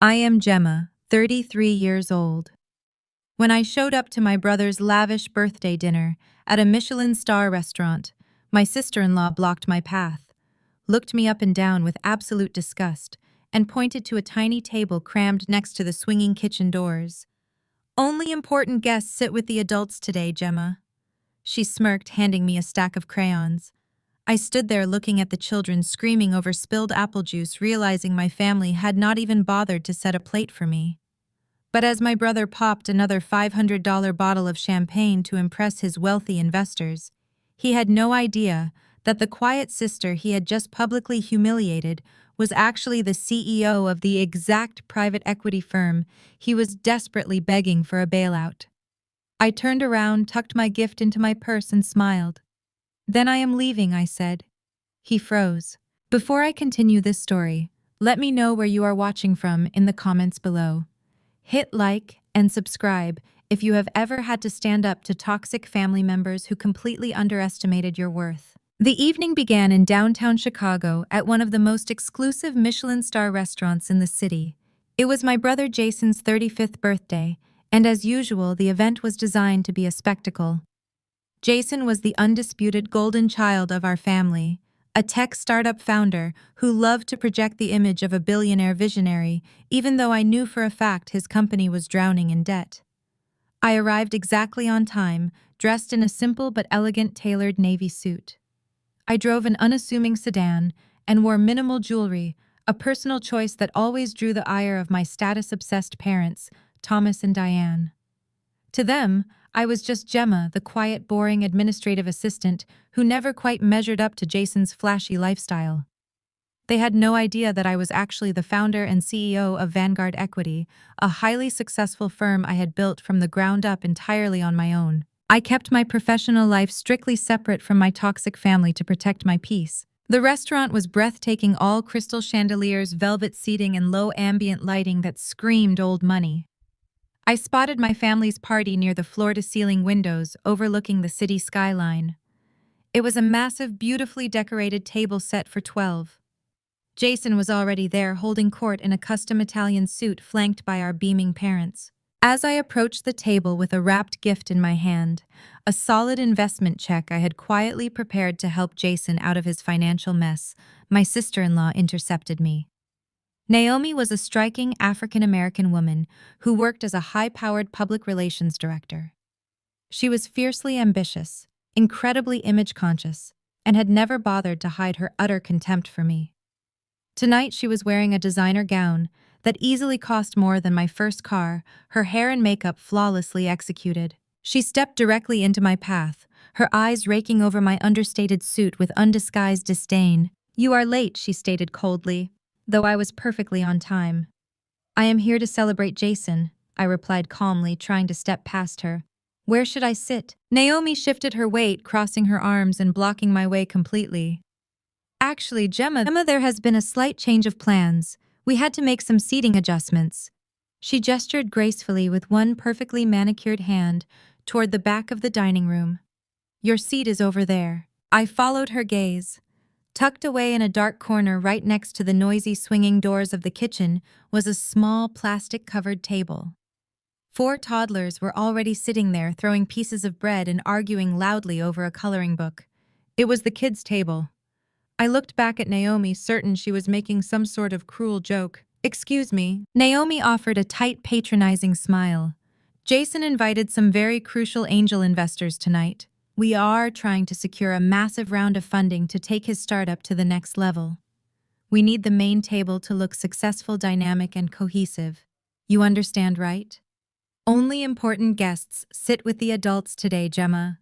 I am Gemma, 33 years old. When I showed up to my brother's lavish birthday dinner at a Michelin star restaurant, my sister-in-law blocked my path, looked me up and down with absolute disgust, and pointed to a tiny table crammed next to the swinging kitchen doors. "Only important guests sit with the adults today, Gemma." She smirked, handing me a stack of crayons. I stood there looking at the children screaming over spilled apple juice, realizing my family had not even bothered to set a plate for me. But as my brother popped another $500 bottle of champagne to impress his wealthy investors, he had no idea that the quiet sister he had just publicly humiliated was actually the CEO of the exact private equity firm he was desperately begging for a bailout. I turned around, tucked my gift into my purse, and smiled. "Then I am leaving," I said. He froze. Before I continue this story, let me know where you are watching from in the comments below. Hit like and subscribe if you have ever had to stand up to toxic family members who completely underestimated your worth. The evening began in downtown Chicago at one of the most exclusive Michelin star restaurants in the city. It was my brother Jason's 35th birthday, and as usual, the event was designed to be a spectacle. Jason was the undisputed golden child of our family, a tech startup founder who loved to project the image of a billionaire visionary, even though I knew for a fact his company was drowning in debt. I arrived exactly on time, dressed in a simple but elegant tailored navy suit. I drove an unassuming sedan and wore minimal jewelry, a personal choice that always drew the ire of my status-obsessed parents, Thomas and Diane. To them, I was just Gemma, the quiet, boring administrative assistant who never quite measured up to Jason's flashy lifestyle. They had no idea that I was actually the founder and CEO of Vanguard Equity, a highly successful firm I had built from the ground up entirely on my own. I kept my professional life strictly separate from my toxic family to protect my peace. The restaurant was breathtaking, all crystal chandeliers, velvet seating, and low ambient lighting that screamed old money. I spotted my family's party near the floor-to-ceiling windows overlooking the city skyline. It was a massive, beautifully decorated table set for 12. Jason was already there, holding court in a custom Italian suit flanked by our beaming parents. As I approached the table with a wrapped gift in my hand, a solid investment check I had quietly prepared to help Jason out of his financial mess, my sister-in-law intercepted me. Naomi was a striking African-American woman who worked as a high-powered public relations director. She was fiercely ambitious, incredibly image-conscious, and had never bothered to hide her utter contempt for me. Tonight she was wearing a designer gown that easily cost more than my first car, her hair and makeup flawlessly executed. She stepped directly into my path, her eyes raking over my understated suit with undisguised disdain. "You are late," she stated coldly, though I was perfectly on time. "I am here to celebrate Jason," I replied calmly, trying to step past her. "Where should I sit?" Naomi shifted her weight, crossing her arms and blocking my way completely. "Actually, Gemma, there has been a slight change of plans. We had to make some seating adjustments." She gestured gracefully with one perfectly manicured hand toward the back of the dining room. "Your seat is over there." I followed her gaze. Tucked away in a dark corner right next to the noisy swinging doors of the kitchen was a small plastic-covered table. 4 toddlers were already sitting there, throwing pieces of bread and arguing loudly over a coloring book. It was the kids' table. I looked back at Naomi, certain she was making some sort of cruel joke. "Excuse me." Naomi offered a tight, patronizing smile. "Jason invited some very crucial angel investors tonight. We are trying to secure a massive round of funding to take his startup to the next level. We need the main table to look successful, dynamic, and cohesive. You understand, right? Only important guests sit with the adults today, Gemma.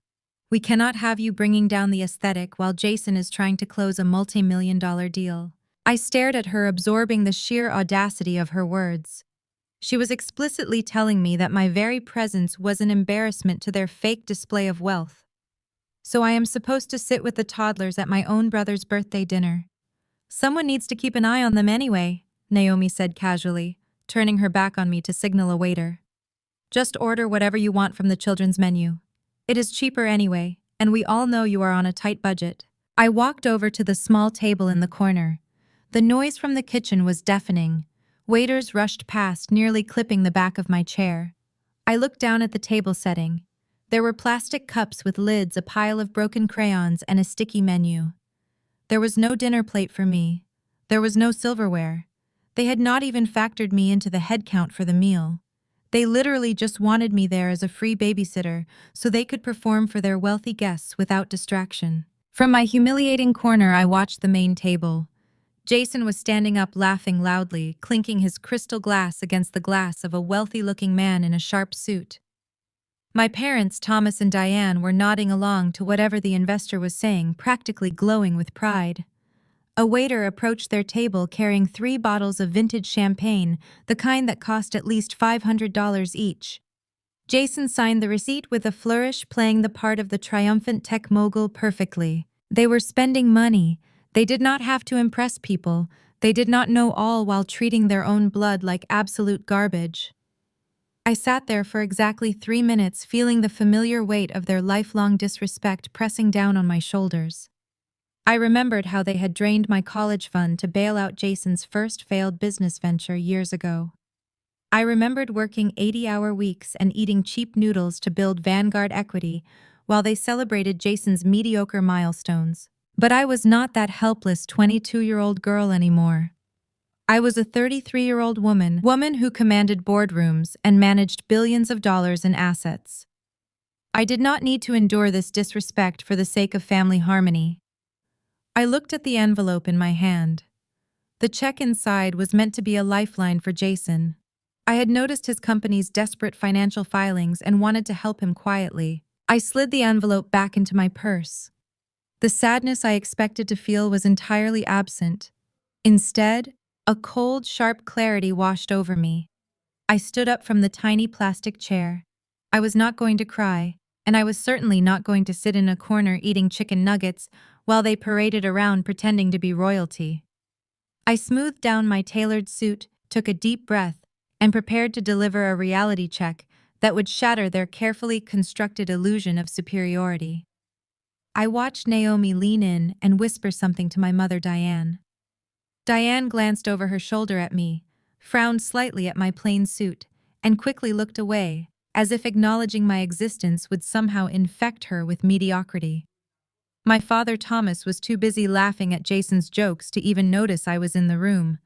We cannot have you bringing down the aesthetic while Jason is trying to close a multi-million-dollar deal." I stared at her, absorbing the sheer audacity of her words. She was explicitly telling me that my very presence was an embarrassment to their fake display of wealth. "So I am supposed to sit with the toddlers at my own brother's birthday dinner. Someone needs to keep an eye on them anyway," Naomi said casually, turning her back on me to signal a waiter. "Just order whatever you want from the children's menu. It is cheaper anyway, and we all know you are on a tight budget." I walked over to the small table in the corner. The noise from the kitchen was deafening, Waiters rushed past, nearly clipping the back of my chair. I looked down at the table setting. There were plastic cups with lids, a pile of broken crayons, and a sticky menu. There was no dinner plate for me. There was no silverware. They had not even factored me into the head count for the meal. They literally just wanted me there as a free babysitter so they could perform for their wealthy guests without distraction. From my humiliating corner, I watched the main table. Jason was standing up laughing loudly, clinking his crystal glass against the glass of a wealthy-looking man in a sharp suit. My parents, Thomas and Diane, were nodding along to whatever the investor was saying, practically glowing with pride. A waiter approached their table carrying 3 bottles of vintage champagne, the kind that cost at least $500 each. Jason signed the receipt with a flourish, playing the part of the triumphant tech mogul perfectly. They were spending money. They did not have to impress people. They did not know all while treating their own blood like absolute garbage. I sat there for exactly 3 minutes, feeling the familiar weight of their lifelong disrespect pressing down on my shoulders. I remembered how they had drained my college fund to bail out Jason's first failed business venture years ago. I remembered working 80-hour weeks and eating cheap noodles to build Vanguard equity while they celebrated Jason's mediocre milestones. But I was not that helpless 22-year-old girl anymore. I was a 33-year-old woman who commanded boardrooms and managed billions of dollars in assets. I did not need to endure this disrespect for the sake of family harmony. I looked at the envelope in my hand. The check inside was meant to be a lifeline for Jason. I had noticed his company's desperate financial filings and wanted to help him quietly. I slid the envelope back into my purse. The sadness I expected to feel was entirely absent. Instead, a cold, sharp clarity washed over me. I stood up from the tiny plastic chair. I was not going to cry, and I was certainly not going to sit in a corner eating chicken nuggets while they paraded around pretending to be royalty. I smoothed down my tailored suit, took a deep breath, and prepared to deliver a reality check that would shatter their carefully constructed illusion of superiority. I watched Naomi lean in and whisper something to my mother, Diane. Diane glanced over her shoulder at me, frowned slightly at my plain suit, and quickly looked away, as if acknowledging my existence would somehow infect her with mediocrity. My father, Thomas, was too busy laughing at Jason's jokes to even notice I was in the room.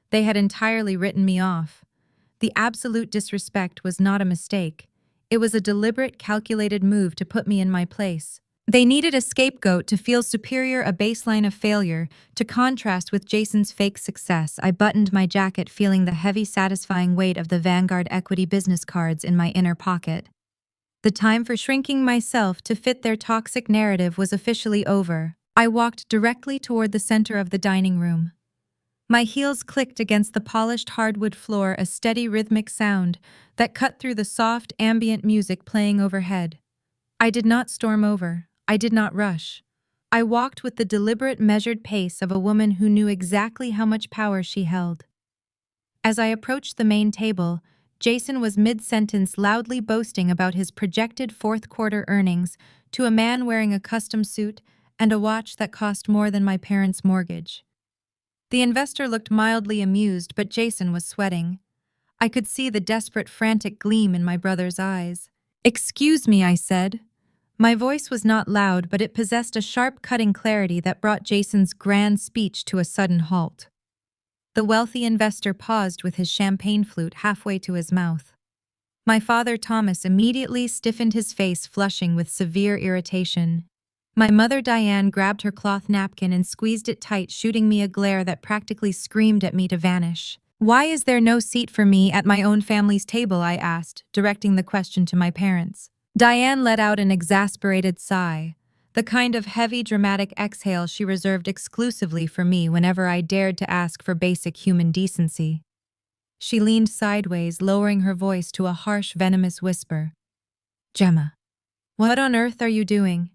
They had entirely written me off. The absolute disrespect was not a mistake. It was a deliberate, calculated move to put me in my place. They needed a scapegoat to feel superior, a baseline of failure, to contrast with Jason's fake success. I buttoned my jacket, feeling the heavy, satisfying weight of the Vanguard equity business cards in my inner pocket. The time for shrinking myself to fit their toxic narrative was officially over. I walked directly toward the center of the dining room. My heels clicked against the polished hardwood floor, a steady rhythmic sound that cut through the soft ambient music playing overhead. I did not storm over. I did not rush. I walked with the deliberate, measured pace of a woman who knew exactly how much power she held. As I approached the main table, Jason was mid-sentence loudly boasting about his projected fourth-quarter earnings to a man wearing a custom suit and a watch that cost more than my parents' mortgage. The investor looked mildly amused, but Jason was sweating. I could see the desperate, frantic gleam in my brother's eyes. "Excuse me," I said. My voice was not loud, but it possessed a sharp, cutting clarity that brought Jason's grand speech to a sudden halt. The wealthy investor paused with his champagne flute halfway to his mouth. My father, Thomas, immediately stiffened, his face flushing with severe irritation. My mother, Diane, grabbed her cloth napkin and squeezed it tight, shooting me a glare that practically screamed at me to vanish. "Why is there no seat for me at my own family's table?" I asked, directing the question to my parents. Diane let out an exasperated sigh, the kind of heavy, dramatic exhale she reserved exclusively for me whenever I dared to ask for basic human decency. She leaned sideways, lowering her voice to a harsh, venomous whisper. "Gemma, what on earth are you doing?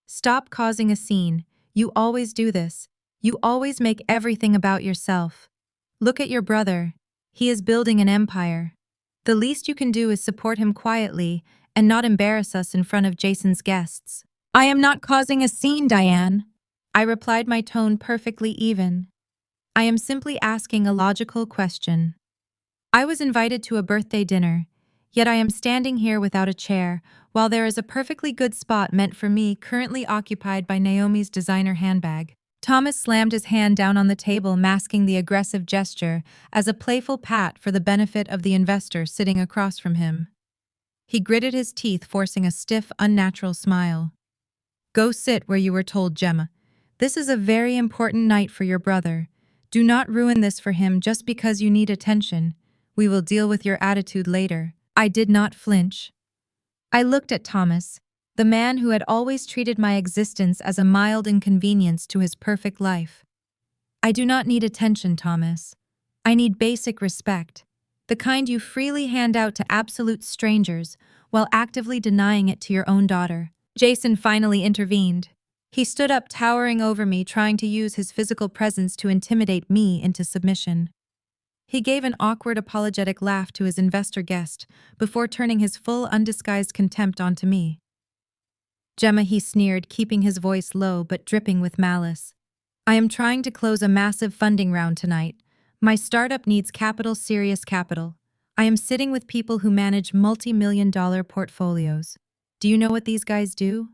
Stop causing a scene. You always do this. You always make everything about yourself. Look at your brother. He is building an empire. The least you can do is support him quietly and not embarrass us in front of Jason's guests." "I am not causing a scene, Diane," I replied, my tone perfectly even. "I am simply asking a logical question. I was invited to a birthday dinner, yet I am standing here without a chair, while there is a perfectly good spot meant for me currently occupied by Naomi's designer handbag. Thomas slammed his hand down on the table, masking the aggressive gesture as a playful pat for the benefit of the investor sitting across from him. He gritted his teeth, forcing a stiff, unnatural smile. Go sit where you were told, Gemma. This is a very important night for your brother. Do not ruin this for him just because you need attention. We will deal with your attitude later. I did not flinch. I looked at Thomas, the man who had always treated my existence as a mild inconvenience to his perfect life. I do not need attention, Thomas. I need basic respect, the kind you freely hand out to absolute strangers while actively denying it to your own daughter. Jason finally intervened. He stood up, towering over me, trying to use his physical presence to intimidate me into submission. He gave an awkward, apologetic laugh to his investor guest before turning his full, undisguised contempt onto me. Gemma, he sneered, keeping his voice low but dripping with malice. I am trying to close a massive funding round tonight. My startup needs capital, serious capital. I am sitting with people who manage multi-million-dollar portfolios. Do you know what these guys do?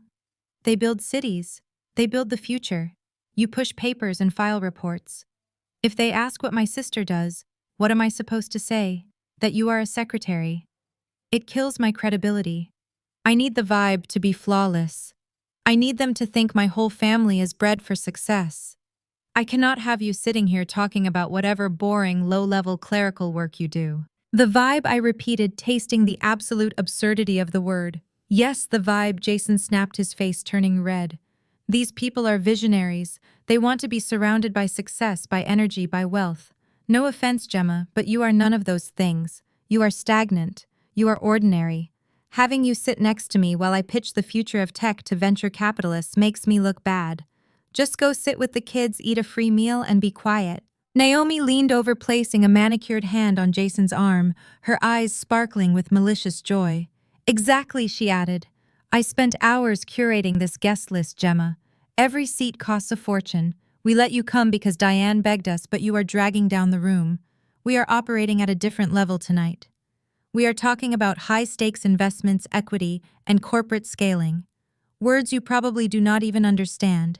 They build cities. They build the future. You push papers and file reports. If they ask what my sister does, what am I supposed to say? That you are a secretary. It kills my credibility. I need the vibe to be flawless. I need them to think my whole family is bred for success. I cannot have you sitting here talking about whatever boring, low-level clerical work you do. The vibe, I repeated, tasting the absolute absurdity of the word. Yes, the vibe, Jason snapped, his face turning red. These people are visionaries. They want to be surrounded by success, by energy, by wealth. No offense, Gemma, but you are none of those things. You are stagnant. You are ordinary. Having you sit next to me while I pitch the future of tech to venture capitalists makes me look bad. Just go sit with the kids, eat a free meal, and be quiet. Naomi leaned over, placing a manicured hand on Jason's arm, her eyes sparkling with malicious joy. Exactly, she added. I spent hours curating this guest list, Gemma. Every seat costs a fortune. We let you come because Diane begged us, but you are dragging down the room. We are operating at a different level tonight. We are talking about high-stakes investments, equity, and corporate scaling. Words you probably do not even understand.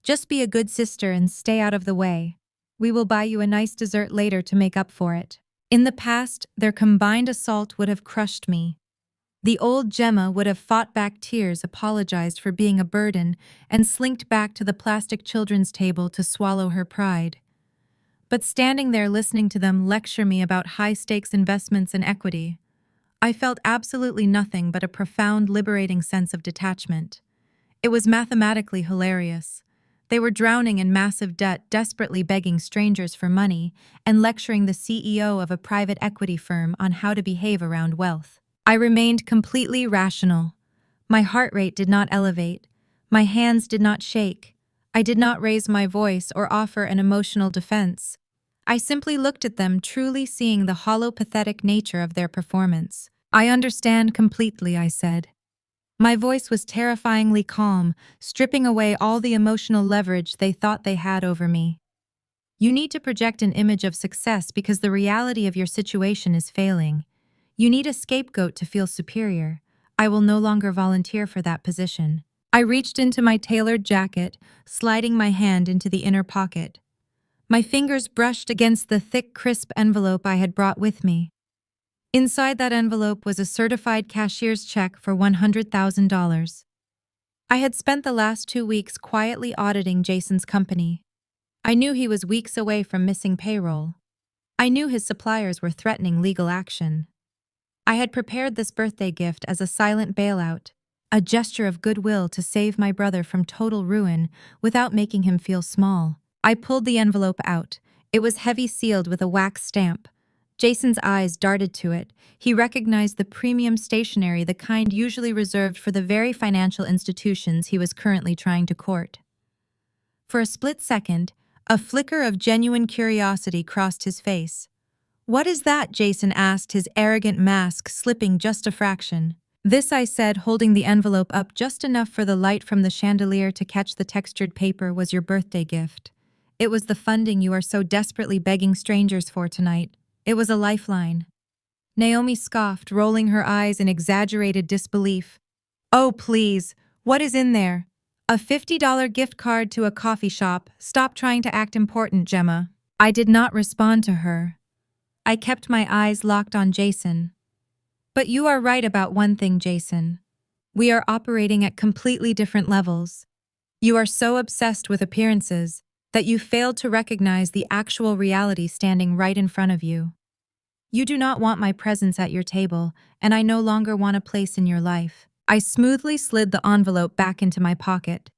Just be a good sister and stay out of the way. We will buy you a nice dessert later to make up for it. In the past, their combined assault would have crushed me. The old Gemma would have fought back tears, apologized for being a burden, and slinked back to the plastic children's table to swallow her pride. But standing there listening to them lecture me about high-stakes investments and equity, I felt absolutely nothing but a profound, liberating sense of detachment. It was mathematically hilarious. They were drowning in massive debt, desperately begging strangers for money, and lecturing the CEO of a private equity firm on how to behave around wealth. I remained completely rational. My heart rate did not elevate. My hands did not shake. I did not raise my voice or offer an emotional defense. I simply looked at them, truly seeing the hollow, pathetic nature of their performance. I understand completely, I said. My voice was terrifyingly calm, stripping away all the emotional leverage they thought they had over me. You need to project an image of success because the reality of your situation is failing. You need a scapegoat to feel superior. I will no longer volunteer for that position. I reached into my tailored jacket, sliding my hand into the inner pocket. My fingers brushed against the thick, crisp envelope I had brought with me. Inside that envelope was a certified cashier's check for $100,000. I had spent the last 2 weeks quietly auditing Jason's company. I knew he was weeks away from missing payroll. I knew his suppliers were threatening legal action. I had prepared this birthday gift as a silent bailout, a gesture of goodwill to save my brother from total ruin without making him feel small. I pulled the envelope out. It was heavy, sealed with a wax stamp. Jason's eyes darted to it. He recognized the premium stationery, the kind usually reserved for the very financial institutions he was currently trying to court. For a split second, a flicker of genuine curiosity crossed his face. "What is that?" Jason asked, his arrogant mask slipping just a fraction. "This," I said, holding the envelope up just enough for the light from the chandelier to catch the textured paper, "was your birthday gift. It was the funding you are so desperately begging strangers for tonight. It was a lifeline. Naomi scoffed, rolling her eyes in exaggerated disbelief. Oh, please, what is in there? A $50 gift card to a coffee shop. Stop trying to act important, Gemma. I did not respond to her. I kept my eyes locked on Jason. But you are right about one thing, Jason. We are operating at completely different levels. You are so obsessed with appearances that you failed to recognize the actual reality standing right in front of you. You do not want my presence at your table, and I no longer want a place in your life. I smoothly slid the envelope back into my pocket.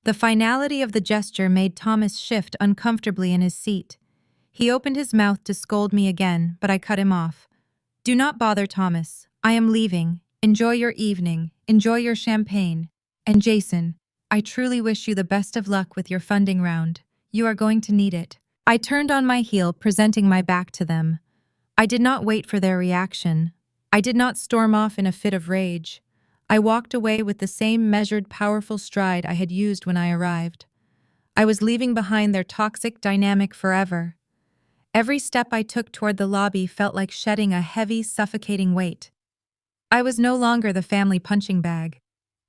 The finality of the gesture made Thomas shift uncomfortably in his seat. He opened his mouth to scold me again, but I cut him off. Do not bother, Thomas. I am leaving. Enjoy your evening. Enjoy your champagne. And Jason, I truly wish you the best of luck with your funding round. You are going to need it. I turned on my heel, presenting my back to them. I did not wait for their reaction. I did not storm off in a fit of rage. I walked away with the same measured, powerful stride I had used when I arrived. I was leaving behind their toxic dynamic forever. Every step I took toward the lobby felt like shedding a heavy, suffocating weight. I was no longer the family punching bag.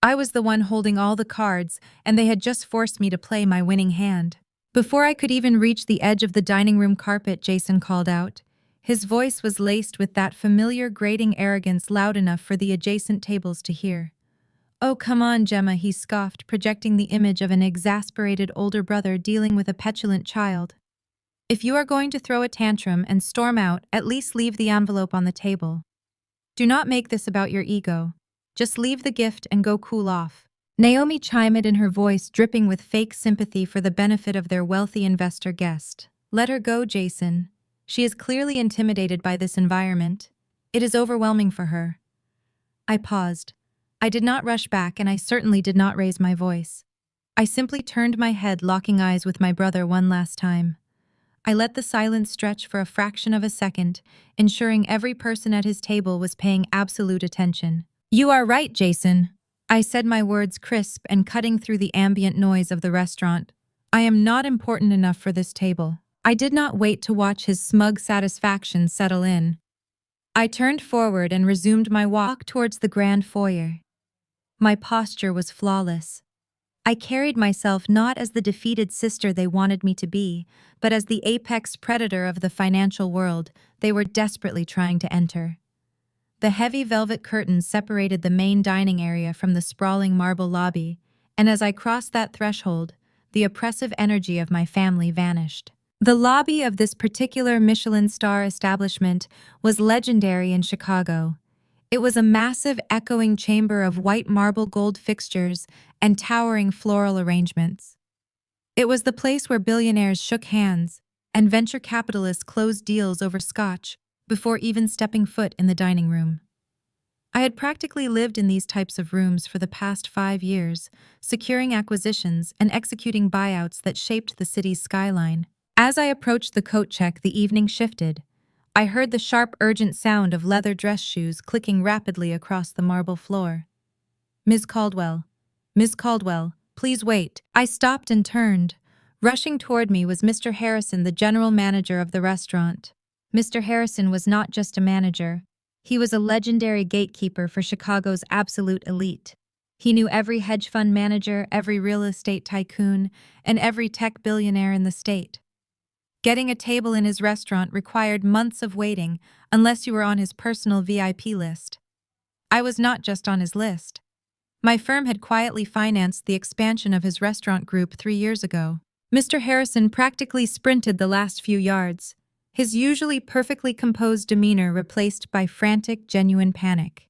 I was the one holding all the cards, and they had just forced me to play my winning hand. Before I could even reach the edge of the dining room carpet, Jason called out. His voice was laced with that familiar grating arrogance loud enough for the adjacent tables to hear. Oh, come on, Gemma, he scoffed, projecting the image of an exasperated older brother dealing with a petulant child. If you are going to throw a tantrum and storm out, at least leave the envelope on the table. Do not make this about your ego. Just leave the gift and go cool off. Naomi chimed in, her voice dripping with fake sympathy for the benefit of their wealthy investor guest. Let her go, Jason. She is clearly intimidated by this environment. It is overwhelming for her. I paused. I did not rush back, and I certainly did not raise my voice. I simply turned my head, locking eyes with my brother one last time. I let the silence stretch for a fraction of a second, ensuring every person at his table was paying absolute attention. You are right, Jason. I said, my words crisp and cutting through the ambient noise of the restaurant. I am not important enough for this table. I did not wait to watch his smug satisfaction settle in. I turned forward and resumed my walk towards the grand foyer. My posture was flawless. I carried myself not as the defeated sister they wanted me to be, but as the apex predator of the financial world they were desperately trying to enter. The heavy velvet curtains separated the main dining area from the sprawling marble lobby, and as I crossed that threshold, the oppressive energy of my family vanished. The lobby of this particular Michelin star establishment was legendary in Chicago. It was a massive, echoing chamber of white marble gold fixtures and towering floral arrangements. It was the place where billionaires shook hands and venture capitalists closed deals over scotch before even stepping foot in the dining room. I had practically lived in these types of rooms for the past 5 years, securing acquisitions and executing buyouts that shaped the city's skyline. As I approached the coat check, the evening shifted. I heard the sharp, urgent sound of leather dress shoes clicking rapidly across the marble floor. Ms. Caldwell. Miss Caldwell, please wait. I stopped and turned. Rushing toward me was Mr. Harrison, the general manager of the restaurant. Mr. Harrison was not just a manager. He was a legendary gatekeeper for Chicago's absolute elite. He knew every hedge fund manager, every real estate tycoon, and every tech billionaire in the state. Getting a table in his restaurant required months of waiting unless you were on his personal VIP list. I was not just on his list. My firm had quietly financed the expansion of his restaurant group 3 years ago. Mr. Harrison practically sprinted the last few yards, his usually perfectly composed demeanor replaced by frantic, genuine panic.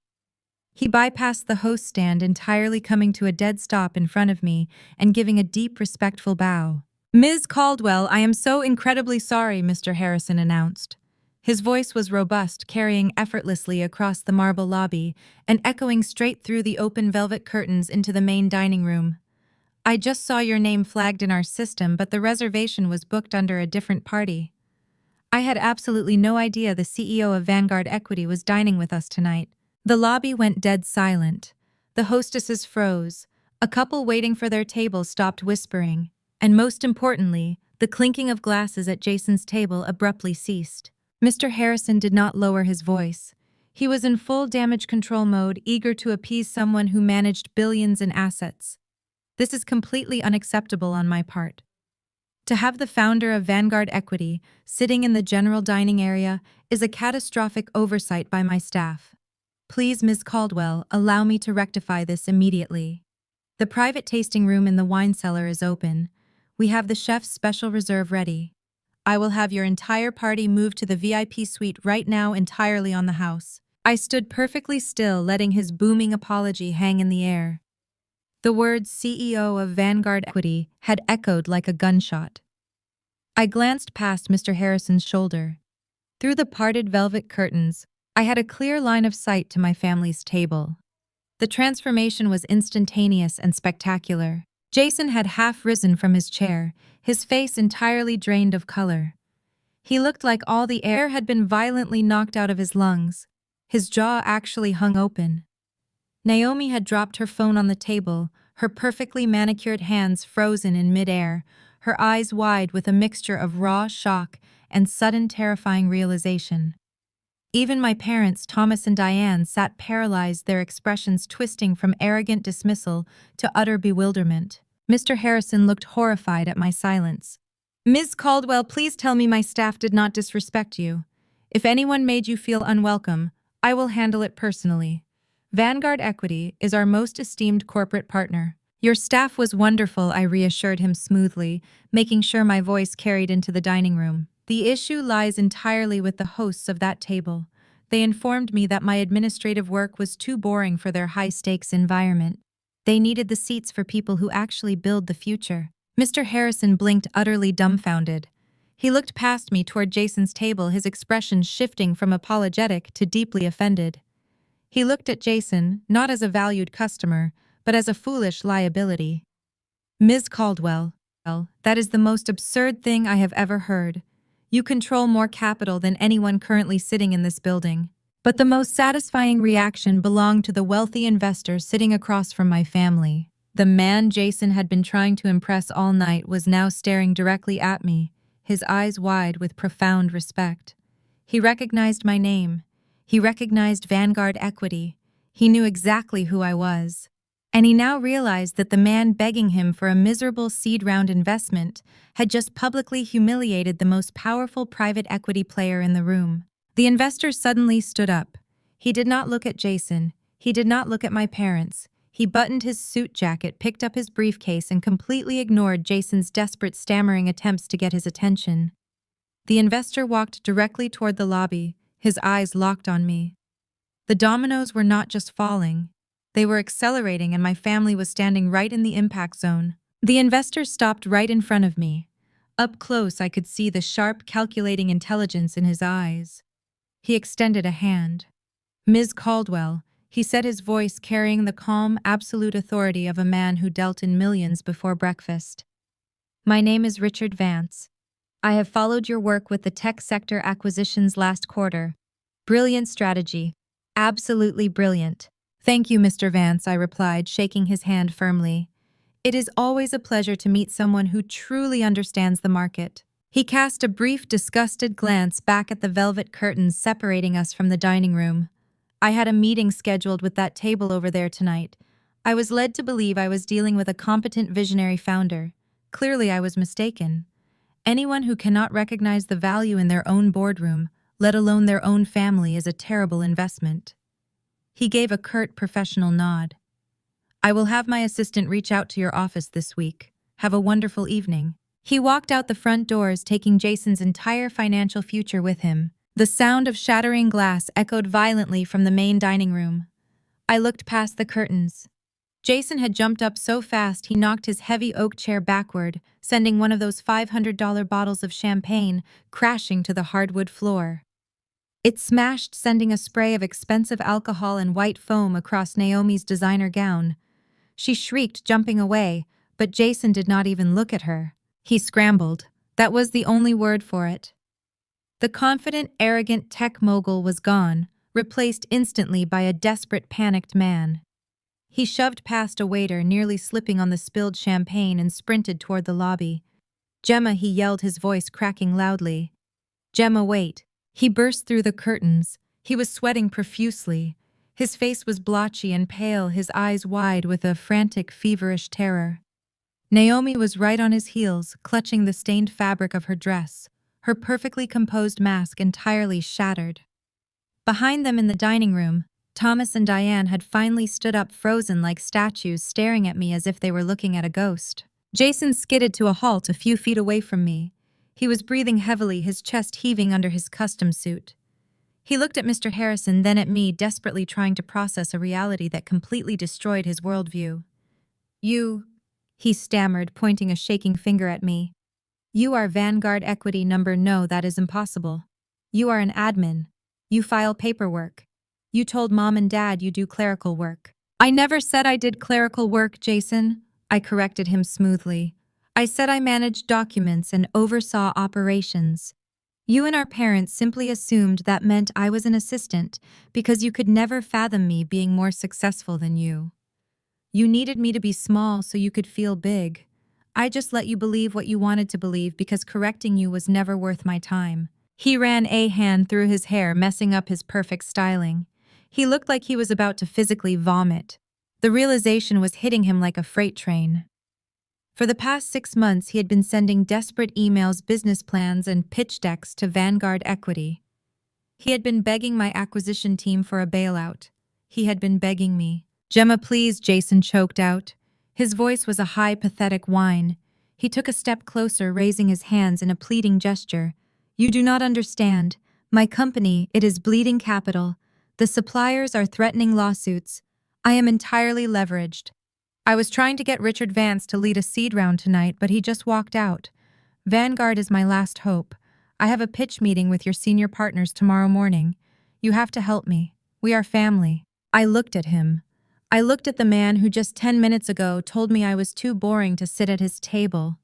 He bypassed the host stand entirely, coming to a dead stop in front of me and giving a deep, respectful bow. Ms. Caldwell, I am so incredibly sorry, Mr. Harrison announced. His voice was robust, carrying effortlessly across the marble lobby and echoing straight through the open velvet curtains into the main dining room. I just saw your name flagged in our system, but the reservation was booked under a different party. I had absolutely no idea the CEO of Vanguard Equity was dining with us tonight. The lobby went dead silent. The hostesses froze. A couple waiting for their table stopped whispering. And most importantly, the clinking of glasses at Jason's table abruptly ceased. Mr. Harrison did not lower his voice. He was in full damage control mode, eager to appease someone who managed billions in assets. This is completely unacceptable on my part. To have the founder of Vanguard Equity sitting in the general dining area is a catastrophic oversight by my staff. Please, Ms. Caldwell, allow me to rectify this immediately. The private tasting room in the wine cellar is open. We have the chef's special reserve ready. I will have your entire party move to the VIP suite right now entirely on the house. I stood perfectly still, letting his booming apology hang in the air. The words CEO of Vanguard Equity had echoed like a gunshot. I glanced past Mr. Harrison's shoulder. Through the parted velvet curtains, I had a clear line of sight to my family's table. The transformation was instantaneous and spectacular. Jason had half risen from his chair, his face entirely drained of color. He looked like all the air had been violently knocked out of his lungs. His jaw actually hung open. Naomi had dropped her phone on the table, her perfectly manicured hands frozen in midair, her eyes wide with a mixture of raw shock and sudden terrifying realization. Even my parents, Thomas and Diane, sat paralyzed, their expressions twisting from arrogant dismissal to utter bewilderment. Mr. Harrison looked horrified at my silence. Ms. Caldwell, please tell me my staff did not disrespect you. If anyone made you feel unwelcome, I will handle it personally. Vanguard Equity is our most esteemed corporate partner. Your staff was wonderful, I reassured him smoothly, making sure my voice carried into the dining room. The issue lies entirely with the hosts of that table. They informed me that my administrative work was too boring for their high-stakes environment. They needed the seats for people who actually build the future. Mr. Harrison blinked, utterly dumbfounded. He looked past me toward Jason's table, his expression shifting from apologetic to deeply offended. He looked at Jason, not as a valued customer, but as a foolish liability. Ms. Caldwell, that is the most absurd thing I have ever heard. You control more capital than anyone currently sitting in this building. But the most satisfying reaction belonged to the wealthy investor sitting across from my family. The man Jason had been trying to impress all night was now staring directly at me, his eyes wide with profound respect. He recognized my name. He recognized Vanguard Equity. He knew exactly who I was. And he now realized that the man begging him for a miserable seed round investment had just publicly humiliated the most powerful private equity player in the room. The investor suddenly stood up. He did not look at Jason. He did not look at my parents. He buttoned his suit jacket, picked up his briefcase, and completely ignored Jason's desperate, stammering attempts to get his attention. The investor walked directly toward the lobby, his eyes locked on me. The dominoes were not just falling. They were accelerating, and my family was standing right in the impact zone. The investor stopped right in front of me. Up close, I could see the sharp, calculating intelligence in his eyes. He extended a hand. Ms. Caldwell, he said, his voice carrying the calm, absolute authority of a man who dealt in millions before breakfast. My name is Richard Vance. I have followed your work with the tech sector acquisitions last quarter. Brilliant strategy. Absolutely brilliant. Thank you, Mr. Vance, I replied, shaking his hand firmly. It is always a pleasure to meet someone who truly understands the market. He cast a brief, disgusted glance back at the velvet curtains separating us from the dining room. I had a meeting scheduled with that table over there tonight. I was led to believe I was dealing with a competent visionary founder. Clearly, I was mistaken. Anyone who cannot recognize the value in their own boardroom, let alone their own family, is a terrible investment. He gave a curt, professional nod. I will have my assistant reach out to your office this week. Have a wonderful evening. He walked out the front doors, taking Jason's entire financial future with him. The sound of shattering glass echoed violently from the main dining room. I looked past the curtains. Jason had jumped up so fast he knocked his heavy oak chair backward, sending one of those $500 bottles of champagne crashing to the hardwood floor. It smashed, sending a spray of expensive alcohol and white foam across Naomi's designer gown. She shrieked, jumping away, but Jason did not even look at her. He scrambled. That was the only word for it. The confident, arrogant tech mogul was gone, replaced instantly by a desperate, panicked man. He shoved past a waiter, nearly slipping on the spilled champagne, and sprinted toward the lobby. Gemma, he yelled, his voice cracking loudly. Gemma, wait. He burst through the curtains. He was sweating profusely. His face was blotchy and pale, his eyes wide with a frantic, feverish terror. Naomi was right on his heels, clutching the stained fabric of her dress, her perfectly composed mask entirely shattered. Behind them in the dining room, Thomas and Diane had finally stood up frozen like statues, staring at me as if they were looking at a ghost. Jason skidded to a halt a few feet away from me. He was breathing heavily, his chest heaving under his custom suit. He looked at Mr. Harrison, then at me, desperately trying to process a reality that completely destroyed his worldview. "You," he stammered, pointing a shaking finger at me. "You are Vanguard Equity number. No, that is impossible. You are an admin. You file paperwork. You told Mom and Dad you do clerical work." "I never said I did clerical work, Jason," I corrected him smoothly. "I said I managed documents and oversaw operations. You and our parents simply assumed that meant I was an assistant because you could never fathom me being more successful than you. You needed me to be small so you could feel big. I just let you believe what you wanted to believe because correcting you was never worth my time." He ran a hand through his hair, messing up his perfect styling. He looked like he was about to physically vomit. The realization was hitting him like a freight train. For the past 6 months, he had been sending desperate emails, business plans, and pitch decks to Vanguard Equity. He had been begging my acquisition team for a bailout. He had been begging me. "Gemma, please," Jason choked out. His voice was a high, pathetic whine. He took a step closer, raising his hands in a pleading gesture. "You do not understand. My company, it is bleeding capital. The suppliers are threatening lawsuits. I am entirely leveraged. I was trying to get Richard Vance to lead a seed round tonight, but he just walked out. Vanguard is my last hope. I have a pitch meeting with your senior partners tomorrow morning. You have to help me. We are family." I looked at him. I looked at the man who just 10 minutes ago told me I was too boring to sit at his table.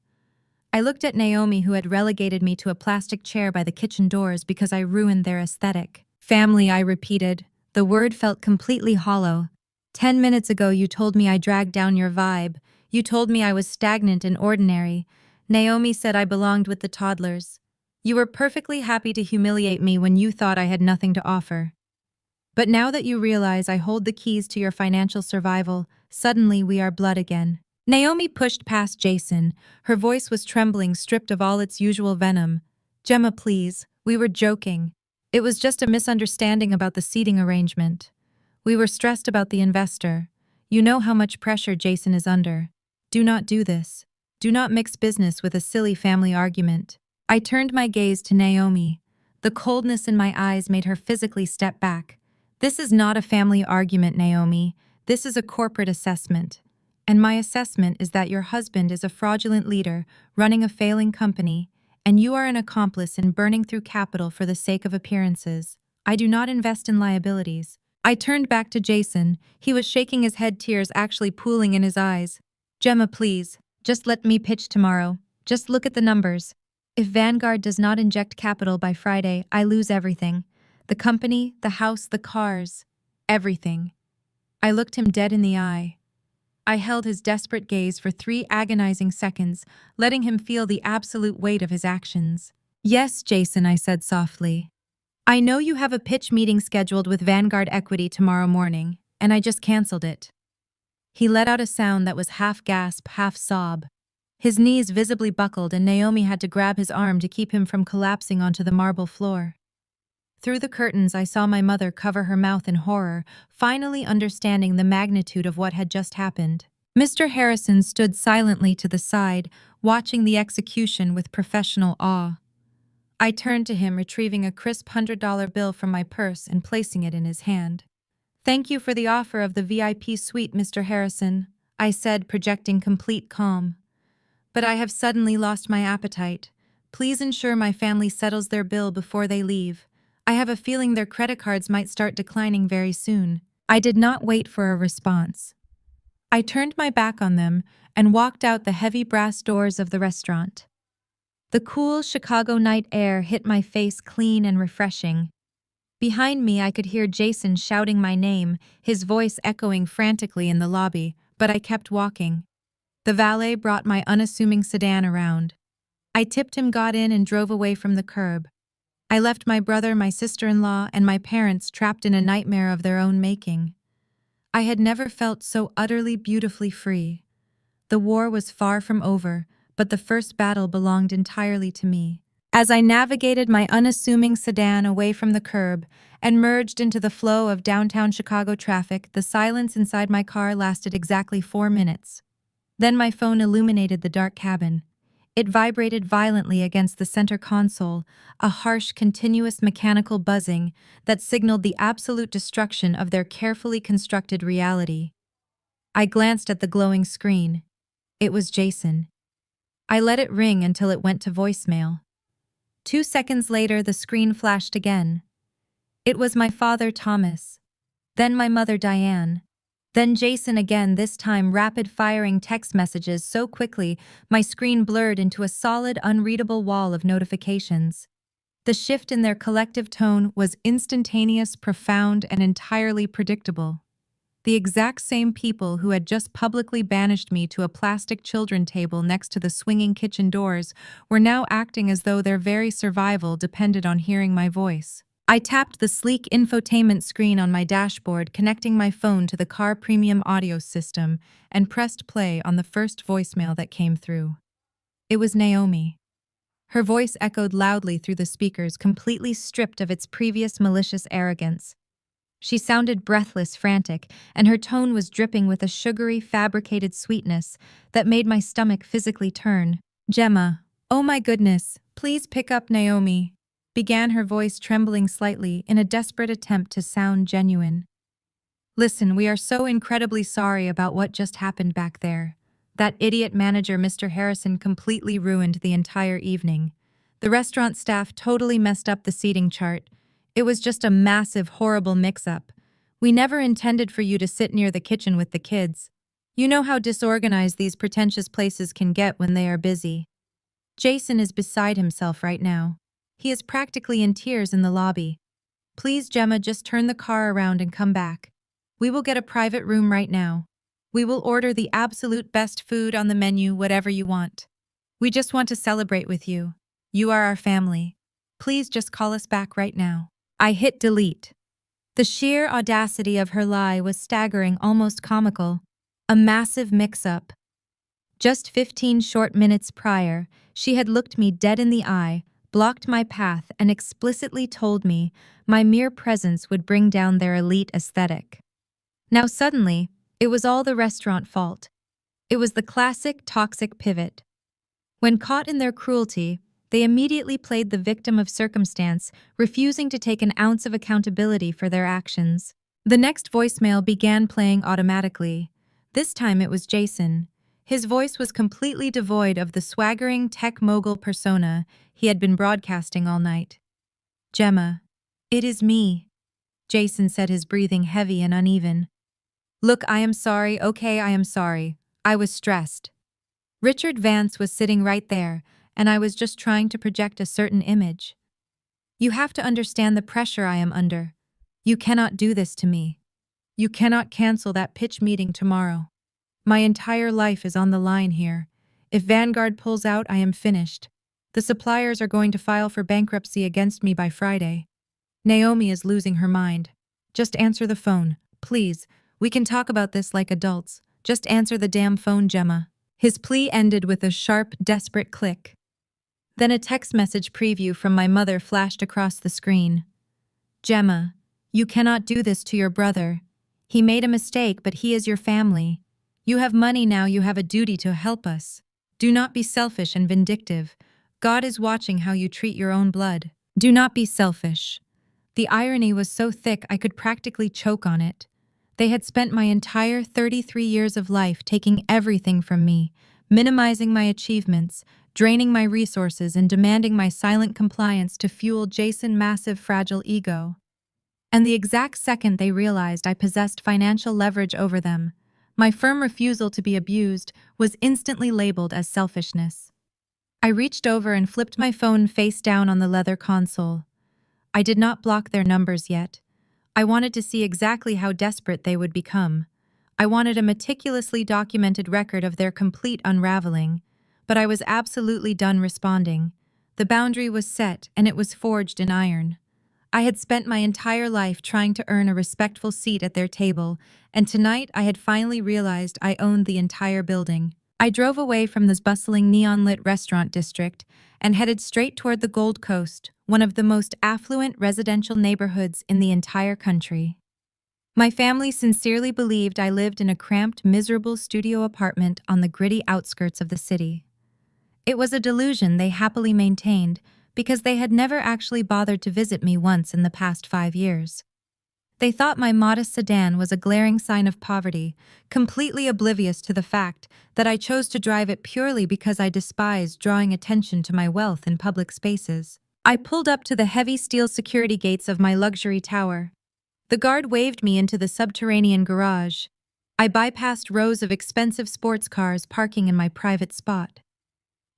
I looked at Naomi, who had relegated me to a plastic chair by the kitchen doors because I ruined their aesthetic. "Family," I repeated. The word felt completely hollow. 10 minutes ago you told me I dragged down your vibe. You told me I was stagnant and ordinary. Naomi said I belonged with the toddlers. You were perfectly happy to humiliate me when you thought I had nothing to offer. But now that you realize I hold the keys to your financial survival, suddenly we are blood again." Naomi pushed past Jason. Her voice was trembling, stripped of all its usual venom. "Gemma, please. We were joking. It was just a misunderstanding about the seating arrangement. We were stressed about the investor. You know how much pressure Jason is under. Do not do this. Do not mix business with a silly family argument." I turned my gaze to Naomi. The coldness in my eyes made her physically step back. "This is not a family argument, Naomi. This is a corporate assessment. And my assessment is that your husband is a fraudulent leader running a failing company, and you are an accomplice in burning through capital for the sake of appearances. I do not invest in liabilities." I turned back to Jason. He was shaking his head, tears actually pooling in his eyes. "Gemma, please. Just let me pitch tomorrow. Just look at the numbers. If Vanguard does not inject capital by Friday, I lose everything. The company, the house, the cars. Everything." I looked him dead in the eye. I held his desperate gaze for 3 agonizing seconds, letting him feel the absolute weight of his actions. "Yes, Jason," I said softly. "I know you have a pitch meeting scheduled with Vanguard Equity tomorrow morning, and I just canceled it." He let out a sound that was half gasp, half sob. His knees visibly buckled, and Naomi had to grab his arm to keep him from collapsing onto the marble floor. Through the curtains, I saw my mother cover her mouth in horror, finally understanding the magnitude of what had just happened. Mr. Harrison stood silently to the side, watching the execution with professional awe. I turned to him, retrieving a crisp $100 bill from my purse and placing it in his hand. "Thank you for the offer of the VIP suite, Mr. Harrison," I said, projecting complete calm. "But I have suddenly lost my appetite. Please ensure my family settles their bill before they leave. I have a feeling their credit cards might start declining very soon." I did not wait for a response. I turned my back on them and walked out the heavy brass doors of the restaurant. The cool Chicago night air hit my face, clean and refreshing. Behind me, I could hear Jason shouting my name, his voice echoing frantically in the lobby, but I kept walking. The valet brought my unassuming sedan around. I tipped him, got in, and drove away from the curb. I left my brother, my sister-in-law, and my parents trapped in a nightmare of their own making. I had never felt so utterly beautifully free. The war was far from over, but the first battle belonged entirely to me. As I navigated my unassuming sedan away from the curb and merged into the flow of downtown Chicago traffic, the silence inside my car lasted exactly 4 minutes. Then my phone illuminated the dark cabin. It vibrated violently against the center console, a harsh, continuous mechanical buzzing that signaled the absolute destruction of their carefully constructed reality. I glanced at the glowing screen. It was Jason. I let it ring until it went to voicemail. 2 seconds later, the screen flashed again. It was my father, Thomas. Then my mother, Diane. Then Jason again, this time rapid-firing text messages so quickly my screen blurred into a solid, unreadable wall of notifications. The shift in their collective tone was instantaneous, profound, and entirely predictable. The exact same people who had just publicly banished me to a plastic children table next to the swinging kitchen doors were now acting as though their very survival depended on hearing my voice. I tapped the sleek infotainment screen on my dashboard, connecting my phone to the car premium audio system, and pressed play on the first voicemail that came through. It was Naomi. Her voice echoed loudly through the speakers, completely stripped of its previous malicious arrogance. She sounded breathless, frantic, and her tone was dripping with a sugary, fabricated sweetness that made my stomach physically turn. "Gemma, oh my goodness, please pick up, Naomi," began her voice, trembling slightly in a desperate attempt to sound genuine. "Listen, we are so incredibly sorry about what just happened back there. That idiot manager, Mr. Harrison, completely ruined the entire evening. The restaurant staff totally messed up the seating chart. It was just a massive, horrible mix-up. We never intended for you to sit near the kitchen with the kids. You know how disorganized these pretentious places can get when they are busy." Jason is beside himself right now. He is practically in tears in the lobby. "Please, Gemma, just turn the car around and come back. We will get a private room right now. We will order the absolute best food on the menu, whatever you want. We just want to celebrate with you. You are our family. Please just call us back right now." I hit delete. The sheer audacity of her lie was staggering, almost comical. A massive mix-up. Just 15 short minutes prior, she had looked me dead in the eye, blocked my path, and explicitly told me my mere presence would bring down their elite aesthetic. Now suddenly, it was all the restaurant fault. It was the classic toxic pivot. When caught in their cruelty, they immediately played the victim of circumstance, refusing to take an ounce of accountability for their actions. The next voicemail began playing automatically. This time it was Jason. His voice was completely devoid of the swaggering tech mogul persona he had been broadcasting all night. "Gemma, it is me," Jason said, his breathing heavy and uneven. "Look, I am sorry, okay, I am sorry. I was stressed. Richard Vance was sitting right there, and I was just trying to project a certain image. You have to understand the pressure I am under. You cannot do this to me. You cannot cancel that pitch meeting tomorrow. My entire life is on the line here. If Vanguard pulls out, I am finished. The suppliers are going to file for bankruptcy against me by Friday. Naomi is losing her mind. Just answer the phone, please. We can talk about this like adults. Just answer the damn phone, Gemma." His plea ended with a sharp, desperate click. Then a text message preview from my mother flashed across the screen. "Gemma, you cannot do this to your brother. He made a mistake, but he is your family. You have money now, you have a duty to help us. Do not be selfish and vindictive. God is watching how you treat your own blood. Do not be selfish." The irony was so thick I could practically choke on it. They had spent my entire 33 years of life taking everything from me, minimizing my achievements, draining my resources, and demanding my silent compliance to fuel Jason's massive, fragile ego. And the exact second they realized I possessed financial leverage over them, my firm refusal to be abused was instantly labeled as selfishness. I reached over and flipped my phone face down on the leather console. I did not block their numbers yet. I wanted to see exactly how desperate they would become. I wanted a meticulously documented record of their complete unraveling, but I was absolutely done responding. The boundary was set, and it was forged in iron. I had spent my entire life trying to earn a respectful seat at their table, and tonight I had finally realized I owned the entire building. I drove away from this bustling neon-lit restaurant district and headed straight toward the Gold Coast, one of the most affluent residential neighborhoods in the entire country. My family sincerely believed I lived in a cramped, miserable studio apartment on the gritty outskirts of the city. It was a delusion they happily maintained because they had never actually bothered to visit me once in the past 5 years. They thought my modest sedan was a glaring sign of poverty, completely oblivious to the fact that I chose to drive it purely because I despised drawing attention to my wealth in public spaces. I pulled up to the heavy steel security gates of my luxury tower. The guard waved me into the subterranean garage. I bypassed rows of expensive sports cars parking in my private spot.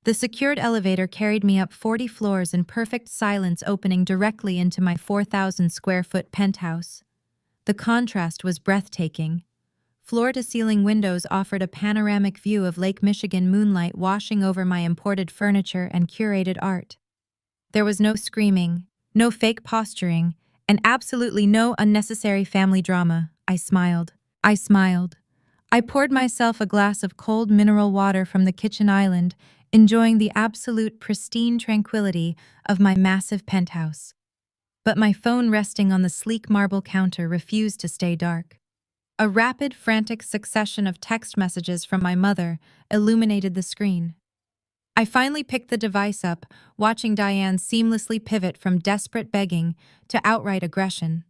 The secured elevator carried me up 40 floors in perfect silence, opening directly into my 4,000-square-foot penthouse. The contrast was breathtaking. Floor-to-ceiling windows offered a panoramic view of Lake Michigan, moonlight washing over my imported furniture and curated art. There was no screaming, no fake posturing, and absolutely no unnecessary family drama. I smiled. I poured myself a glass of cold mineral water from the kitchen island, enjoying the absolute pristine tranquility of my massive penthouse. But my phone resting on the sleek marble counter refused to stay dark. A rapid, frantic succession of text messages from my mother illuminated the screen. I finally picked the device up, watching Diane seamlessly pivot from desperate begging to outright aggression.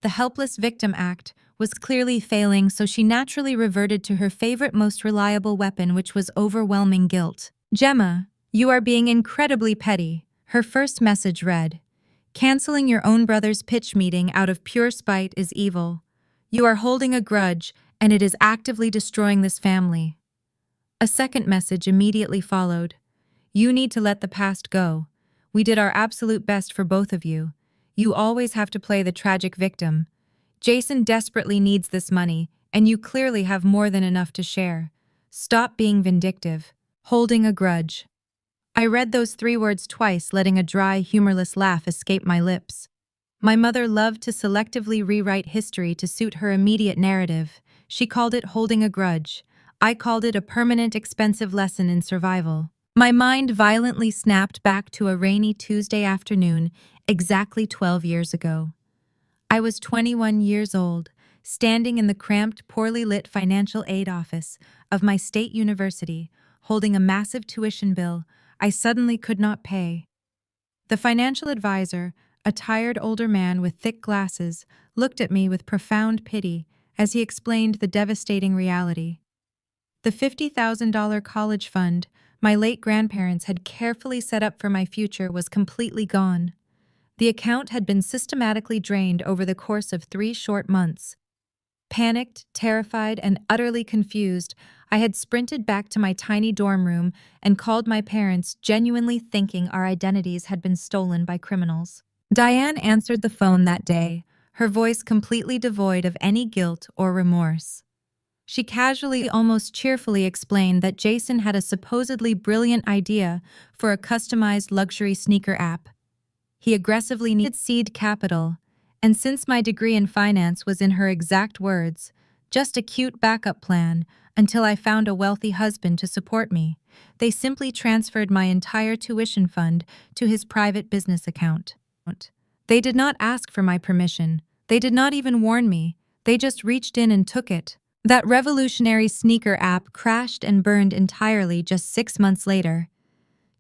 The helpless victim act was clearly failing, so she naturally reverted to her favorite, most reliable weapon, which was overwhelming guilt. "Gemma, you are being incredibly petty," her first message read. "Canceling your own brother's pitch meeting out of pure spite is evil. You are holding a grudge, and it is actively destroying this family." A second message immediately followed. "You need to let the past go. We did our absolute best for both of you. You always have to play the tragic victim. Jason desperately needs this money, and you clearly have more than enough to share. Stop being vindictive. Holding a grudge." I read those 3 words twice, letting a dry, humorless laugh escape my lips. My mother loved to selectively rewrite history to suit her immediate narrative. She called it holding a grudge. I called it a permanent, expensive lesson in survival. My mind violently snapped back to a rainy Tuesday afternoon, exactly 12 years ago. I was 21 years old, standing in the cramped, poorly lit financial aid office of my state university, holding a massive tuition bill I suddenly could not pay. The financial advisor, a tired older man with thick glasses, looked at me with profound pity as he explained the devastating reality. The $50,000 college fund my late grandparents had carefully set up for my future was completely gone. The account had been systematically drained over the course of 3 short months. Panicked, terrified, and utterly confused, I had sprinted back to my tiny dorm room and called my parents, genuinely thinking our identities had been stolen by criminals. Diane answered the phone that day, her voice completely devoid of any guilt or remorse. She casually, almost cheerfully explained that Jason had a supposedly brilliant idea for a customized luxury sneaker app. He aggressively needed seed capital, and since my degree in finance was, in her exact words, just a cute backup plan until I found a wealthy husband to support me, they simply transferred my entire tuition fund to his private business account. They did not ask for my permission. They did not even warn me. They just reached in and took it. That revolutionary sneaker app crashed and burned entirely just 6 months later.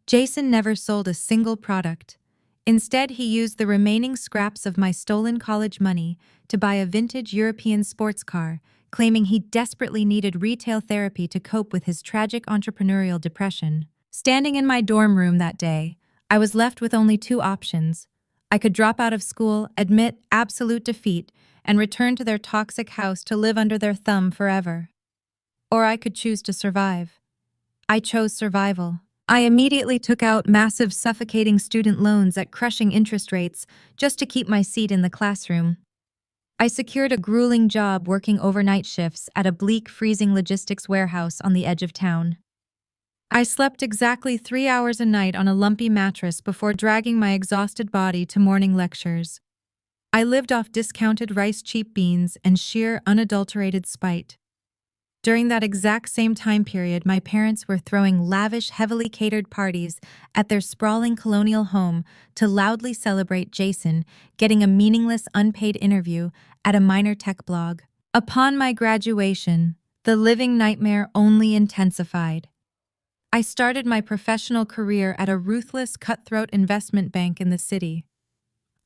Jason never sold a single product. Instead, he used the remaining scraps of my stolen college money to buy a vintage European sports car, claiming he desperately needed retail therapy to cope with his tragic entrepreneurial depression. Standing in my dorm room that day, I was left with only 2 options. I could drop out of school, admit absolute defeat, and return to their toxic house to live under their thumb forever. Or I could choose to survive. I chose survival. I immediately took out massive, suffocating student loans at crushing interest rates just to keep my seat in the classroom. I secured a grueling job working overnight shifts at a bleak, freezing logistics warehouse on the edge of town. I slept exactly 3 hours a night on a lumpy mattress before dragging my exhausted body to morning lectures. I lived off discounted rice, cheap beans, and sheer, unadulterated spite. During that exact same time period, my parents were throwing lavish, heavily catered parties at their sprawling colonial home to loudly celebrate Jason getting a meaningless, unpaid interview at a minor tech blog. Upon my graduation, the living nightmare only intensified. I started my professional career at a ruthless, cutthroat investment bank in the city.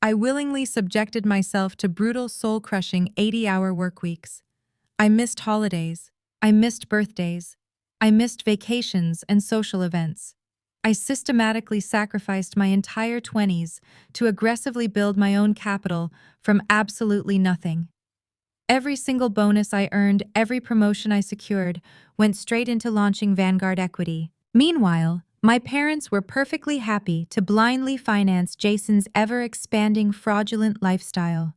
I willingly subjected myself to brutal, soul-crushing 80-hour workweeks. I missed holidays. I missed birthdays. I missed vacations and social events. I systematically sacrificed my entire 20s to aggressively build my own capital from absolutely nothing. Every single bonus I earned, every promotion I secured, went straight into launching Vanguard equity. Meanwhile, my parents were perfectly happy to blindly finance Jason's ever-expanding fraudulent lifestyle.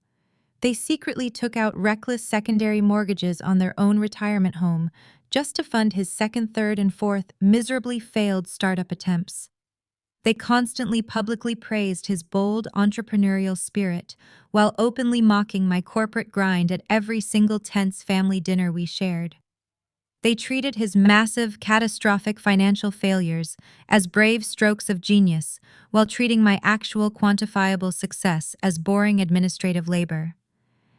They secretly took out reckless secondary mortgages on their own retirement home just to fund his second, third, and fourth miserably failed startup attempts. They constantly publicly praised his bold entrepreneurial spirit while openly mocking my corporate grind at every single tense family dinner we shared. They treated his massive, catastrophic financial failures as brave strokes of genius while treating my actual quantifiable success as boring administrative labor.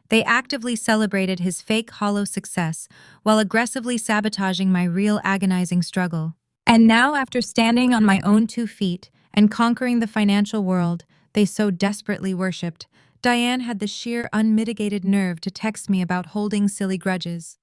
They actively celebrated his fake hollow success while aggressively sabotaging my real agonizing struggle. And now, after standing on my own 2 feet and conquering the financial world they so desperately worshipped, Diane had the sheer unmitigated nerve to text me about holding silly grudges.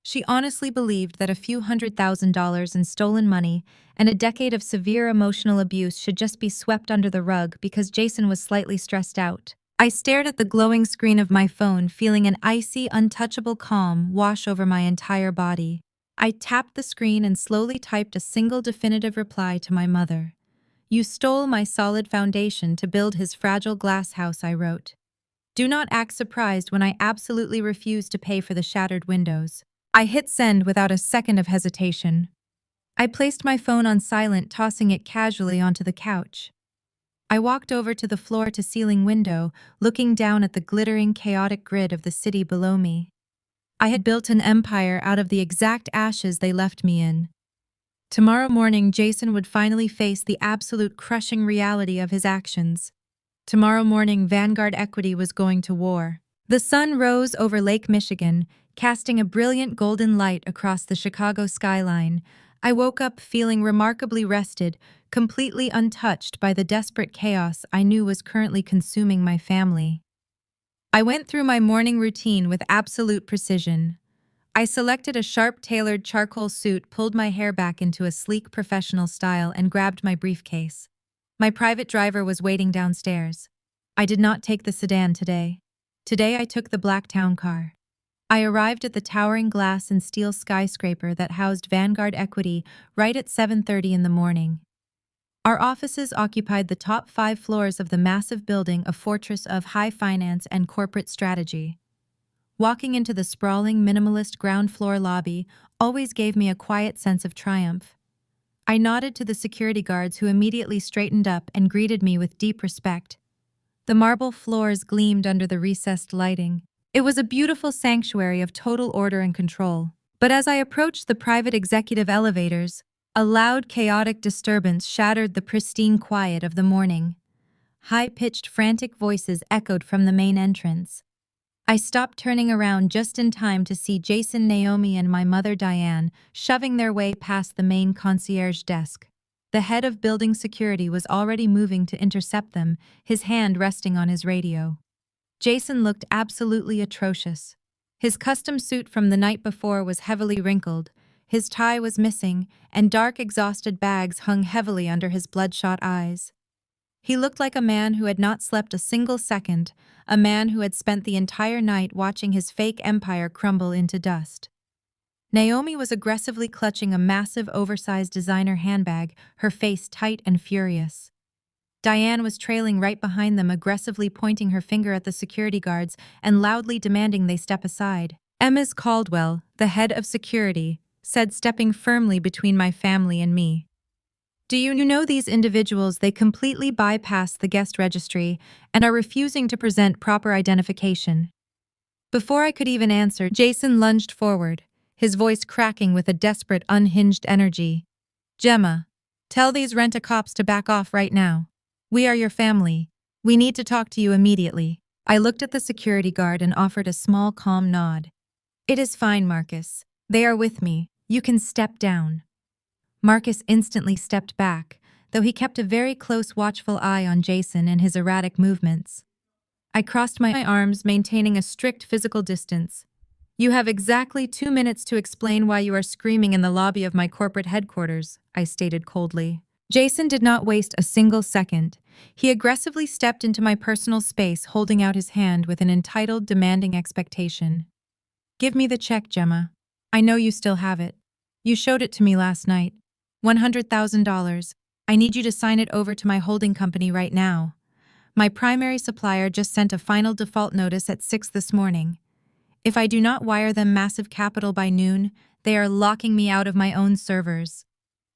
She honestly believed that a few $100,000 in stolen money and a decade of severe emotional abuse should just be swept under the rug because Jason was slightly stressed out. I stared at the glowing screen of my phone, feeling an icy, untouchable calm wash over my entire body. I tapped the screen and slowly typed a single definitive reply to my mother. "You stole my solid foundation to build his fragile glass house," I wrote. "Do not act surprised when I absolutely refuse to pay for the shattered windows." I hit send without a second of hesitation. I placed my phone on silent, tossing it casually onto the couch. I walked over to the floor-to-ceiling window, looking down at the glittering, chaotic grid of the city below me. I had built an empire out of the exact ashes they left me in. Tomorrow morning, Jason would finally face the absolute crushing reality of his actions. Tomorrow morning, Vanguard Equity was going to war. The sun rose over Lake Michigan, casting a brilliant golden light across the Chicago skyline. I woke up feeling remarkably rested, completely untouched by the desperate chaos I knew was currently consuming my family. I went through my morning routine with absolute precision. I selected a sharp-tailored charcoal suit, pulled my hair back into a sleek professional style, and grabbed my briefcase. My private driver was waiting downstairs. I did not take the sedan today. Today I took the black town car. I arrived at the towering glass and steel skyscraper that housed Vanguard Equity right at 7:30 in the morning. Our offices occupied the top 5 floors of the massive building, a fortress of high finance and corporate strategy. Walking into the sprawling, minimalist ground floor lobby always gave me a quiet sense of triumph. I nodded to the security guards, who immediately straightened up and greeted me with deep respect. The marble floors gleamed under the recessed lighting. It was a beautiful sanctuary of total order and control. But as I approached the private executive elevators, a loud, chaotic disturbance shattered the pristine quiet of the morning. High-pitched, frantic voices echoed from the main entrance. I stopped, turning around just in time to see Jason, Naomi, and my mother Diane shoving their way past the main concierge desk. The head of building security was already moving to intercept them, his hand resting on his radio. Jason looked absolutely atrocious. His custom suit from the night before was heavily wrinkled, his tie was missing, and dark, exhausted bags hung heavily under his bloodshot eyes. He looked like a man who had not slept a single second, a man who had spent the entire night watching his fake empire crumble into dust. Naomi was aggressively clutching a massive, oversized designer handbag, her face tight and furious. Diane was trailing right behind them, aggressively pointing her finger at the security guards and loudly demanding they step aside. Ms. Caldwell, the head of security, said, stepping firmly between my family and me. Do you know these individuals? They completely bypass the guest registry and are refusing to present proper identification. Before I could even answer, Jason lunged forward, his voice cracking with a desperate, unhinged energy. Gemma, tell these rent-a-cops to back off right now. We are your family. We need to talk to you immediately. I looked at the security guard and offered a small, calm nod. It is fine, Marcus. They are with me. You can step down. Marcus instantly stepped back, though he kept a very close, watchful eye on Jason and his erratic movements. I crossed my arms, maintaining a strict physical distance. You have exactly 2 minutes to explain why you are screaming in the lobby of my corporate headquarters, I stated coldly. Jason did not waste a single second. He aggressively stepped into my personal space, holding out his hand with an entitled, demanding expectation. Give me the check, Gemma. I know you still have it. You showed it to me last night. $100,000. I need you to sign it over to my holding company right now. My primary supplier just sent a final default notice at 6 this morning. If I do not wire them massive capital by noon, they are locking me out of my own servers.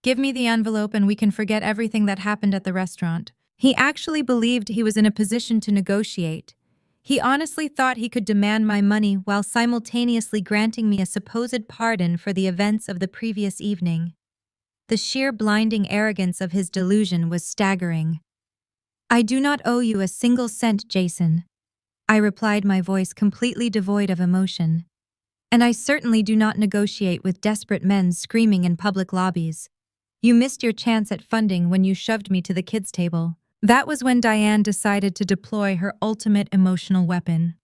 Give me the envelope and we can forget everything that happened at the restaurant. He actually believed he was in a position to negotiate. He honestly thought he could demand my money while simultaneously granting me a supposed pardon for the events of the previous evening. The sheer blinding arrogance of his delusion was staggering. I do not owe you a single cent, Jason. I replied, my voice completely devoid of emotion. And I certainly do not negotiate with desperate men screaming in public lobbies. You missed your chance at funding when you shoved me to the kids' table. That was when Diane decided to deploy her ultimate emotional weapon.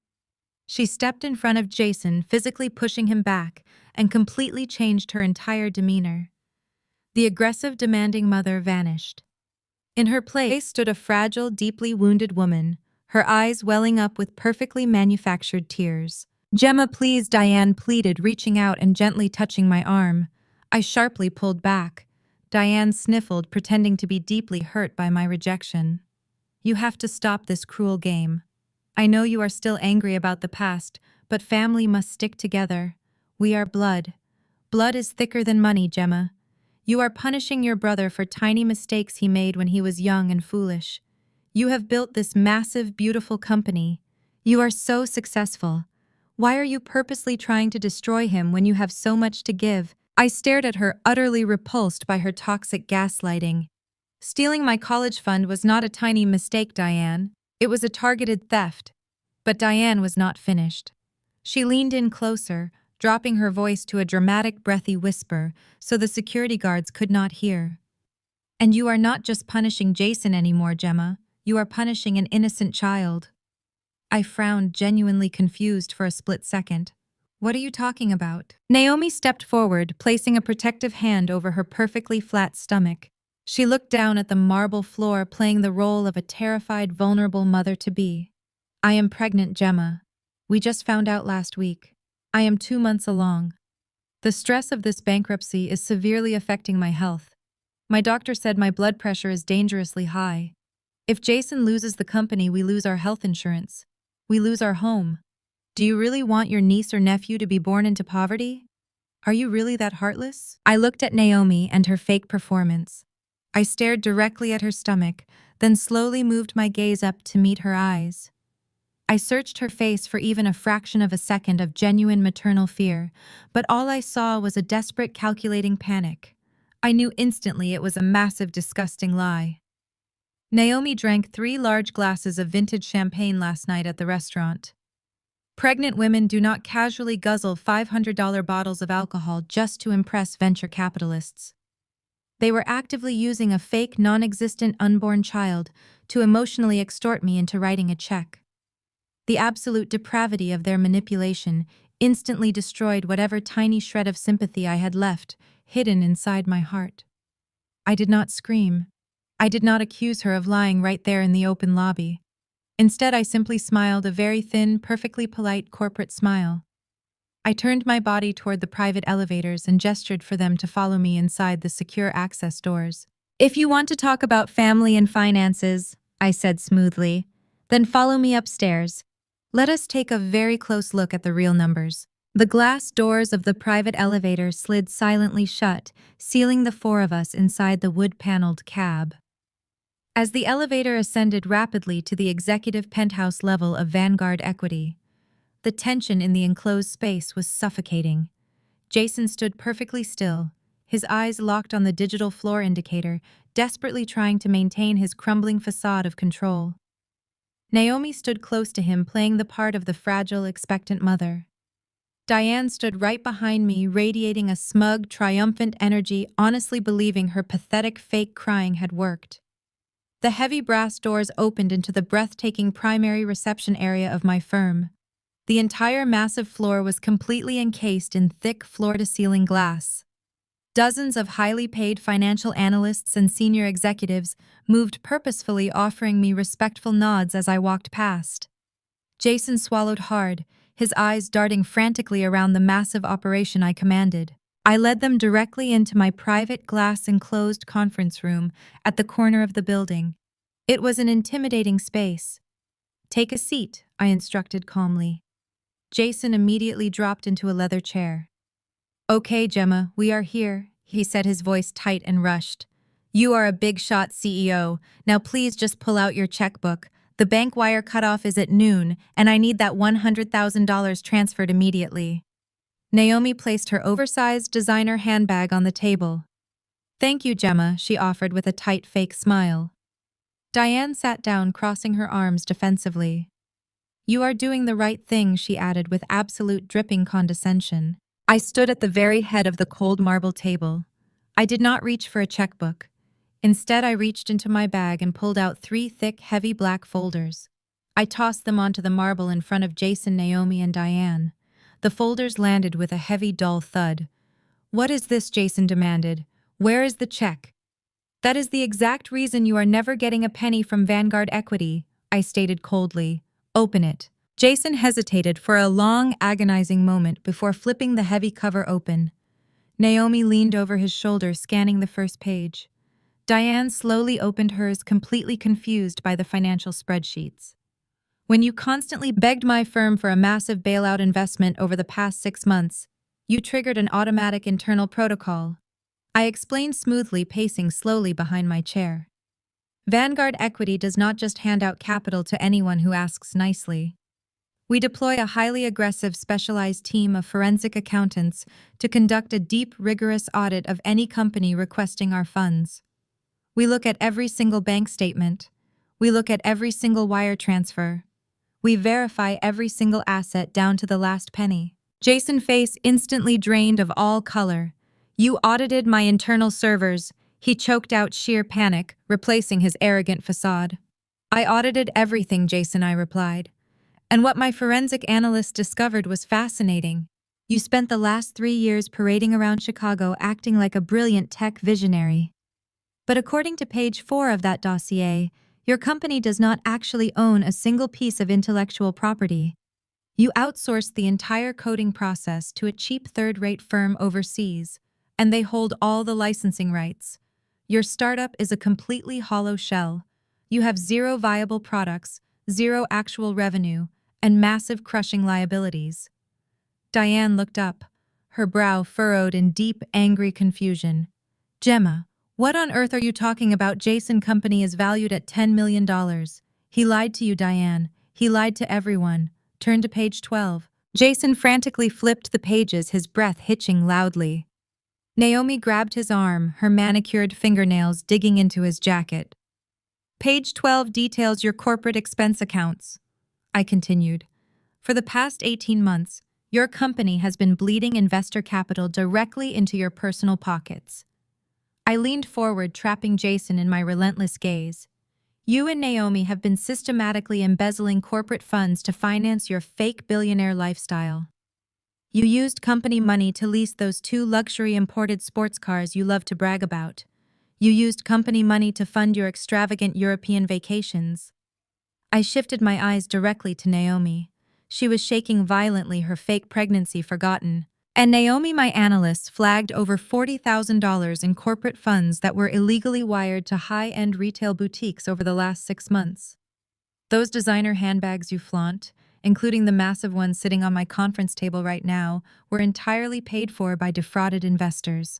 She stepped in front of Jason, physically pushing him back, and completely changed her entire demeanor. The aggressive, demanding mother vanished. In her place stood a fragile, deeply wounded woman, her eyes welling up with perfectly manufactured tears. Gemma, please, Diane pleaded, reaching out and gently touching my arm. I sharply pulled back. Diane sniffled, pretending to be deeply hurt by my rejection. You have to stop this cruel game. I know you are still angry about the past, but family must stick together. We are blood. Blood is thicker than money, Gemma. You are punishing your brother for tiny mistakes he made when he was young and foolish. You have built this massive, beautiful company. You are so successful. Why are you purposely trying to destroy him when you have so much to give? I stared at her, utterly repulsed by her toxic gaslighting. Stealing my college fund was not a tiny mistake, Diane. It was a targeted theft. But Diane was not finished. She leaned in closer, dropping her voice to a dramatic, breathy whisper so the security guards could not hear. And you are not just punishing Jason anymore, Gemma. You are punishing an innocent child. I frowned, genuinely confused for a split second. What are you talking about? Naomi stepped forward, placing a protective hand over her perfectly flat stomach. She looked down at the marble floor, playing the role of a terrified, vulnerable mother-to-be. I am pregnant, Gemma. We just found out last week. I am 2 months along. The stress of this bankruptcy is severely affecting my health. My doctor said my blood pressure is dangerously high. If Jason loses the company, we lose our health insurance. We lose our home. Do you really want your niece or nephew to be born into poverty? Are you really that heartless? I looked at Naomi and her fake performance. I stared directly at her stomach, then slowly moved my gaze up to meet her eyes. I searched her face for even a fraction of a second of genuine maternal fear, but all I saw was a desperate, calculating panic. I knew instantly it was a massive, disgusting lie. Naomi drank 3 large glasses of vintage champagne last night at the restaurant. Pregnant women do not casually guzzle $500 bottles of alcohol just to impress venture capitalists. They were actively using a fake, non-existent unborn child to emotionally extort me into writing a check. The absolute depravity of their manipulation instantly destroyed whatever tiny shred of sympathy I had left hidden inside my heart. I did not scream. I did not accuse her of lying right there in the open lobby. Instead, I simply smiled, a very thin, perfectly polite corporate smile. I turned my body toward the private elevators and gestured for them to follow me inside the secure access doors. If you want to talk about family and finances, I said smoothly, then follow me upstairs. Let us take a very close look at the real numbers. The glass doors of the private elevator slid silently shut, sealing the four of us inside the wood-paneled cab. As the elevator ascended rapidly to the executive penthouse level of Vanguard Equity, the tension in the enclosed space was suffocating. Jason stood perfectly still, his eyes locked on the digital floor indicator, desperately trying to maintain his crumbling facade of control. Naomi stood close to him, playing the part of the fragile, expectant mother. Diane stood right behind me, radiating a smug, triumphant energy, honestly believing her pathetic fake crying had worked. The heavy brass doors opened into the breathtaking primary reception area of my firm. The entire massive floor was completely encased in thick floor-to-ceiling glass. Dozens of highly paid financial analysts and senior executives moved purposefully, offering me respectful nods as I walked past. Jason swallowed hard, his eyes darting frantically around the massive operation I commanded. I led them directly into my private glass-enclosed conference room at the corner of the building. It was an intimidating space. "Take a seat," I instructed calmly. Jason immediately dropped into a leather chair. "Okay, Gemma, we are here," he said, his voice tight and rushed. "You are a big-shot CEO. Now please just pull out your checkbook. The bank wire cutoff is at noon, and I need that $100,000 transferred immediately." Naomi placed her oversized designer handbag on the table. "Thank you, Gemma," she offered with a tight fake smile. Diane sat down, crossing her arms defensively. "You are doing the right thing," she added with absolute dripping condescension. I stood at the very head of the cold marble table. I did not reach for a checkbook. Instead, I reached into my bag and pulled out 3 thick, heavy black folders. I tossed them onto the marble in front of Jason, Naomi, and Diane. The folders landed with a heavy, dull thud. "What is this?" Jason demanded. "Where is the check?" "That is the exact reason you are never getting a penny from Vanguard Equity," I stated coldly. "Open it." Jason hesitated for a long, agonizing moment before flipping the heavy cover open. Naomi leaned over his shoulder, scanning the first page. Diane slowly opened hers, completely confused by the financial spreadsheets. "When you constantly begged my firm for a massive bailout investment over the past 6 months, you triggered an automatic internal protocol," I explained smoothly, pacing slowly behind my chair. "Vanguard Equity does not just hand out capital to anyone who asks nicely. We deploy a highly aggressive, specialized team of forensic accountants to conduct a deep, rigorous audit of any company requesting our funds. We look at every single bank statement. We look at every single wire transfer. We verify every single asset down to the last penny." Jason's face instantly drained of all color. "You audited my internal servers," he choked out, sheer panic, replacing his arrogant facade. "I audited everything, Jason," I replied. "And what my forensic analyst discovered was fascinating. You spent the last 3 years parading around Chicago acting like a brilliant tech visionary. But according to page 4 of that dossier, your company does not actually own a single piece of intellectual property. You outsourced the entire coding process to a cheap third-rate firm overseas, and they hold all the licensing rights. Your startup is a completely hollow shell. You have 0 viable products, 0 actual revenue, and massive crushing liabilities." Diane looked up, her brow furrowed in deep, angry confusion. "Gemma, what on earth are you talking about? Jason's company is valued at $10 million. He lied to you, Diane. He lied to everyone. Turn to page 12. Jason frantically flipped the pages, his breath hitching loudly. Naomi grabbed his arm, her manicured fingernails digging into his jacket. "Page 12 details your corporate expense accounts," I continued. "For the past 18 months, your company has been bleeding investor capital directly into your personal pockets." I leaned forward, trapping Jason in my relentless gaze. "You and Naomi have been systematically embezzling corporate funds to finance your fake billionaire lifestyle. You used company money to lease those 2 luxury imported sports cars you love to brag about. You used company money to fund your extravagant European vacations." I shifted my eyes directly to Naomi. She was shaking violently, her fake pregnancy forgotten. "And Naomi, my analyst, flagged over $40,000 in corporate funds that were illegally wired to high-end retail boutiques over the last 6 months. Those designer handbags you flaunt, including the massive ones sitting on my conference table right now, were entirely paid for by defrauded investors.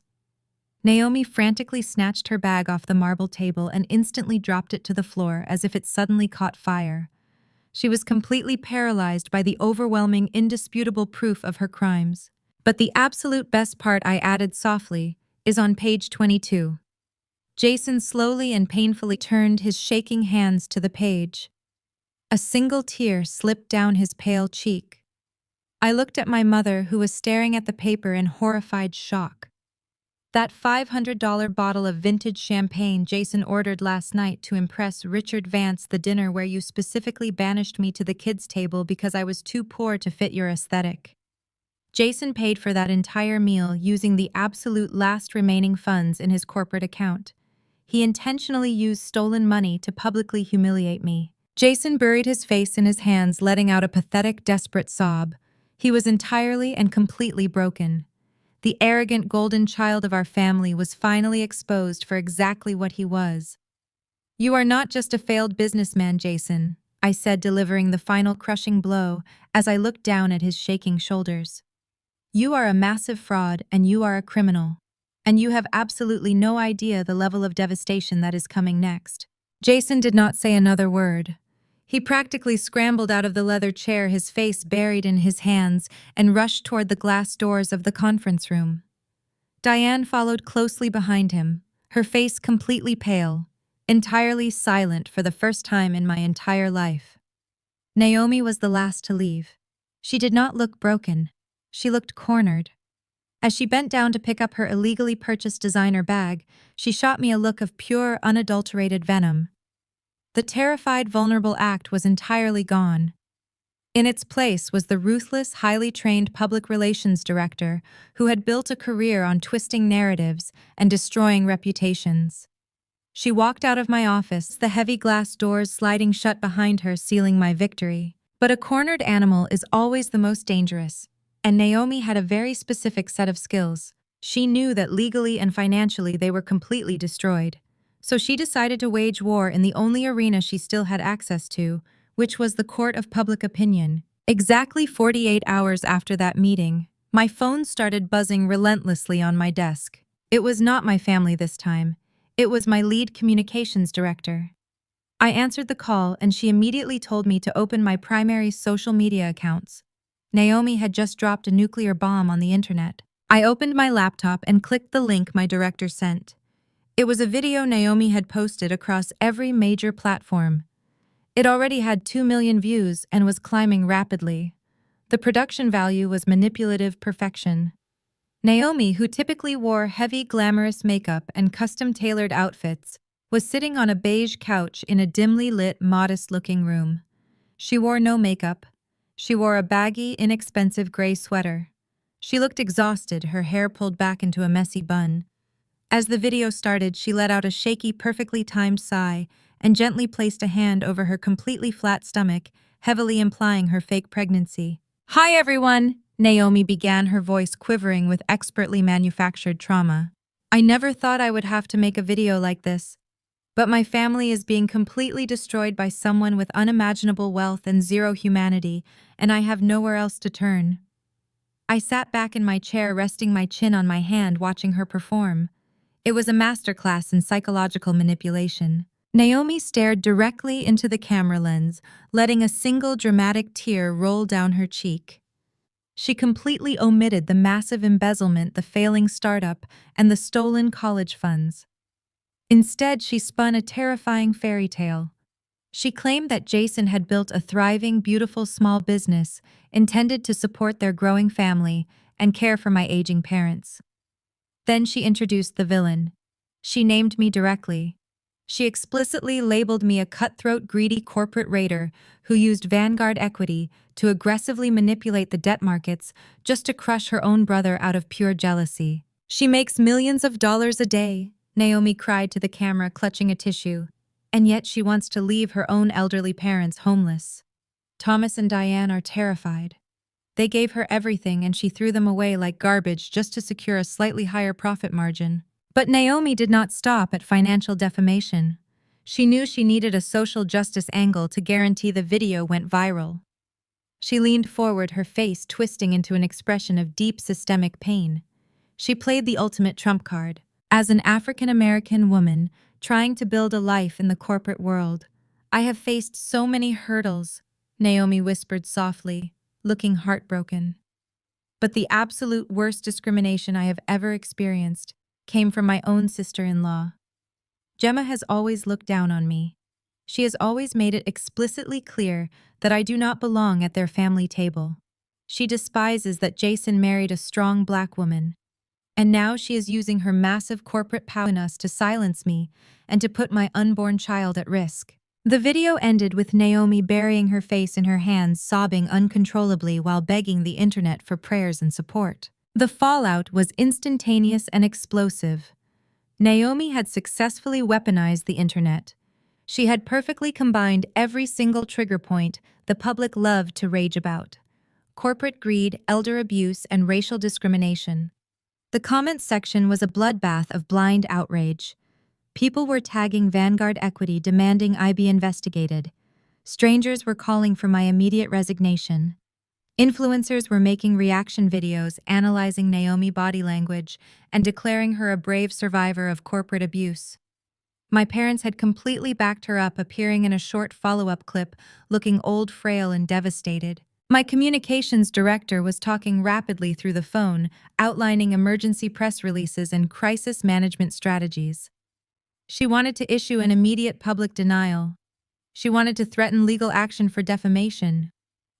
Naomi frantically snatched her bag off the marble table and instantly dropped it to the floor as if it suddenly caught fire. She was completely paralyzed by the overwhelming, indisputable proof of her crimes. But the absolute best part, I added softly, is on page 22. Jason slowly and painfully turned his shaking hands to the page. A single tear slipped down his pale cheek. I looked at my mother, who was staring at the paper in horrified shock. That $500 bottle of vintage champagne Jason ordered last night to impress Richard Vance, the dinner where you specifically banished me to the kids' table because I was too poor to fit your aesthetic. Jason paid for that entire meal using the absolute last remaining funds in his corporate account. He intentionally used stolen money to publicly humiliate me. Jason buried his face in his hands, letting out a pathetic, desperate sob. He was entirely and completely broken. The arrogant golden child of our family was finally exposed for exactly what he was. "You are not just a failed businessman, Jason," I said, delivering the final crushing blow as I looked down at his shaking shoulders. "You are a massive fraud and you are a criminal. And you have absolutely no idea the level of devastation that is coming next." Jason did not say another word. He practically scrambled out of the leather chair, his face buried in his hands, and rushed toward the glass doors of the conference room. Diane followed closely behind him, her face completely pale, entirely silent for the first time in my entire life. Naomi was the last to leave. She did not look broken. She looked cornered. As she bent down to pick up her illegally purchased designer bag, she shot me a look of pure, unadulterated venom. The terrified, vulnerable act was entirely gone. In its place was the ruthless, highly trained public relations director who had built a career on twisting narratives and destroying reputations. She walked out of my office, the heavy glass doors sliding shut behind her, sealing my victory. But a cornered animal is always the most dangerous, and Naomi had a very specific set of skills. She knew that legally and financially they were completely destroyed. So she decided to wage war in the only arena she still had access to, which was the court of public opinion. Exactly 48 hours after that meeting, my phone started buzzing relentlessly on my desk. It was not my family this time. It was my lead communications director. I answered the call and she immediately told me to open my primary social media accounts. Naomi had just dropped a nuclear bomb on the internet. I opened my laptop and clicked the link my director sent. It was a video Naomi had posted across every major platform. It already had 2 million views and was climbing rapidly. The production value was manipulative perfection. Naomi, who typically wore heavy, glamorous makeup and custom-tailored outfits, was sitting on a beige couch in a dimly lit, modest-looking room. She wore no makeup. She wore a baggy, inexpensive gray sweater. She looked exhausted, her hair pulled back into a messy bun. As the video started, she let out a shaky, perfectly timed sigh and gently placed a hand over her completely flat stomach, heavily implying her fake pregnancy. "Hi, everyone," Naomi began, her voice quivering with expertly manufactured trauma. "I never thought I would have to make a video like this, but my family is being completely destroyed by someone with unimaginable wealth and zero humanity, and I have nowhere else to turn." I sat back in my chair, resting my chin on my hand, watching her perform. It was a masterclass in psychological manipulation. Naomi stared directly into the camera lens, letting a single dramatic tear roll down her cheek. She completely omitted the massive embezzlement, the failing startup, and the stolen college funds. Instead, she spun a terrifying fairy tale. She claimed that Jason had built a thriving, beautiful small business intended to support their growing family and care for my aging parents. Then she introduced the villain. She named me directly. She explicitly labeled me a cutthroat, greedy corporate raider who used Vanguard equity to aggressively manipulate the debt markets just to crush her own brother out of pure jealousy. "She makes millions of dollars a day," Naomi cried to the camera, clutching a tissue. "And yet she wants to leave her own elderly parents homeless. Thomas and Diane are terrified. They gave her everything and she threw them away like garbage just to secure a slightly higher profit margin." But Naomi did not stop at financial defamation. She knew she needed a social justice angle to guarantee the video went viral. She leaned forward, her face twisting into an expression of deep systemic pain. She played the ultimate trump card. As an African American woman trying to build a life in the corporate world, I have faced so many hurdles, Naomi whispered softly, looking heartbroken. But the absolute worst discrimination I have ever experienced came from my own sister-in-law. Gemma has always looked down on me. She has always made it explicitly clear that I do not belong at their family table. She despises that Jason married a strong black woman. And now she is using her massive corporate power in us to silence me and to put my unborn child at risk. The video ended with Naomi burying her face in her hands, sobbing uncontrollably while begging the internet for prayers and support. The fallout was instantaneous and explosive. Naomi had successfully weaponized the internet. She had perfectly combined every single trigger point the public loved to rage about: corporate greed, elder abuse, and racial discrimination. The comments section was a bloodbath of blind outrage. People were tagging Vanguard Equity, demanding I be investigated. Strangers were calling for my immediate resignation. Influencers were making reaction videos analyzing Naomi body language and declaring her a brave survivor of corporate abuse. My parents had completely backed her up, appearing in a short follow-up clip, looking old, frail, and devastated. My communications director was talking rapidly through the phone, outlining emergency press releases and crisis management strategies. She wanted to issue an immediate public denial. She wanted to threaten legal action for defamation.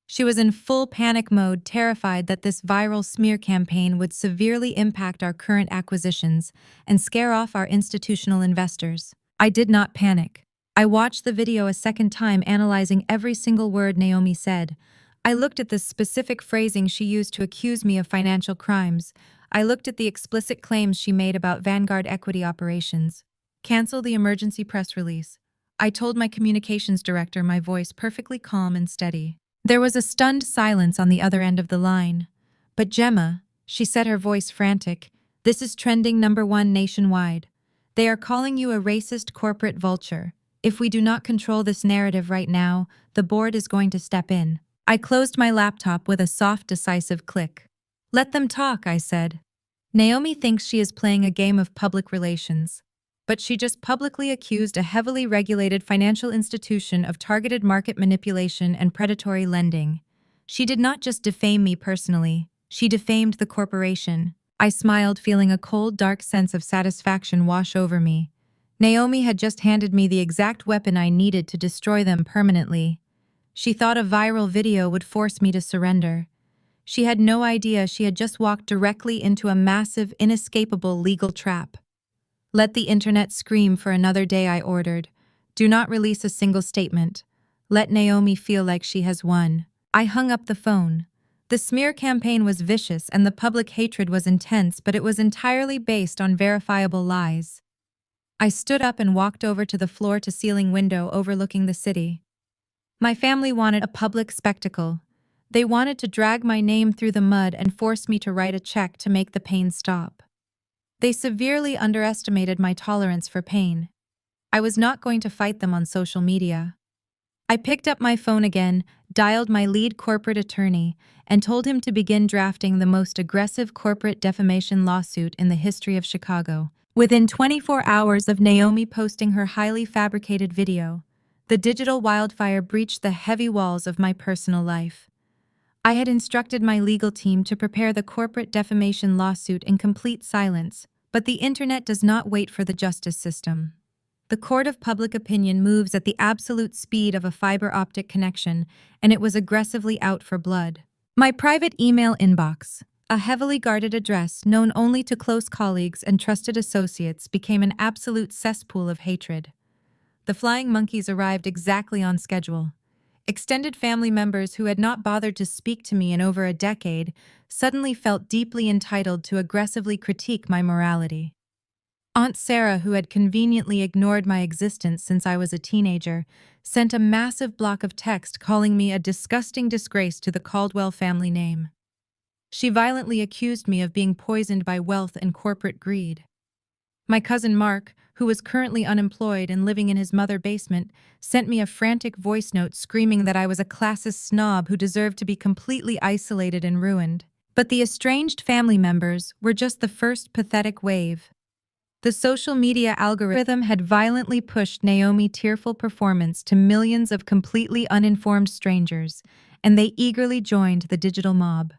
She was in full panic mode, terrified that this viral smear campaign would severely impact our current acquisitions and scare off our institutional investors. I did not panic. I watched the video a second time, analyzing every single word Naomi said. I looked at the specific phrasing she used to accuse me of financial crimes. I looked at the explicit claims she made about Vanguard Equity operations. Cancel the emergency press release. I told my communications director, my voice perfectly calm and steady. There was a stunned silence on the other end of the line. But Gemma, she said, her voice frantic, this is trending #1 nationwide. They are calling you a racist corporate vulture. If we do not control this narrative right now, the board is going to step in. I closed my laptop with a soft, decisive click. Let them talk, I said. Naomi thinks she is playing a game of public relations. But she just publicly accused a heavily regulated financial institution of targeted market manipulation and predatory lending. She did not just defame me personally, she defamed the corporation. I smiled, feeling a cold, dark sense of satisfaction wash over me. Naomi had just handed me the exact weapon I needed to destroy them permanently. She thought a viral video would force me to surrender. She had no idea she had just walked directly into a massive, inescapable legal trap. Let the internet scream for another day, I ordered. Do not release a single statement. Let Naomi feel like she has won. I hung up the phone. The smear campaign was vicious and the public hatred was intense, but it was entirely based on verifiable lies. I stood up and walked over to the floor-to-ceiling window overlooking the city. My family wanted a public spectacle. They wanted to drag my name through the mud and force me to write a check to make the pain stop. They severely underestimated my tolerance for pain. I was not going to fight them on social media. I picked up my phone again, dialed my lead corporate attorney, and told him to begin drafting the most aggressive corporate defamation lawsuit in the history of Chicago. Within 24 hours of Naomi posting her highly fabricated video, the digital wildfire breached the heavy walls of my personal life. I had instructed my legal team to prepare the corporate defamation lawsuit in complete silence, but the internet does not wait for the justice system. The court of public opinion moves at the absolute speed of a fiber optic connection, and it was aggressively out for blood. My private email inbox, a heavily guarded address known only to close colleagues and trusted associates, became an absolute cesspool of hatred. The flying monkeys arrived exactly on schedule. Extended family members who had not bothered to speak to me in over a decade suddenly felt deeply entitled to aggressively critique my morality. Aunt Sarah, who had conveniently ignored my existence since I was a teenager, sent a massive block of text calling me a disgusting disgrace to the Caldwell family name. She violently accused me of being poisoned by wealth and corporate greed. My cousin Mark, who was currently unemployed and living in his mother's basement, sent me a frantic voice note screaming that I was a classist snob who deserved to be completely isolated and ruined. But the estranged family members were just the first pathetic wave. The social media algorithm had violently pushed Naomi's tearful performance to millions of completely uninformed strangers, and they eagerly joined the digital mob.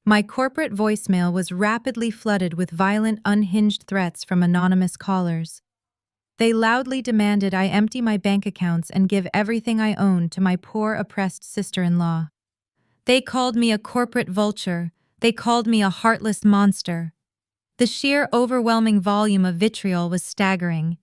My corporate voicemail was rapidly flooded with violent, unhinged threats from anonymous callers. They loudly demanded I empty my bank accounts and give everything I owned to my poor, oppressed sister-in-law. They called me a corporate vulture. They called me a heartless monster. The sheer overwhelming volume of vitriol was staggering.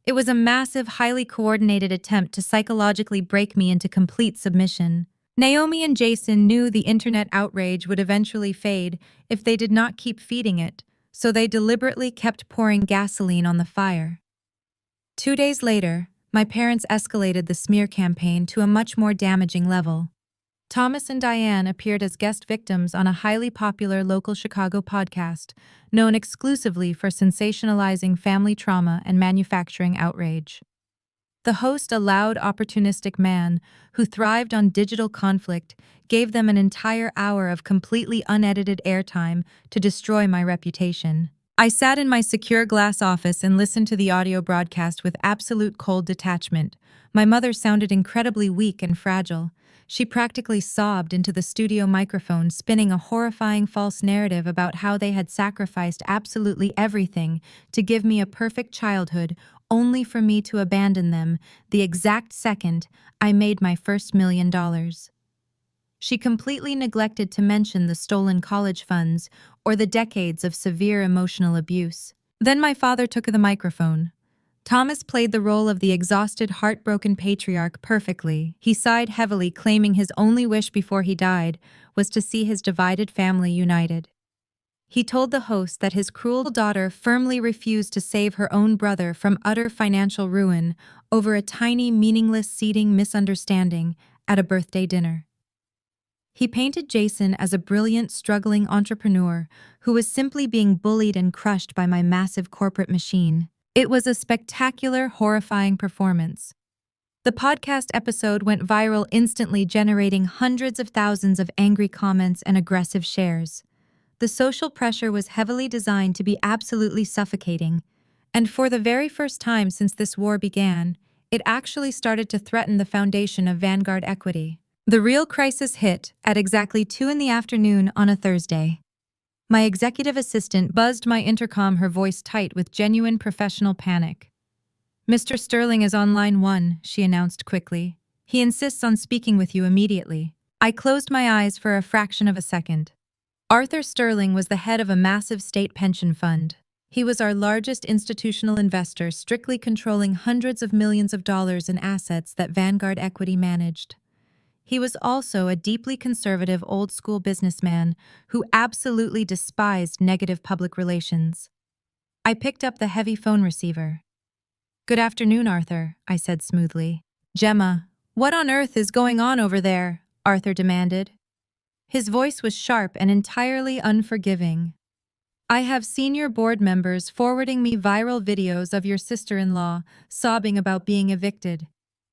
It was a massive, highly coordinated attempt to psychologically break me into complete submission. Naomi and Jason knew the internet outrage would eventually fade if they did not keep feeding it, so they deliberately kept pouring gasoline on the fire. 2 days later, my parents escalated the smear campaign to a much more damaging level. Thomas and Diane appeared as guest victims on a highly popular local Chicago podcast, known exclusively for sensationalizing family trauma and manufacturing outrage. The host, a loud, opportunistic man who thrived on digital conflict, gave them an entire hour of completely unedited airtime to destroy my reputation. I sat in my secure glass office and listened to the audio broadcast with absolute cold detachment. My mother sounded incredibly weak and fragile. She practically sobbed into the studio microphone, spinning a horrifying false narrative about how they had sacrificed absolutely everything to give me a perfect childhood, only for me to abandon them the exact second I made my first $1 million. She completely neglected to mention the stolen college funds or the decades of severe emotional abuse. Then my father took the microphone. Thomas played the role of the exhausted, heartbroken patriarch perfectly. He sighed heavily, claiming his only wish before he died was to see his divided family united. He told the host that his cruel daughter firmly refused to save her own brother from utter financial ruin over a tiny, meaningless seating misunderstanding at a birthday dinner. He painted Jason as a brilliant, struggling entrepreneur who was simply being bullied and crushed by my massive corporate machine. It was a spectacular, horrifying performance. The podcast episode went viral instantly, generating hundreds of thousands of angry comments and aggressive shares. The social pressure was heavily designed to be absolutely suffocating, and for the very first time since this war began, it actually started to threaten the foundation of Vanguard equity. The real crisis hit at exactly 2 in the afternoon on a Thursday. My executive assistant buzzed my intercom, her voice tight with genuine professional panic. "Mr. Sterling is on line 1, she announced quickly. "He insists on speaking with you immediately." I closed my eyes for a fraction of a second. Arthur Sterling was the head of a massive state pension fund. He was our largest institutional investor, strictly controlling hundreds of millions of dollars in assets that Vanguard Equity managed. He was also a deeply conservative, old-school businessman who absolutely despised negative public relations. I picked up the heavy phone receiver. "Good afternoon, Arthur," I said smoothly. "Gemma, what on earth is going on over there?" Arthur demanded. His voice was sharp and entirely unforgiving. "I have senior board members forwarding me viral videos of your sister-in-law sobbing about being evicted.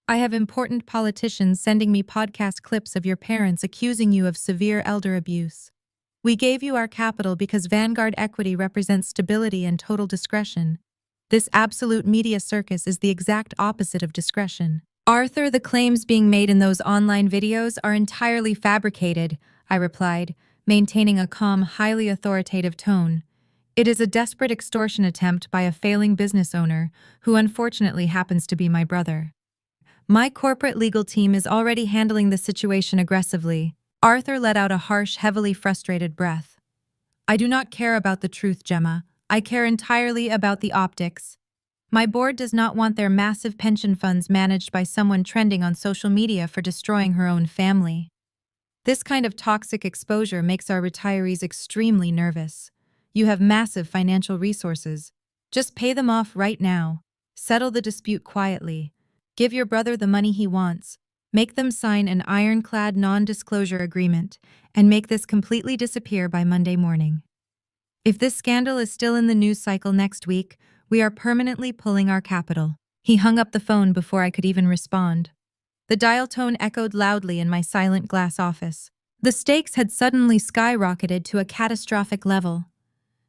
I have important politicians sending me podcast clips of your parents accusing you of severe elder abuse. We gave you our capital because Vanguard Equity represents stability and total discretion. This absolute media circus is the exact opposite of discretion." "Arthur, the claims being made in those online videos are entirely fabricated," I replied, maintaining a calm, highly authoritative tone. "It is a desperate extortion attempt by a failing business owner, who unfortunately happens to be my brother. My corporate legal team is already handling the situation aggressively." Arthur let out a harsh, heavily frustrated breath. "I do not care about the truth, Gemma. I care entirely about the optics. My board does not want their massive pension funds managed by someone trending on social media for destroying her own family. This kind of toxic exposure makes our retirees extremely nervous. You have massive financial resources. Just pay them off right now. Settle the dispute quietly. Give your brother the money he wants. Make them sign an ironclad non-disclosure agreement, and make this completely disappear by Monday morning. If this scandal is still in the news cycle next week, We are permanently pulling our capital." He hung up the phone before I could even respond. The dial tone echoed loudly in my silent glass office. The stakes had suddenly skyrocketed to a catastrophic level.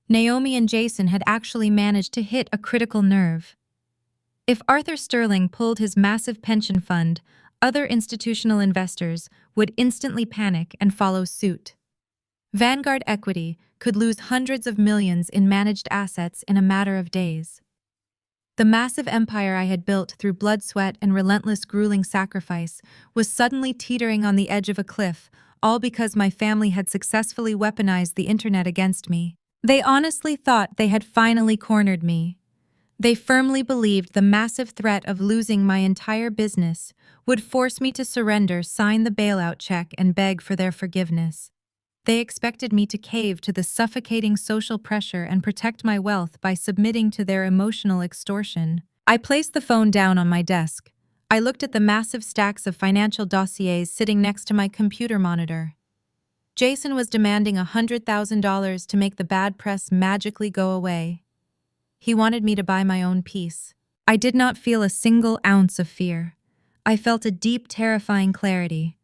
Naomi and Jason had actually managed to hit a critical nerve. If Arthur Sterling pulled his massive pension fund, other institutional investors would instantly panic and follow suit. Vanguard Equity could lose hundreds of millions in managed assets in a matter of days. The massive empire I had built through blood, sweat, and relentless, grueling sacrifice was suddenly teetering on the edge of a cliff, all because my family had successfully weaponized the internet against me. They honestly thought they had finally cornered me. They firmly believed the massive threat of losing my entire business would force me to surrender, sign the bailout check, and beg for their forgiveness. They expected me to cave to the suffocating social pressure and protect my wealth by submitting to their emotional extortion. I placed the phone down on my desk. I looked at the massive stacks of financial dossiers sitting next to my computer monitor. Jason was demanding $100,000 to make the bad press magically go away. He wanted me to buy my own peace. I did not feel a single ounce of fear. I felt a deep, terrifying clarity.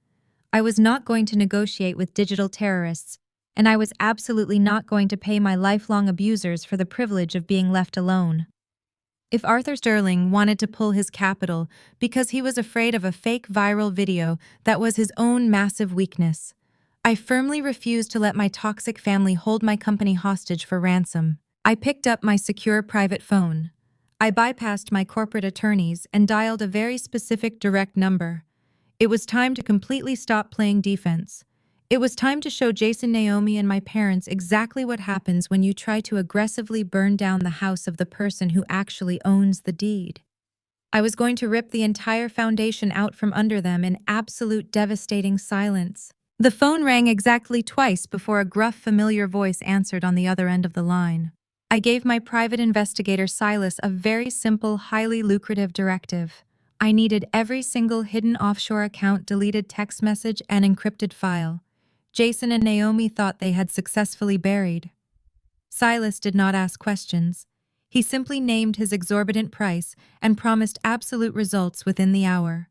I was not going to negotiate with digital terrorists, and I was absolutely not going to pay my lifelong abusers for the privilege of being left alone. If Arthur Sterling wanted to pull his capital because he was afraid of a fake viral video that was his own massive weakness, I firmly refused to let my toxic family hold my company hostage for ransom. I picked up my secure private phone. I bypassed my corporate attorneys and dialed a very specific direct number. It was time to completely stop playing defense. It was time to show Jason, Naomi, and my parents exactly what happens when you try to aggressively burn down the house of the person who actually owns the deed. I was going to rip the entire foundation out from under them in absolute devastating silence. The phone rang exactly twice before a gruff, familiar voice answered on the other end of the line. I gave my private investigator Silas a very simple, highly lucrative directive. I needed every single hidden offshore account, deleted text message, and encrypted file. Jason and Naomi thought they had successfully buried. Silas did not ask questions. He simply named his exorbitant price and promised absolute results within the hour.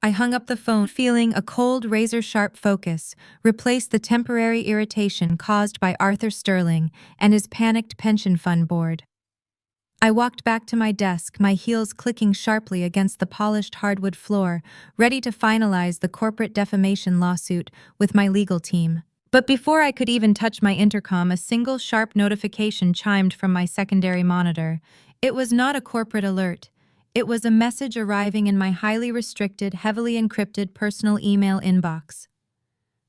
I hung up the phone, feeling a cold, razor-sharp focus replace the temporary irritation caused by Arthur Sterling and his panicked pension fund board. I walked back to my desk, my heels clicking sharply against the polished hardwood floor, ready to finalize the corporate defamation lawsuit with my legal team. But before I could even touch my intercom, a single sharp notification chimed from my secondary monitor. It was not a corporate alert. It was a message arriving in my highly restricted, heavily encrypted personal email inbox.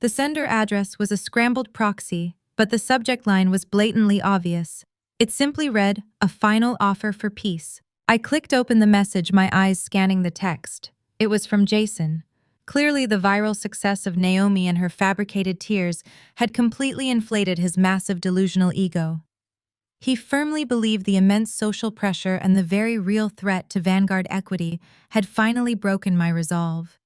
The sender address was a scrambled proxy, but the subject line was blatantly obvious. It simply read, "A final offer for peace." I clicked open the message, my eyes scanning the text. It was from Jason. Clearly, the viral success of Naomi and her fabricated tears had completely inflated his massive delusional ego. He firmly believed the immense social pressure and the very real threat to Vanguard Equity had finally broken my resolve.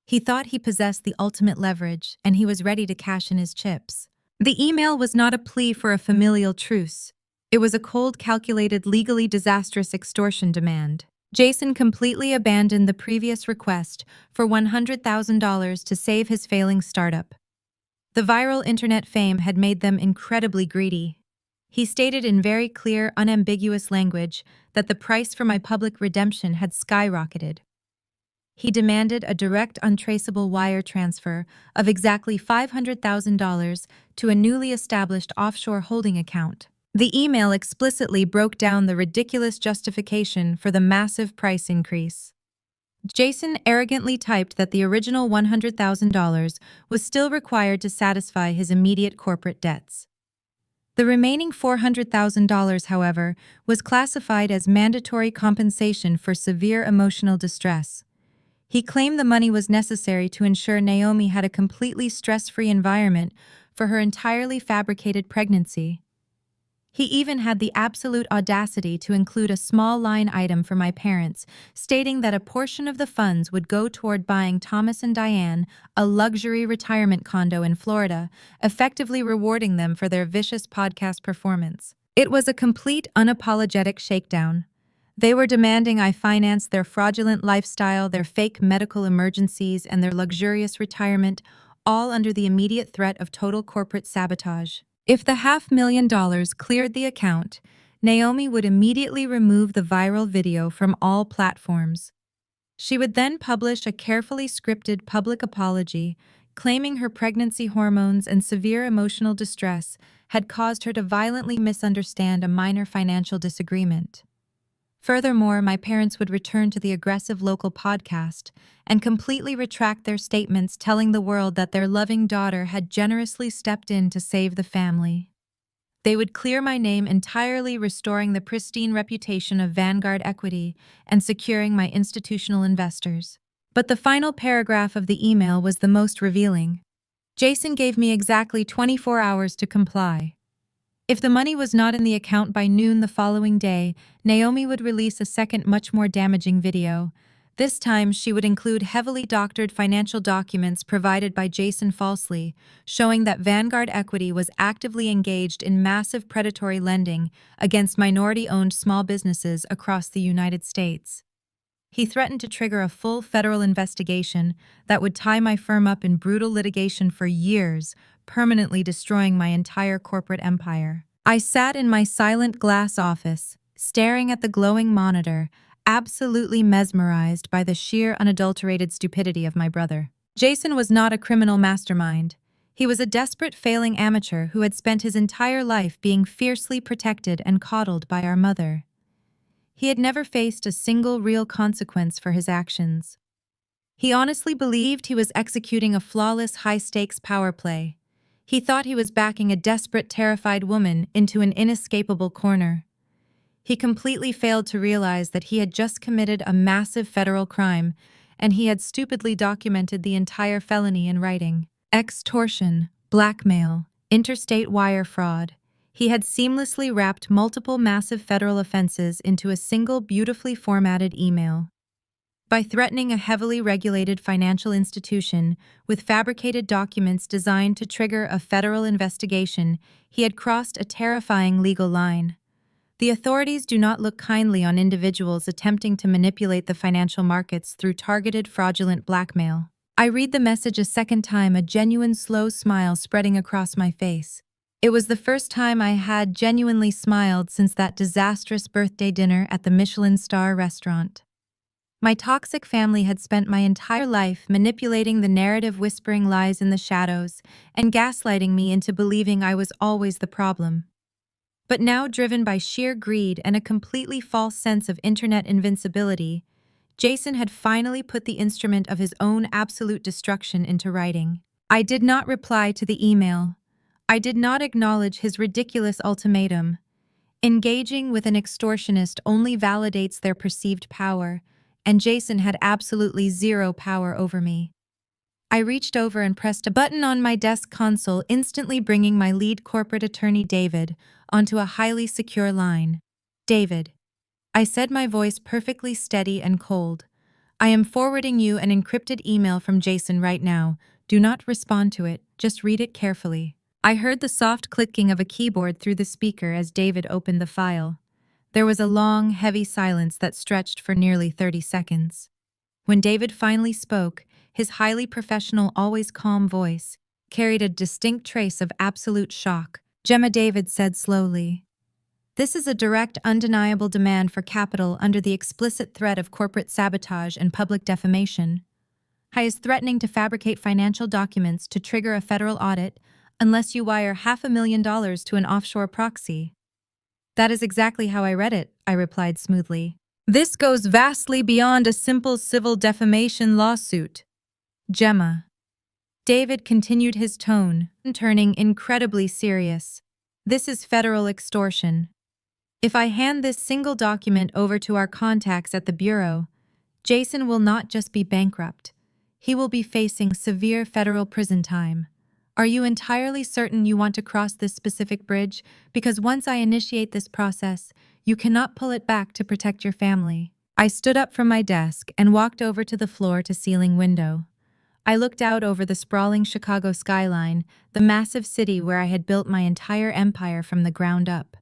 He thought he possessed the ultimate leverage, and he was ready to cash in his chips. The email was not a plea for a familial truce. It was a cold, calculated, legally disastrous extortion demand. Jason completely abandoned the previous request for $100,000 to save his failing startup. The viral internet fame had made them incredibly greedy. He stated in very clear, unambiguous language that the price for my public redemption had skyrocketed. He demanded a direct, untraceable wire transfer of exactly $500,000 to a newly established offshore holding account. The email explicitly broke down the ridiculous justification for the massive price increase. Jason arrogantly typed that the original $100,000 was still required to satisfy his immediate corporate debts. The remaining $400,000, however, was classified as mandatory compensation for severe emotional distress. He claimed the money was necessary to ensure Naomi had a completely stress-free environment for her entirely fabricated pregnancy. He even had the absolute audacity to include a small line item for my parents, stating that a portion of the funds would go toward buying Thomas and Diane a luxury retirement condo in Florida, effectively rewarding them for their vicious podcast performance. It was a complete, unapologetic shakedown. They were demanding I finance their fraudulent lifestyle, their fake medical emergencies, and their luxurious retirement, all under the immediate threat of total corporate sabotage. If the $500,000 cleared the account, Naomi would immediately remove the viral video from all platforms. She would then publish a carefully scripted public apology, claiming her pregnancy hormones and severe emotional distress had caused her to violently misunderstand a minor financial disagreement. Furthermore, my parents would return to the aggressive local podcast and completely retract their statements, telling the world that their loving daughter had generously stepped in to save the family. They would clear my name entirely, restoring the pristine reputation of Vanguard Equity and securing my institutional investors. But the final paragraph of the email was the most revealing. Jason gave me exactly 24 hours to comply. If the money was not in the account by noon the following day, Naomi would release a second, much more damaging video. This time, she would include heavily doctored financial documents provided by Jason falsely, showing that Vanguard Equity was actively engaged in massive predatory lending against minority-owned small businesses across the United States. He threatened to trigger a full federal investigation that would tie my firm up in brutal litigation for years, permanently destroying my entire corporate empire. I sat in my silent glass office, staring at the glowing monitor, absolutely mesmerized by the sheer unadulterated stupidity of my brother. Jason was not a criminal mastermind. He was a desperate failing amateur who had spent his entire life being fiercely protected and coddled by our mother. He had never faced a single real consequence for his actions. He honestly believed he was executing a flawless high-stakes power play. He thought he was backing a desperate, terrified woman into an inescapable corner. He completely failed to realize that he had just committed a massive federal crime, and he had stupidly documented the entire felony in writing. Extortion, blackmail, interstate wire fraud. He had seamlessly wrapped multiple massive federal offenses into a single beautifully formatted email. By threatening a heavily regulated financial institution with fabricated documents designed to trigger a federal investigation, he had crossed a terrifying legal line. The authorities do not look kindly on individuals attempting to manipulate the financial markets through targeted fraudulent blackmail. I read the message a second time, a genuine slow smile spreading across my face. It was the first time I had genuinely smiled since that disastrous birthday dinner at the Michelin star restaurant. My toxic family had spent my entire life manipulating the narrative, whispering lies in the shadows, and gaslighting me into believing I was always the problem. But now, driven by sheer greed and a completely false sense of internet invincibility, Jason had finally put the instrument of his own absolute destruction into writing. I did not reply to the email. I did not acknowledge his ridiculous ultimatum. Engaging with an extortionist only validates their perceived power, and Jason had absolutely zero power over me. I reached over and pressed a button on my desk console, instantly bringing my lead corporate attorney, David, onto a highly secure line. David, I said, my voice perfectly steady and cold. I am forwarding you an encrypted email from Jason right now. Do not respond to it, just read it carefully. I heard the soft clicking of a keyboard through the speaker as David opened the file. There was a long, heavy silence that stretched for nearly 30 seconds. When David finally spoke, his highly professional, always calm voice carried a distinct trace of absolute shock. Gemma, David said slowly, this is a direct, undeniable demand for capital under the explicit threat of corporate sabotage and public defamation. He is threatening to fabricate financial documents to trigger a federal audit unless you wire $500,000 to an offshore proxy. That is exactly how I read it, I replied smoothly. This goes vastly beyond a simple civil defamation lawsuit. Gemma. David continued, his tone turning incredibly serious. This is federal extortion. If I hand this single document over to our contacts at the Bureau, Jason will not just be bankrupt. He will be facing severe federal prison time. Are you entirely certain you want to cross this specific bridge? Because once I initiate this process, you cannot pull it back to protect your family. I stood up from my desk and walked over to the floor-to-ceiling window. I looked out over the sprawling Chicago skyline, the massive city where I had built my entire empire from the ground up.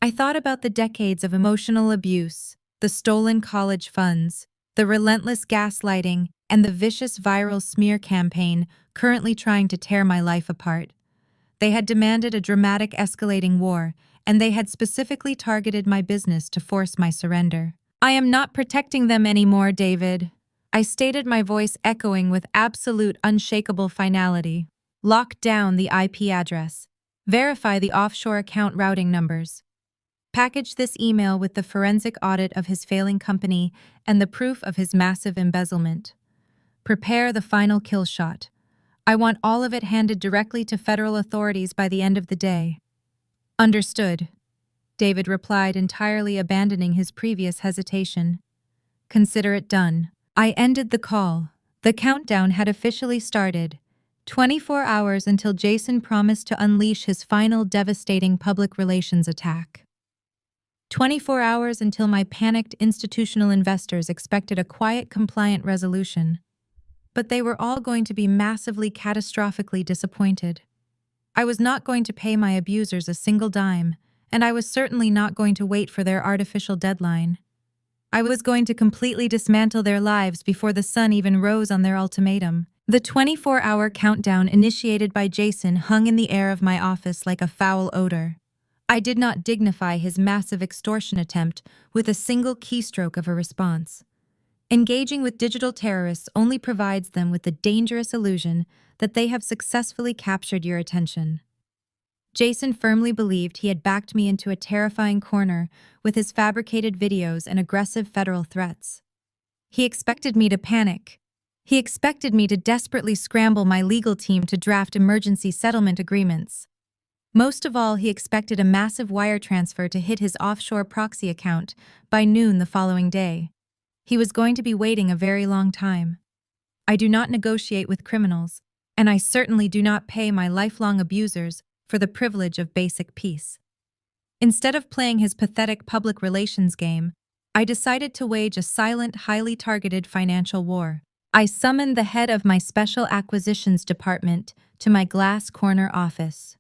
I thought about the decades of emotional abuse, the stolen college funds, the relentless gaslighting, and the vicious viral smear campaign currently trying to tear my life apart. They had demanded a dramatic escalating war, and they had specifically targeted my business to force my surrender. I am not protecting them anymore, David. I stated, my voice echoing with absolute unshakable finality. Lock down the IP address. Verify the offshore account routing numbers. Package this email with the forensic audit of his failing company and the proof of his massive embezzlement. Prepare the final kill shot. I want all of it handed directly to federal authorities by the end of the day. Understood, David replied, entirely abandoning his previous hesitation. Consider it done. I ended the call. The countdown had officially started. 24 hours until Jason promised to unleash his final devastating public relations attack. 24 hours until my panicked institutional investors expected a quiet, compliant resolution. But they were all going to be massively, catastrophically disappointed. I was not going to pay my abusers a single dime, and I was certainly not going to wait for their artificial deadline. I was going to completely dismantle their lives before the sun even rose on their ultimatum. The 24-hour countdown initiated by Jason hung in the air of my office like a foul odor. I did not dignify his massive extortion attempt with a single keystroke of a response. Engaging with digital terrorists only provides them with the dangerous illusion that they have successfully captured your attention. Jason firmly believed he had backed me into a terrifying corner with his fabricated videos and aggressive federal threats. He expected me to panic. He expected me to desperately scramble my legal team to draft emergency settlement agreements. Most of all, he expected a massive wire transfer to hit his offshore proxy account by noon the following day. He was going to be waiting a very long time. I do not negotiate with criminals, and I certainly do not pay my lifelong abusers for the privilege of basic peace. Instead of playing his pathetic public relations game, I decided to wage a silent, highly targeted financial war. I summoned the head of my special acquisitions department to my glass corner office.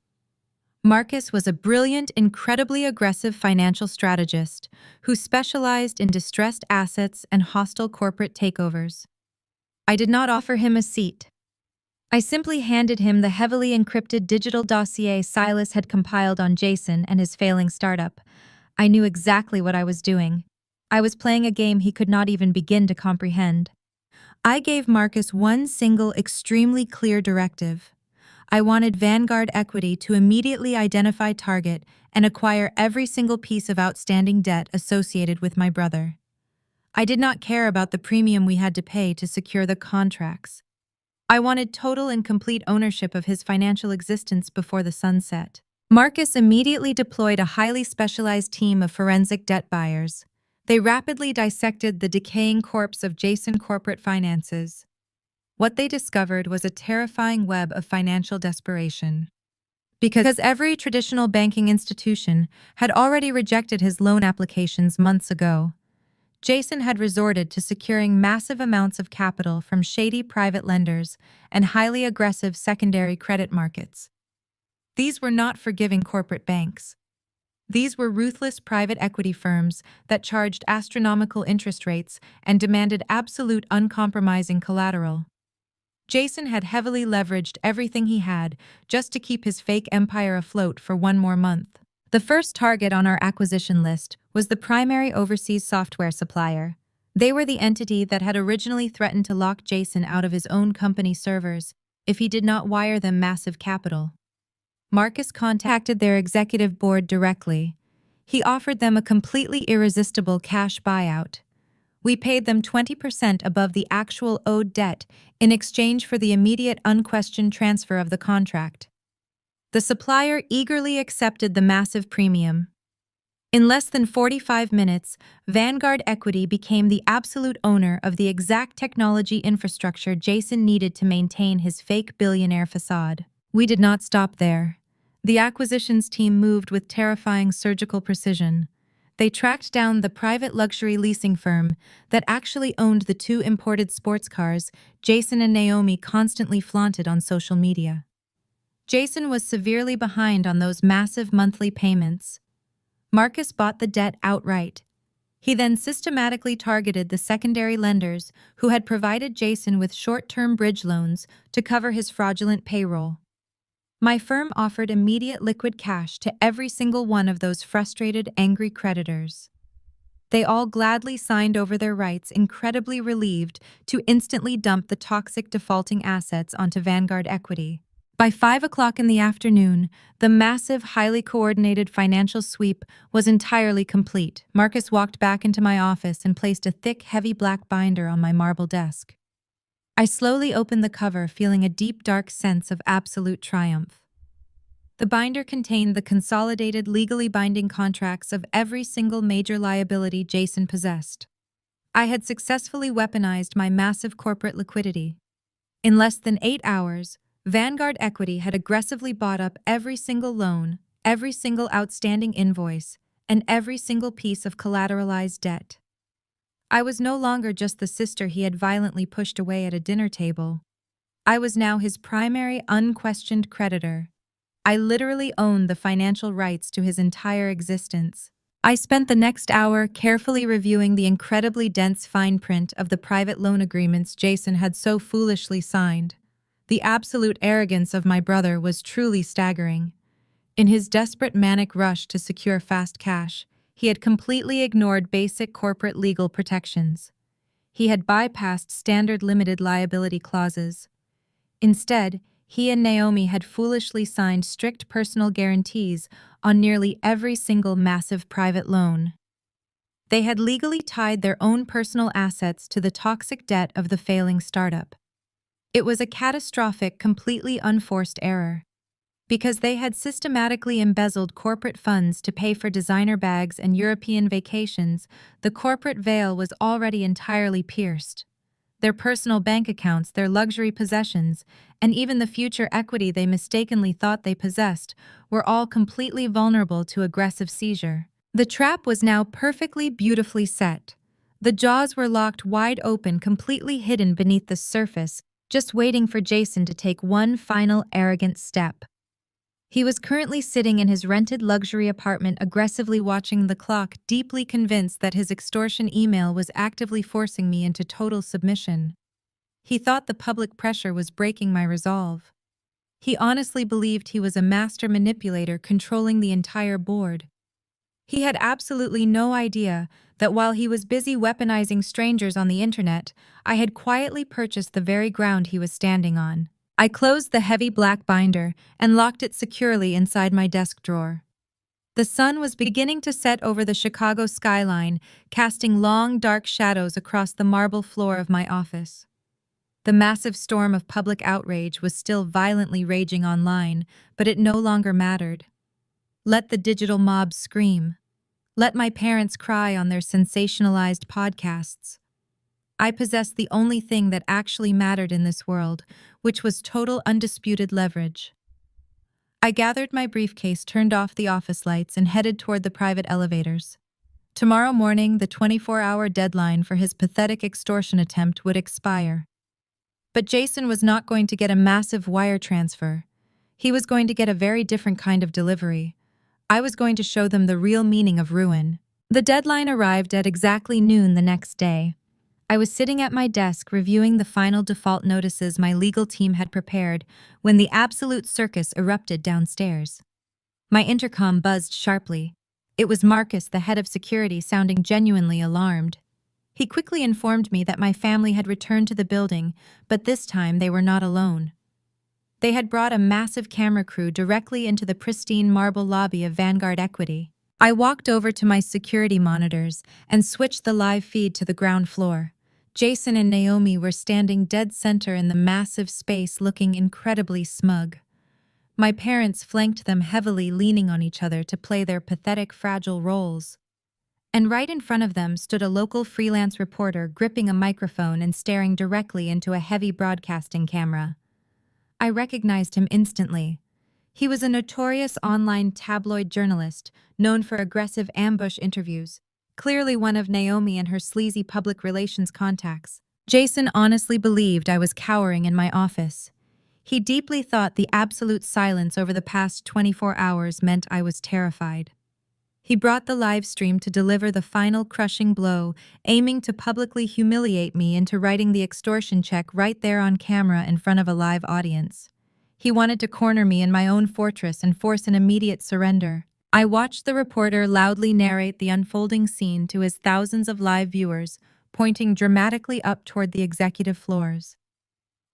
Marcus was a brilliant, incredibly aggressive financial strategist who specialized in distressed assets and hostile corporate takeovers. I did not offer him a seat. I simply handed him the heavily encrypted digital dossier Silas had compiled on Jason and his failing startup. I knew exactly what I was doing. I was playing a game he could not even begin to comprehend. I gave Marcus one single, extremely clear directive. I wanted Vanguard Equity to immediately identify target and acquire every single piece of outstanding debt associated with my brother. I did not care about the premium we had to pay to secure the contracts. I wanted total and complete ownership of his financial existence before the sun set. Marcus immediately deployed a highly specialized team of forensic debt buyers. They rapidly dissected the decaying corpse of Jason corporate finances. What they discovered was a terrifying web of financial desperation. Because every traditional banking institution had already rejected his loan applications months ago, Jason had resorted to securing massive amounts of capital from shady private lenders and highly aggressive secondary credit markets. These were not forgiving corporate banks. These were ruthless private equity firms that charged astronomical interest rates and demanded absolute uncompromising collateral. Jason had heavily leveraged everything he had just to keep his fake empire afloat for one more month. The first target on our acquisition list was the primary overseas software supplier. They were the entity that had originally threatened to lock Jason out of his own company servers if he did not wire them massive capital. Marcus contacted their executive board directly. He offered them a completely irresistible cash buyout. We paid them 20% above the actual owed debt in exchange for the immediate, unquestioned transfer of the contract. The supplier eagerly accepted the massive premium. In less than 45 minutes, Vanguard Equity became the absolute owner of the exact technology infrastructure Jason needed to maintain his fake billionaire facade. We did not stop there. The acquisitions team moved with terrifying surgical precision. They tracked down the private luxury leasing firm that actually owned the two imported sports cars Jason and Naomi constantly flaunted on social media. Jason was severely behind on those massive monthly payments. Marcus bought the debt outright. He then systematically targeted the secondary lenders who had provided Jason with short-term bridge loans to cover his fraudulent payroll. My firm offered immediate liquid cash to every single one of those frustrated, angry creditors. They all gladly signed over their rights, incredibly relieved to instantly dump the toxic defaulting assets onto Vanguard Equity. By 5 o'clock in the afternoon, the massive, highly coordinated financial sweep was entirely complete. Marcus walked back into my office and placed a thick, heavy black binder on my marble desk. I slowly opened the cover, feeling a deep, dark sense of absolute triumph. The binder contained the consolidated, legally binding contracts of every single major liability Jason possessed. I had successfully weaponized my massive corporate liquidity. In less than 8 hours, Vanguard Equity had aggressively bought up every single loan, every single outstanding invoice, and every single piece of collateralized debt. I was no longer just the sister he had violently pushed away at a dinner table. I was now his primary, unquestioned creditor. I literally owned the financial rights to his entire existence. I spent the next hour carefully reviewing the incredibly dense fine print of the private loan agreements Jason had so foolishly signed. The absolute arrogance of my brother was truly staggering. In his desperate manic rush to secure fast cash, he had completely ignored basic corporate legal protections. He had bypassed standard limited liability clauses. Instead, he and Naomi had foolishly signed strict personal guarantees on nearly every single massive private loan. They had legally tied their own personal assets to the toxic debt of the failing startup. It was a catastrophic, completely unforced error. Because they had systematically embezzled corporate funds to pay for designer bags and European vacations, the corporate veil was already entirely pierced. Their personal bank accounts, their luxury possessions, and even the future equity they mistakenly thought they possessed were all completely vulnerable to aggressive seizure. The trap was now perfectly, beautifully set. The jaws were locked wide open, completely hidden beneath the surface, just waiting for Jason to take one final arrogant step. He was currently sitting in his rented luxury apartment, aggressively watching the clock, deeply convinced that his extortion email was actively forcing me into total submission. He thought the public pressure was breaking my resolve. He honestly believed he was a master manipulator controlling the entire board. He had absolutely no idea that while he was busy weaponizing strangers on the internet, I had quietly purchased the very ground he was standing on. I closed the heavy black binder and locked it securely inside my desk drawer. The sun was beginning to set over the Chicago skyline, casting long, dark shadows across the marble floor of my office. The massive storm of public outrage was still violently raging online, but it no longer mattered. Let the digital mob scream. Let my parents cry on their sensationalized podcasts. I possessed the only thing that actually mattered in this world, which was total undisputed leverage. I gathered my briefcase, turned off the office lights, and headed toward the private elevators. Tomorrow morning, the 24-hour deadline for his pathetic extortion attempt would expire. But Jason was not going to get a massive wire transfer. He was going to get a very different kind of delivery. I was going to show them the real meaning of ruin. The deadline arrived at exactly noon the next day. I was sitting at my desk reviewing the final default notices my legal team had prepared when the absolute circus erupted downstairs. My intercom buzzed sharply. It was Marcus, the head of security, sounding genuinely alarmed. He quickly informed me that my family had returned to the building, but this time they were not alone. They had brought a massive camera crew directly into the pristine marble lobby of Vanguard Equity. I walked over to my security monitors and switched the live feed to the ground floor. Jason and Naomi were standing dead center in the massive space, looking incredibly smug. My parents flanked them heavily, leaning on each other to play their pathetic, fragile roles. And right in front of them stood a local freelance reporter gripping a microphone and staring directly into a heavy broadcasting camera. I recognized him instantly. He was a notorious online tabloid journalist known for aggressive ambush interviews, clearly one of Naomi and her sleazy public relations contacts. Jason honestly believed I was cowering in my office. He deeply thought the absolute silence over the past 24 hours meant I was terrified. He brought the live stream to deliver the final crushing blow, aiming to publicly humiliate me into writing the extortion check right there on camera in front of a live audience. He wanted to corner me in my own fortress and force an immediate surrender. I watched the reporter loudly narrate the unfolding scene to his thousands of live viewers, pointing dramatically up toward the executive floors.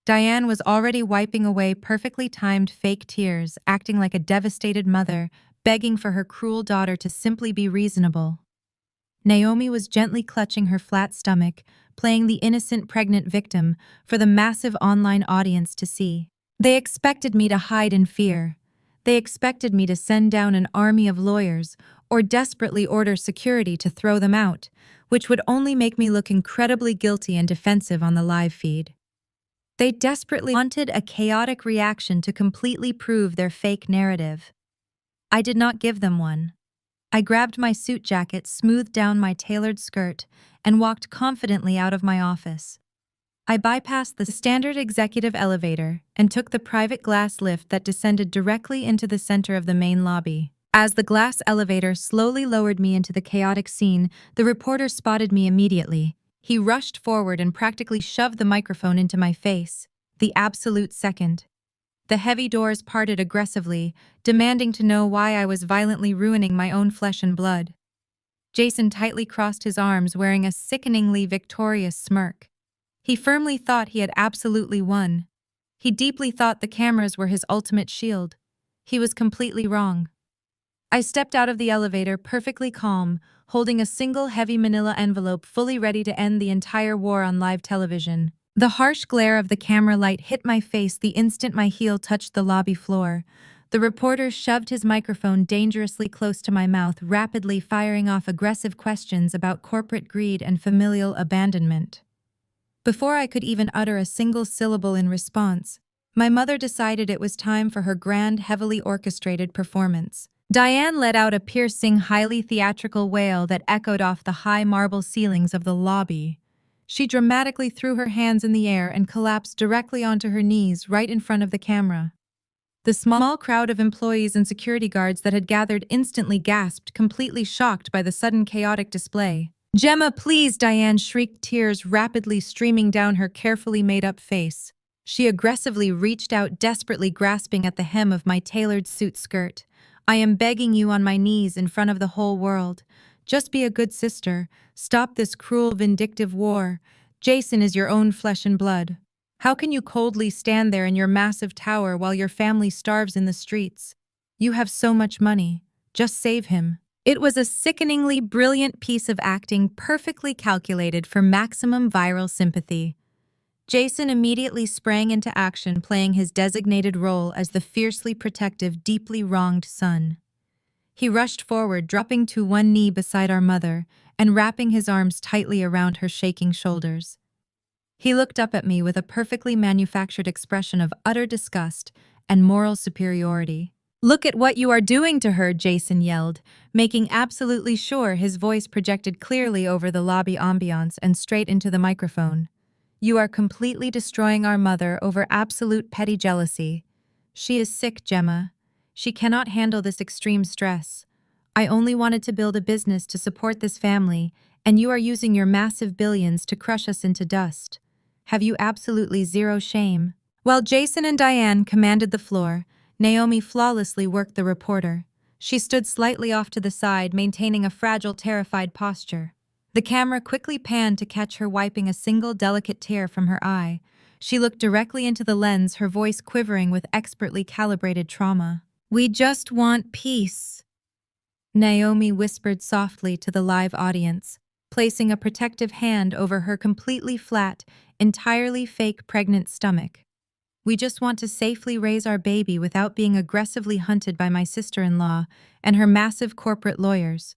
Diane was already wiping away perfectly timed fake tears, acting like a devastated mother, begging for her cruel daughter to simply be reasonable. Naomi was gently clutching her flat stomach, playing the innocent pregnant victim for the massive online audience to see. They expected me to hide in fear. They expected me to send down an army of lawyers or desperately order security to throw them out, which would only make me look incredibly guilty and defensive on the live feed. They desperately wanted a chaotic reaction to completely prove their fake narrative. I did not give them one. I grabbed my suit jacket, smoothed down my tailored skirt, and walked confidently out of my office. I bypassed the standard executive elevator and took the private glass lift that descended directly into the center of the main lobby. As the glass elevator slowly lowered me into the chaotic scene, the reporter spotted me immediately. He rushed forward and practically shoved the microphone into my face. The absolute second. The heavy doors parted aggressively, demanding to know why I was violently ruining my own flesh and blood. Jason tightly crossed his arms, wearing a sickeningly victorious smirk. He firmly thought he had absolutely won. He deeply thought the cameras were his ultimate shield. He was completely wrong. I stepped out of the elevator perfectly calm, holding a single heavy manila envelope fully ready to end the entire war on live television. The harsh glare of the camera light hit my face the instant my heel touched the lobby floor. The reporter shoved his microphone dangerously close to my mouth, rapidly firing off aggressive questions about corporate greed and familial abandonment. Before I could even utter a single syllable in response, my mother decided it was time for her grand, heavily orchestrated performance. Diane let out a piercing, highly theatrical wail that echoed off the high marble ceilings of the lobby. She dramatically threw her hands in the air and collapsed directly onto her knees right in front of the camera. The small crowd of employees and security guards that had gathered instantly gasped, completely shocked by the sudden chaotic display. "Gemma, please!" Diane shrieked, tears rapidly streaming down her carefully made-up face. She aggressively reached out, desperately grasping at the hem of my tailored suit skirt. "I am begging you on my knees in front of the whole world. Just be a good sister. Stop this cruel, vindictive war. Jason is your own flesh and blood. How can you coldly stand there in your massive tower while your family starves in the streets? You have so much money. Just save him." It was a sickeningly brilliant piece of acting, perfectly calculated for maximum viral sympathy. Jason immediately sprang into action, playing his designated role as the fiercely protective, deeply wronged son. He rushed forward, dropping to one knee beside our mother and wrapping his arms tightly around her shaking shoulders. He looked up at me with a perfectly manufactured expression of utter disgust and moral superiority. "Look at what you are doing to her," Jason yelled, making absolutely sure his voice projected clearly over the lobby ambiance and straight into the microphone. "You are completely destroying our mother over absolute petty jealousy. She is sick, Gemma. She cannot handle this extreme stress. I only wanted to build a business to support this family, and you are using your massive billions to crush us into dust. Have you absolutely zero shame?" While Jason and Diane commanded the floor, Naomi flawlessly worked the reporter. She stood slightly off to the side, maintaining a fragile, terrified posture. The camera quickly panned to catch her wiping a single delicate tear from her eye. She looked directly into the lens, her voice quivering with expertly calibrated trauma. "We just want peace," Naomi whispered softly to the live audience, placing a protective hand over her completely flat, entirely fake pregnant stomach. "We just want to safely raise our baby without being aggressively hunted by my sister-in-law and her massive corporate lawyers.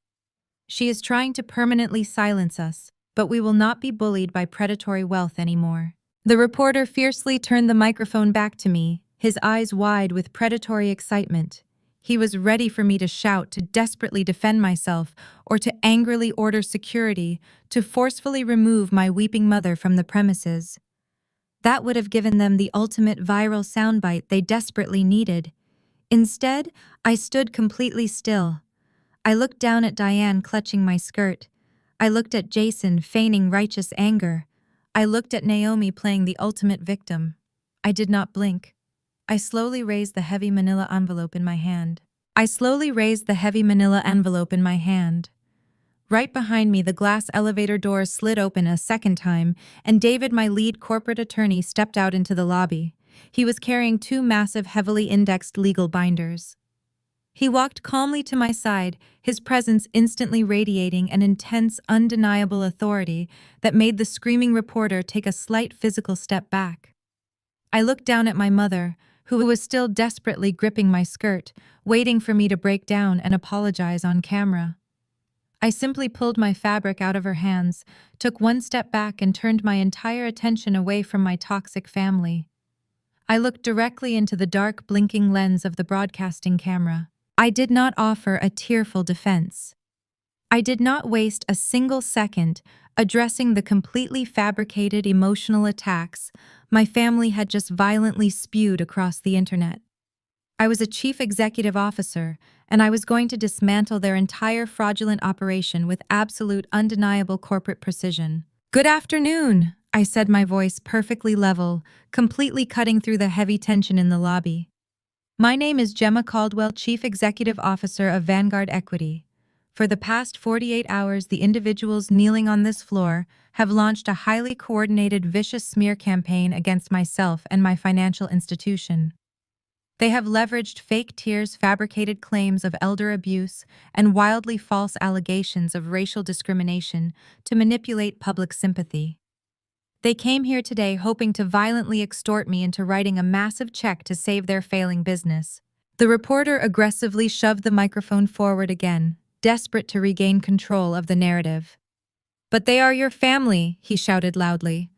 She is trying to permanently silence us, but we will not be bullied by predatory wealth anymore." The reporter fiercely turned the microphone back to me, his eyes wide with predatory excitement. He was ready for me to shout, to desperately defend myself, or to angrily order security, to forcefully remove my weeping mother from the premises. That would have given them the ultimate viral soundbite they desperately needed. Instead, I stood completely still. I looked down at Diane clutching my skirt. I looked at Jason feigning righteous anger. I looked at Naomi playing the ultimate victim. I did not blink. I slowly raised the heavy manila envelope in my hand. Right behind me, the glass elevator doors slid open a second time, and David, my lead corporate attorney, stepped out into the lobby. He was carrying two massive, heavily indexed legal binders. He walked calmly to my side, his presence instantly radiating an intense, undeniable authority that made the screaming reporter take a slight physical step back. I looked down at my mother, who was still desperately gripping my skirt, waiting for me to break down and apologize on camera. I simply pulled my fabric out of her hands, took one step back, and turned my entire attention away from my toxic family. I looked directly into the dark, blinking lens of the broadcasting camera. I did not offer a tearful defense. I did not waste a single second addressing the completely fabricated emotional attacks my family had just violently spewed across the internet. I was a chief executive officer, and I was going to dismantle their entire fraudulent operation with absolute, undeniable corporate precision. "Good afternoon," I said, my voice perfectly level, completely cutting through the heavy tension in the lobby. "My name is Gemma Caldwell, Chief Executive Officer of Vanguard Equity. For the past 48 hours, the individuals kneeling on this floor have launched a highly coordinated, vicious smear campaign against myself and my financial institution. They have leveraged fake tears, fabricated claims of elder abuse, and wildly false allegations of racial discrimination to manipulate public sympathy. They came here today hoping to violently extort me into writing a massive check to save their failing business." The reporter aggressively shoved the microphone forward again, desperate to regain control of the narrative. "But they are your family," he shouted loudly.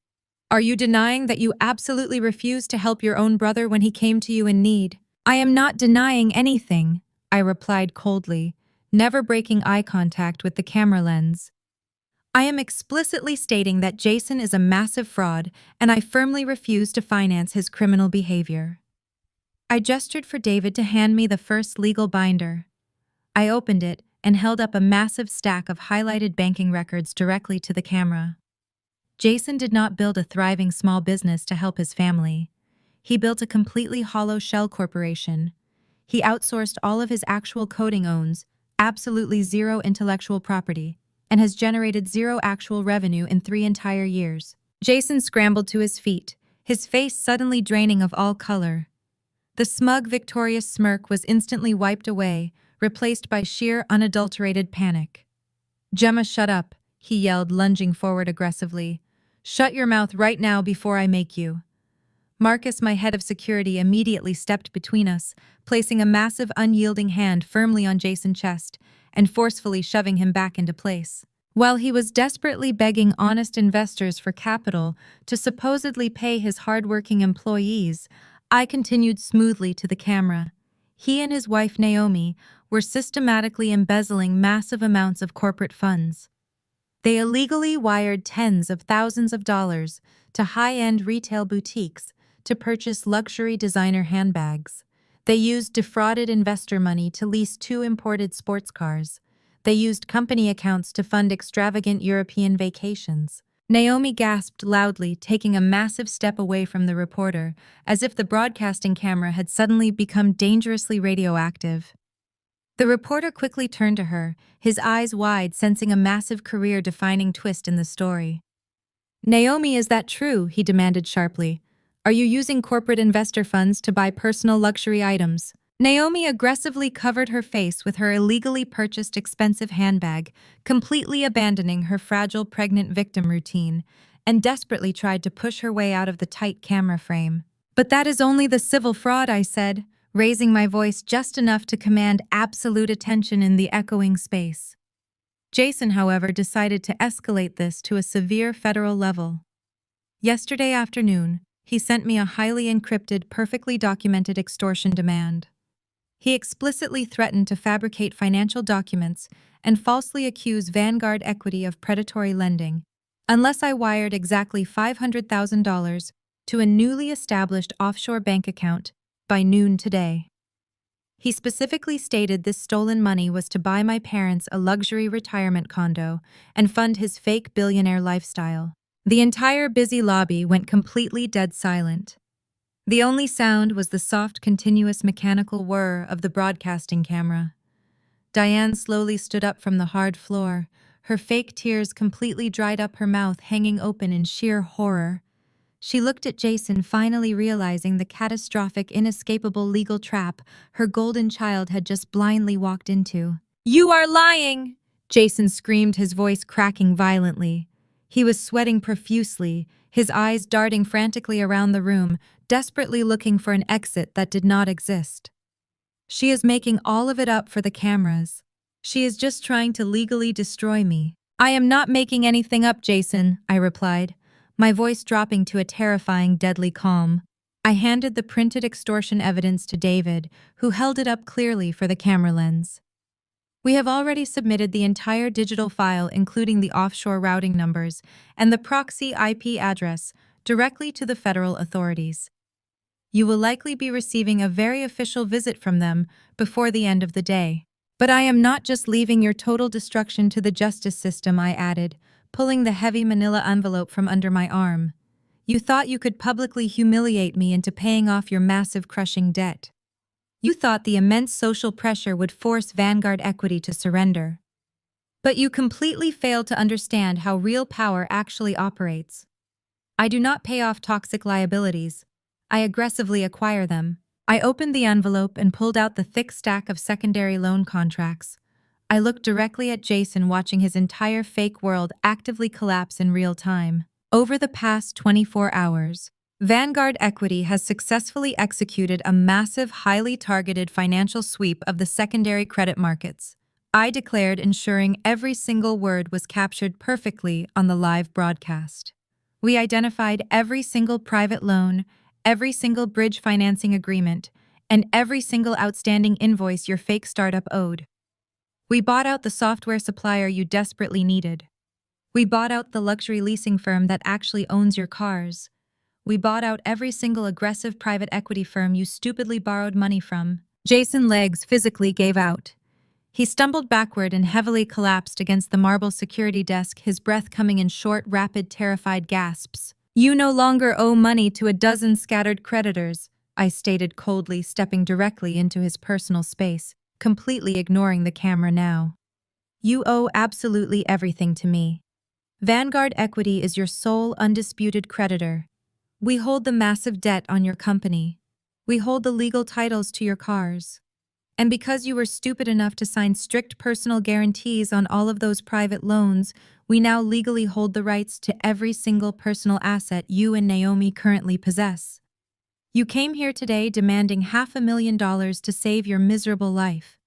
"Are you denying that you absolutely refused to help your own brother when he came to you in need?" "I am not denying anything," I replied coldly, never breaking eye contact with the camera lens. "I am explicitly stating that Jason is a massive fraud, and I firmly refuse to finance his criminal behavior." I gestured for David to hand me the first legal binder. I opened it and held up a massive stack of highlighted banking records directly to the camera. Jason did not build a thriving small business to help his family. He built a completely hollow shell corporation. He outsourced all of his actual coding, owns absolutely zero intellectual property, and has generated zero actual revenue in 3 entire years. Jason scrambled to his feet, his face suddenly draining of all color. The smug, victorious smirk was instantly wiped away, replaced by sheer, unadulterated panic. "Gemma, shut up," he yelled, lunging forward aggressively. "Shut your mouth right now before I make you." Marcus, my head of security, immediately stepped between us, placing a massive, unyielding hand firmly on Jason's chest and forcefully shoving him back into place. While he was desperately begging honest investors for capital to supposedly pay his hardworking employees, I continued smoothly to the camera. He and his wife Naomi were systematically embezzling massive amounts of corporate funds. They illegally wired tens of thousands of dollars to high-end retail boutiques to purchase luxury designer handbags. They used defrauded investor money to lease 2 imported sports cars. They used company accounts to fund extravagant European vacations. Naomi gasped loudly, taking a massive step away from the reporter, as if the broadcasting camera had suddenly become dangerously radioactive. The reporter quickly turned to her, his eyes wide, sensing a massive career-defining twist in the story. "Naomi, is that true?" he demanded sharply. "Are you using corporate investor funds to buy personal luxury items?" Naomi aggressively covered her face with her illegally purchased expensive handbag, completely abandoning her fragile pregnant victim routine, and desperately tried to push her way out of the tight camera frame. "But that is only the civil fraud," I said, raising my voice just enough to command absolute attention in the echoing space. Jason, however, decided to escalate this to a severe federal level. Yesterday afternoon, he sent me a highly encrypted, perfectly documented extortion demand. He explicitly threatened to fabricate financial documents and falsely accuse Vanguard Equity of predatory lending, unless I wired exactly $500,000 to a newly established offshore bank account by noon today. He specifically stated this stolen money was to buy my parents a luxury retirement condo and fund his fake billionaire lifestyle. The entire busy lobby went completely dead silent. The only sound was the soft, continuous mechanical whir of the broadcasting camera. Diane slowly stood up from the hard floor, her fake tears completely dried up, her mouth hanging open in sheer horror. She looked at Jason, finally realizing the catastrophic, inescapable legal trap her golden child had just blindly walked into. "You are lying!" Jason screamed, his voice cracking violently. He was sweating profusely, his eyes darting frantically around the room, desperately looking for an exit that did not exist. "She is making all of it up for the cameras. She is just trying to legally destroy me." "I am not making anything up, Jason," I replied, my voice dropping to a terrifying, deadly calm. I handed the printed extortion evidence to David, who held it up clearly for the camera lens. "We have already submitted the entire digital file, including the offshore routing numbers and the proxy IP address, directly to the federal authorities. You will likely be receiving a very official visit from them before the end of the day." "But I am not just leaving your total destruction to the justice system," I added, pulling the heavy manila envelope from under my arm. "You thought you could publicly humiliate me into paying off your massive, crushing debt. You thought the immense social pressure would force Vanguard Equity to surrender. But you completely failed to understand how real power actually operates. I do not pay off toxic liabilities. I aggressively acquire them." I opened the envelope and pulled out the thick stack of secondary loan contracts. I looked directly at Jason, watching his entire fake world actively collapse in real time. Over the past 24 hours, Vanguard Equity has successfully executed a massive, highly targeted financial sweep of the secondary credit markets. I declared, ensuring every single word was captured perfectly on the live broadcast. "We identified every single private loan, every single bridge financing agreement, and every single outstanding invoice your fake startup owed. We bought out the software supplier you desperately needed. We bought out the luxury leasing firm that actually owns your cars. We bought out every single aggressive private equity firm you stupidly borrowed money from." Jason's legs physically gave out. He stumbled backward and heavily collapsed against the marble security desk, his breath coming in short, rapid, terrified gasps. "You no longer owe money to a dozen scattered creditors," I stated coldly, stepping directly into his personal space, completely ignoring the camera now. "You owe absolutely everything to me. Vanguard Equity is your sole undisputed creditor. We hold the massive debt on your company. We hold the legal titles to your cars. And because you were stupid enough to sign strict personal guarantees on all of those private loans, we now legally hold the rights to every single personal asset you and Naomi currently possess. You came here today demanding $500,000 to save your miserable life.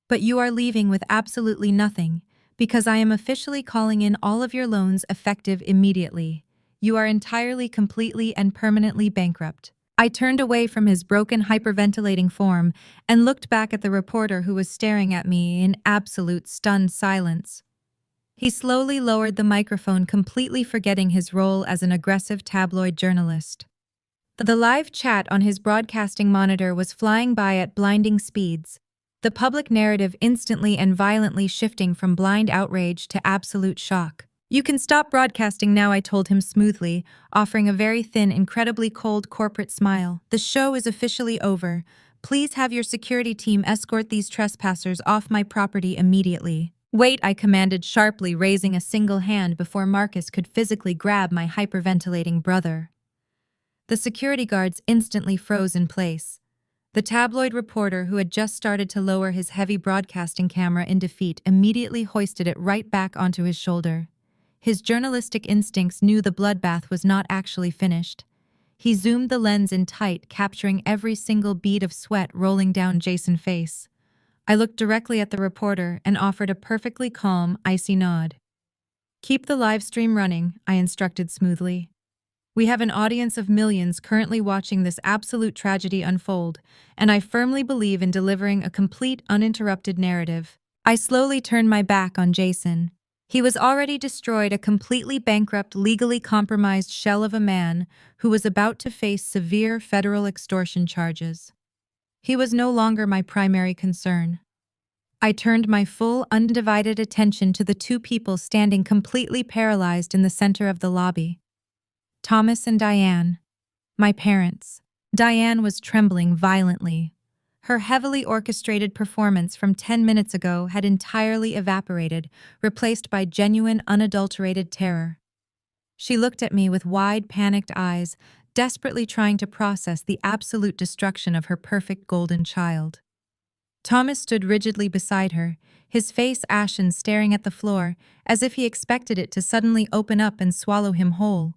But you are leaving with absolutely nothing, because I am officially calling in all of your loans effective immediately. You are entirely, completely, and permanently bankrupt." I turned away from his broken, hyperventilating form and looked back at the reporter, who was staring at me in absolute stunned silence. He slowly lowered the microphone, completely forgetting his role as an aggressive tabloid journalist. The live chat on his broadcasting monitor was flying by at blinding speeds, the public narrative instantly and violently shifting from blind outrage to absolute shock. "You can stop broadcasting now," I told him smoothly, offering a very thin, incredibly cold corporate smile. "The show is officially over. Please have your security team escort these trespassers off my property immediately." "Wait," I commanded sharply, raising a single hand before Marcus could physically grab my hyperventilating brother. The security guards instantly froze in place. The tabloid reporter, who had just started to lower his heavy broadcasting camera in defeat, immediately hoisted it right back onto his shoulder. His journalistic instincts knew the bloodbath was not actually finished. He zoomed the lens in tight, capturing every single bead of sweat rolling down Jason's face. I looked directly at the reporter and offered a perfectly calm, icy nod. "Keep the live stream running," I instructed smoothly. "We have an audience of millions currently watching this absolute tragedy unfold, and I firmly believe in delivering a complete, uninterrupted narrative." I slowly turned my back on Jason. He was already destroyed, a completely bankrupt, legally compromised shell of a man who was about to face severe federal extortion charges. He was no longer my primary concern. I turned my full, undivided attention to the two people standing completely paralyzed in the center of the lobby. Thomas and Diane, my parents. Diane was trembling violently. Her heavily orchestrated performance from 10 minutes ago had entirely evaporated, replaced by genuine, unadulterated terror. She looked at me with wide, panicked eyes, desperately trying to process the absolute destruction of her perfect golden child. Thomas stood rigidly beside her, his face ashen, staring at the floor, as if he expected it to suddenly open up and swallow him whole.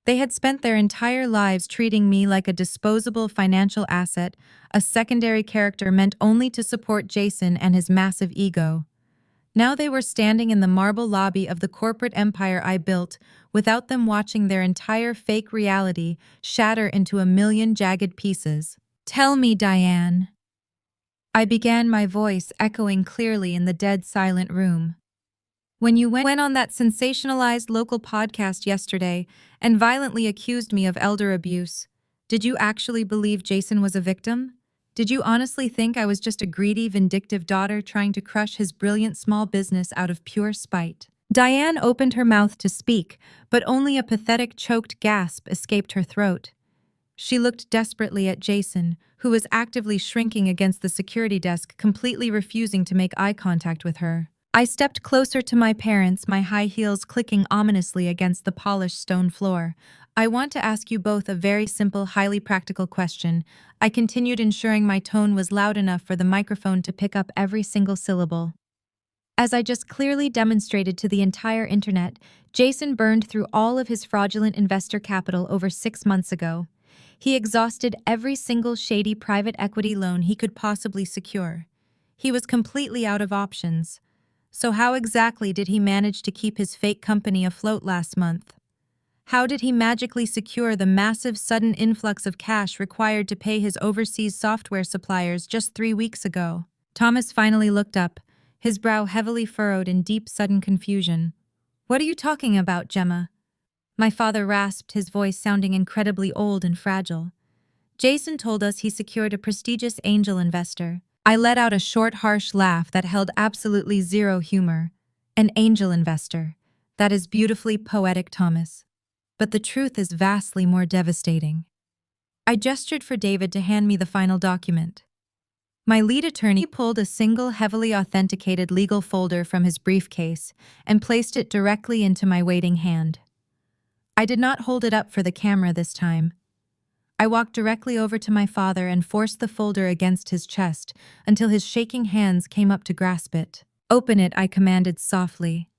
They had spent their entire lives treating me like a disposable financial asset, a secondary character meant only to support Jason and his massive ego. Now they were standing in the marble lobby of the corporate empire I built, without them watching their entire fake reality shatter into a million jagged pieces. "Tell me, Diane." I began, my voice echoing clearly in the dead silent room. "When you went on that sensationalized local podcast yesterday and violently accused me of elder abuse, did you actually believe Jason was a victim? Did you honestly think I was just a greedy, vindictive daughter trying to crush his brilliant small business out of pure spite?" Diane opened her mouth to speak, but only a pathetic, choked gasp escaped her throat. She looked desperately at Jason, who was actively shrinking against the security desk, completely refusing to make eye contact with her. I stepped closer to my parents, my high heels clicking ominously against the polished stone floor. "I want to ask you both a very simple, highly practical question." I continued, ensuring my tone was loud enough for the microphone to pick up every single syllable. As I just clearly demonstrated to the entire internet, Jason burned through all of his fraudulent investor capital over 6 months ago. He exhausted every single shady private equity loan he could possibly secure. He was completely out of options. So how exactly did he manage to keep his fake company afloat last month? How did he magically secure the massive sudden influx of cash required to pay his overseas software suppliers just 3 weeks ago? Thomas finally looked up, his brow heavily furrowed in deep, sudden confusion. "What are you talking about, Gemma?" My father rasped, his voice sounding incredibly old and fragile. "Jason told us he secured a prestigious angel investor." I let out a short, harsh laugh that held absolutely zero humor. "An angel investor. That is beautifully poetic, Thomas. But the truth is vastly more devastating." I gestured for David to hand me the final document. My lead attorney pulled a single heavily authenticated legal folder from his briefcase and placed it directly into my waiting hand. I did not hold it up for the camera this time. I walked directly over to my father and forced the folder against his chest until his shaking hands came up to grasp it. "Open it," I commanded softly.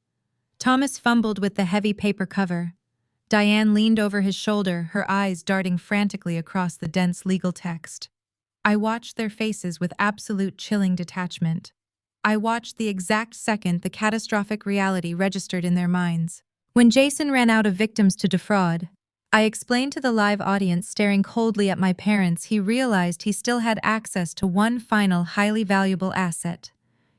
Thomas fumbled with the heavy paper cover. Diane leaned over his shoulder, her eyes darting frantically across the dense legal text. I watched their faces with absolute chilling detachment. I watched the exact second the catastrophic reality registered in their minds. When Jason ran out of victims to defraud, I explained to the live audience staring coldly at my parents, he realized he still had access to one final highly valuable asset.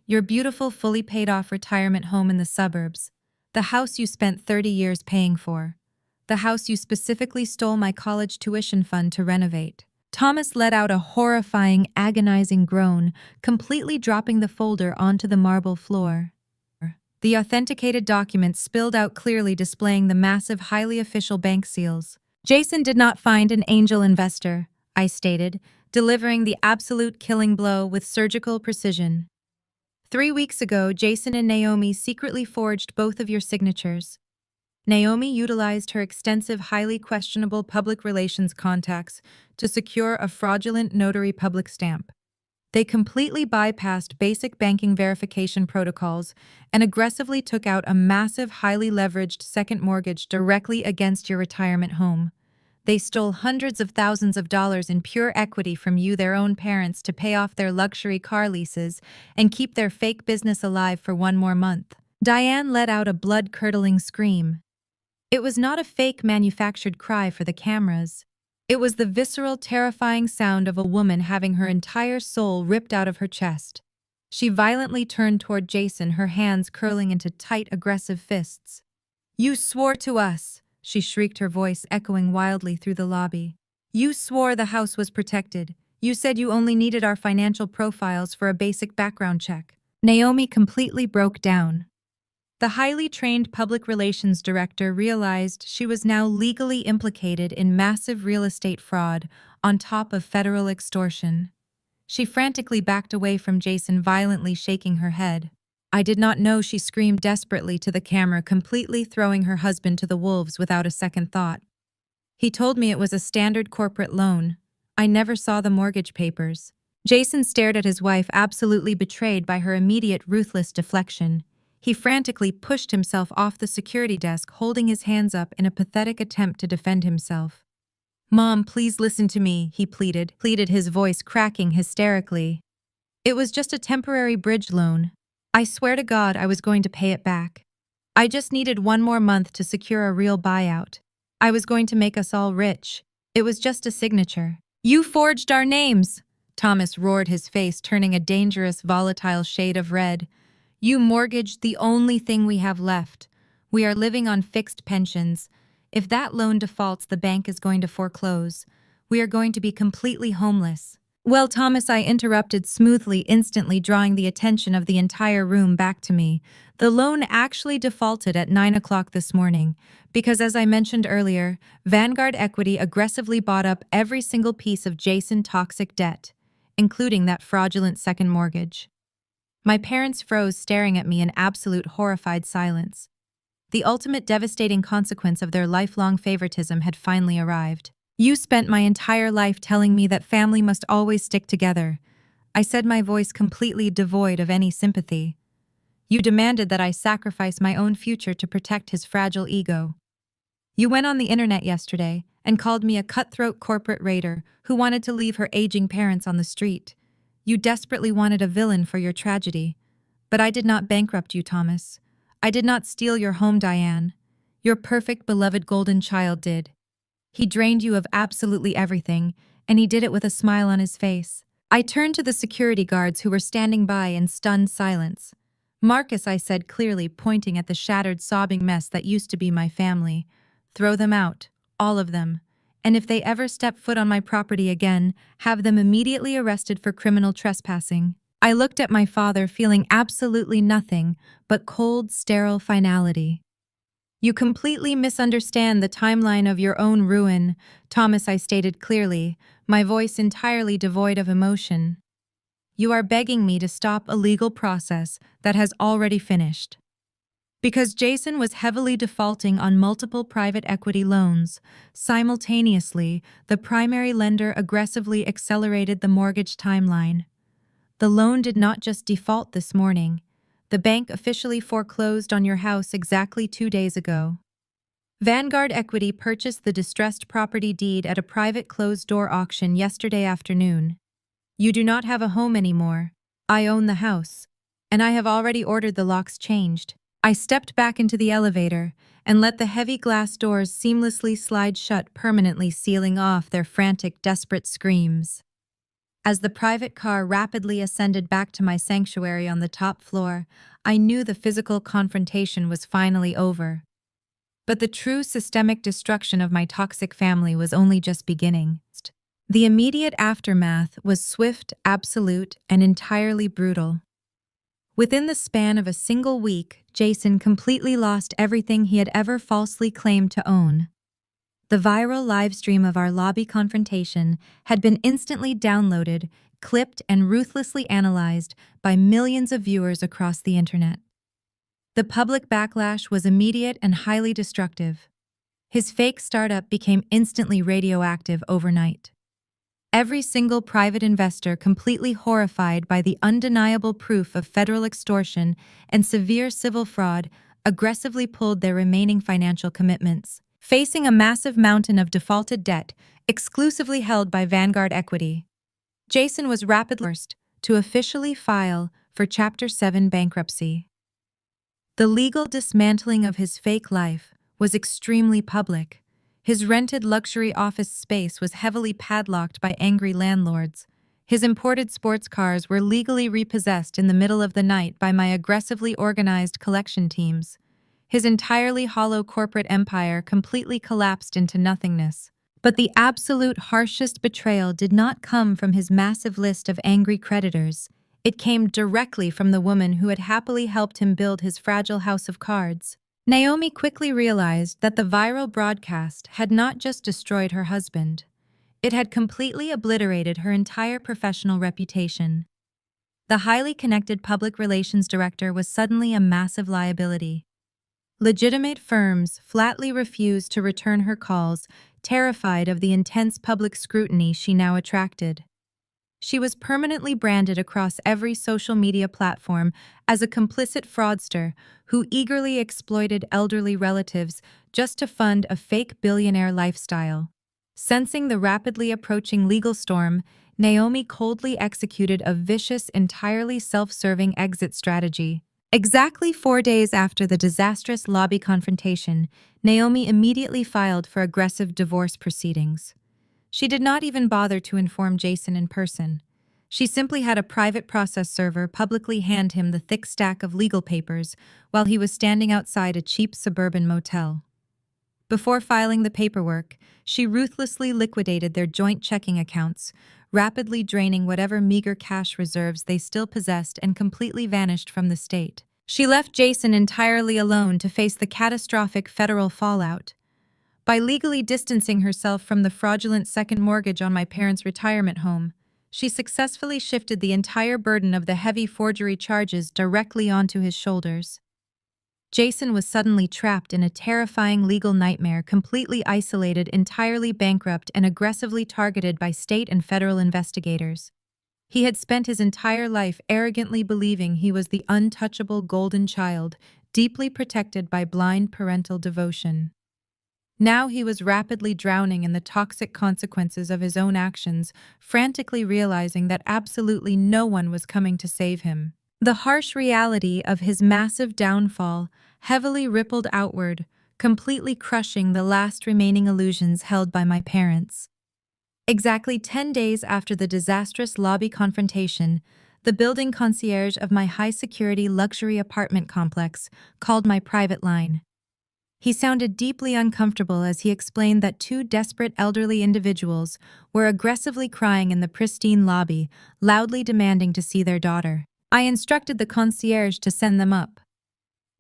Your beautiful, fully paid-off retirement home in the suburbs. The house you spent 30 years paying for. The house you specifically stole my college tuition fund to renovate. Thomas let out a horrifying, agonizing groan, completely dropping the folder onto the marble floor. The authenticated document spilled out clearly, displaying the massive, highly official bank seals. "Jason did not find an angel investor," I stated, delivering the absolute killing blow with surgical precision. 3 weeks ago, Jason and Naomi secretly forged both of your signatures. Naomi utilized her extensive, highly questionable public relations contacts to secure a fraudulent notary public stamp. They completely bypassed basic banking verification protocols and aggressively took out a massive, highly leveraged second mortgage directly against your retirement home. They stole hundreds of thousands of dollars in pure equity from you, their own parents, to pay off their luxury car leases and keep their fake business alive for one more month. Diane let out a blood-curdling scream. It was not a fake, manufactured cry for the cameras. It was the visceral, terrifying sound of a woman having her entire soul ripped out of her chest. She violently turned toward Jason, her hands curling into tight, aggressive fists. "You swore to us," she shrieked, her voice echoing wildly through the lobby. "You swore the house was protected. You said you only needed our financial profiles for a basic background check. Naomi completely broke down. The highly trained public relations director realized she was now legally implicated in massive real estate fraud on top of federal extortion. She frantically backed away from Jason, violently shaking her head. I did not know, she screamed desperately to the camera, completely throwing her husband to the wolves without a second thought. He told me it was a standard corporate loan. I never saw the mortgage papers. Jason stared at his wife, absolutely betrayed by her immediate ruthless deflection. He frantically pushed himself off the security desk, holding his hands up in a pathetic attempt to defend himself. Mom, please listen to me, he pleaded, his voice cracking hysterically. It was just a temporary bridge loan. I swear to God I was going to pay it back. I just needed one more month to secure a real buyout. I was going to make us all rich. It was just a signature. You forged our names! Thomas roared, his face turning a dangerous, volatile shade of red. You mortgaged the only thing we have left. We are living on fixed pensions. If that loan defaults, the bank is going to foreclose. We are going to be completely homeless. Well, Thomas, I interrupted smoothly, instantly drawing the attention of the entire room back to me. The loan actually defaulted at 9 o'clock this morning, because as I mentioned earlier, Vanguard Equity aggressively bought up every single piece of Jason's toxic debt, including that fraudulent second mortgage. My parents froze, staring at me in absolute horrified silence. The ultimate devastating consequence of their lifelong favoritism had finally arrived. You spent my entire life telling me that family must always stick together, I said, my voice completely devoid of any sympathy. You demanded that I sacrifice my own future to protect his fragile ego. You went on the internet yesterday and called me a cutthroat corporate raider who wanted to leave her aging parents on the street. You desperately wanted a villain for your tragedy. But I did not bankrupt you, Thomas. I did not steal your home, Diane. Your perfect, beloved golden child did. He drained you of absolutely everything, and he did it with a smile on his face. I turned to the security guards who were standing by in stunned silence. Marcus, I said clearly, pointing at the shattered, sobbing mess that used to be my family. Throw them out, all of them. And if they ever step foot on my property again, have them immediately arrested for criminal trespassing. I looked at my father, feeling absolutely nothing but cold, sterile finality. You completely misunderstand the timeline of your own ruin, Thomas, I stated clearly, my voice entirely devoid of emotion. You are begging me to stop a legal process that has already finished. Because Jason was heavily defaulting on multiple private equity loans. Simultaneously, the primary lender aggressively accelerated the mortgage timeline. The loan did not just default this morning. The bank officially foreclosed on your house exactly 2 days ago. Vanguard Equity purchased the distressed property deed at a private closed-door auction yesterday afternoon. You do not have a home anymore. I own the house, and I have already ordered the locks changed. I stepped back into the elevator and let the heavy glass doors seamlessly slide shut, permanently sealing off their frantic, desperate screams. As the private car rapidly ascended back to my sanctuary on the top floor, I knew the physical confrontation was finally over. But the true systemic destruction of my toxic family was only just beginning. The immediate aftermath was swift, absolute, and entirely brutal. Within the span of a single week, Jason completely lost everything he had ever falsely claimed to own. The viral livestream of our lobby confrontation had been instantly downloaded, clipped, and ruthlessly analyzed by millions of viewers across the internet. The public backlash was immediate and highly destructive. His fake startup became instantly radioactive overnight. Every single private investor, completely horrified by the undeniable proof of federal extortion and severe civil fraud, aggressively pulled their remaining financial commitments. Facing a massive mountain of defaulted debt, exclusively held by Vanguard Equity, Jason was rapidly forced to officially file for Chapter 7 bankruptcy. The legal dismantling of his fake life was extremely public. His rented luxury office space was heavily padlocked by angry landlords. His imported sports cars were legally repossessed in the middle of the night by my aggressively organized collection teams. His entirely hollow corporate empire completely collapsed into nothingness. But the absolute harshest betrayal did not come from his massive list of angry creditors. It came directly from the woman who had happily helped him build his fragile house of cards. Naomi quickly realized that the viral broadcast had not just destroyed her husband. It had completely obliterated her entire professional reputation. The highly connected public relations director was suddenly a massive liability. Legitimate firms flatly refused to return her calls, terrified of the intense public scrutiny she now attracted. She was permanently branded across every social media platform as a complicit fraudster who eagerly exploited elderly relatives just to fund a fake billionaire lifestyle. Sensing the rapidly approaching legal storm, Naomi coldly executed a vicious, entirely self-serving exit strategy. Exactly 4 days after the disastrous lobby confrontation, Naomi immediately filed for aggressive divorce proceedings. She did not even bother to inform Jason in person. She simply had a private process server publicly hand him the thick stack of legal papers while he was standing outside a cheap suburban motel. Before filing the paperwork, she ruthlessly liquidated their joint checking accounts, rapidly draining whatever meager cash reserves they still possessed and completely vanished from the state. She left Jason entirely alone to face the catastrophic federal fallout. By legally distancing herself from the fraudulent second mortgage on my parents' retirement home, she successfully shifted the entire burden of the heavy forgery charges directly onto his shoulders. Jason was suddenly trapped in a terrifying legal nightmare, completely isolated, entirely bankrupt, and aggressively targeted by state and federal investigators. He had spent his entire life arrogantly believing he was the untouchable golden child, deeply protected by blind parental devotion. Now he was rapidly drowning in the toxic consequences of his own actions, frantically realizing that absolutely no one was coming to save him. The harsh reality of his massive downfall heavily rippled outward, completely crushing the last remaining illusions held by my parents. Exactly 10 days after the disastrous lobby confrontation, the building concierge of my high-security luxury apartment complex called my private line. He sounded deeply uncomfortable as he explained that two desperate elderly individuals were aggressively crying in the pristine lobby, loudly demanding to see their daughter. I instructed the concierge to send them up.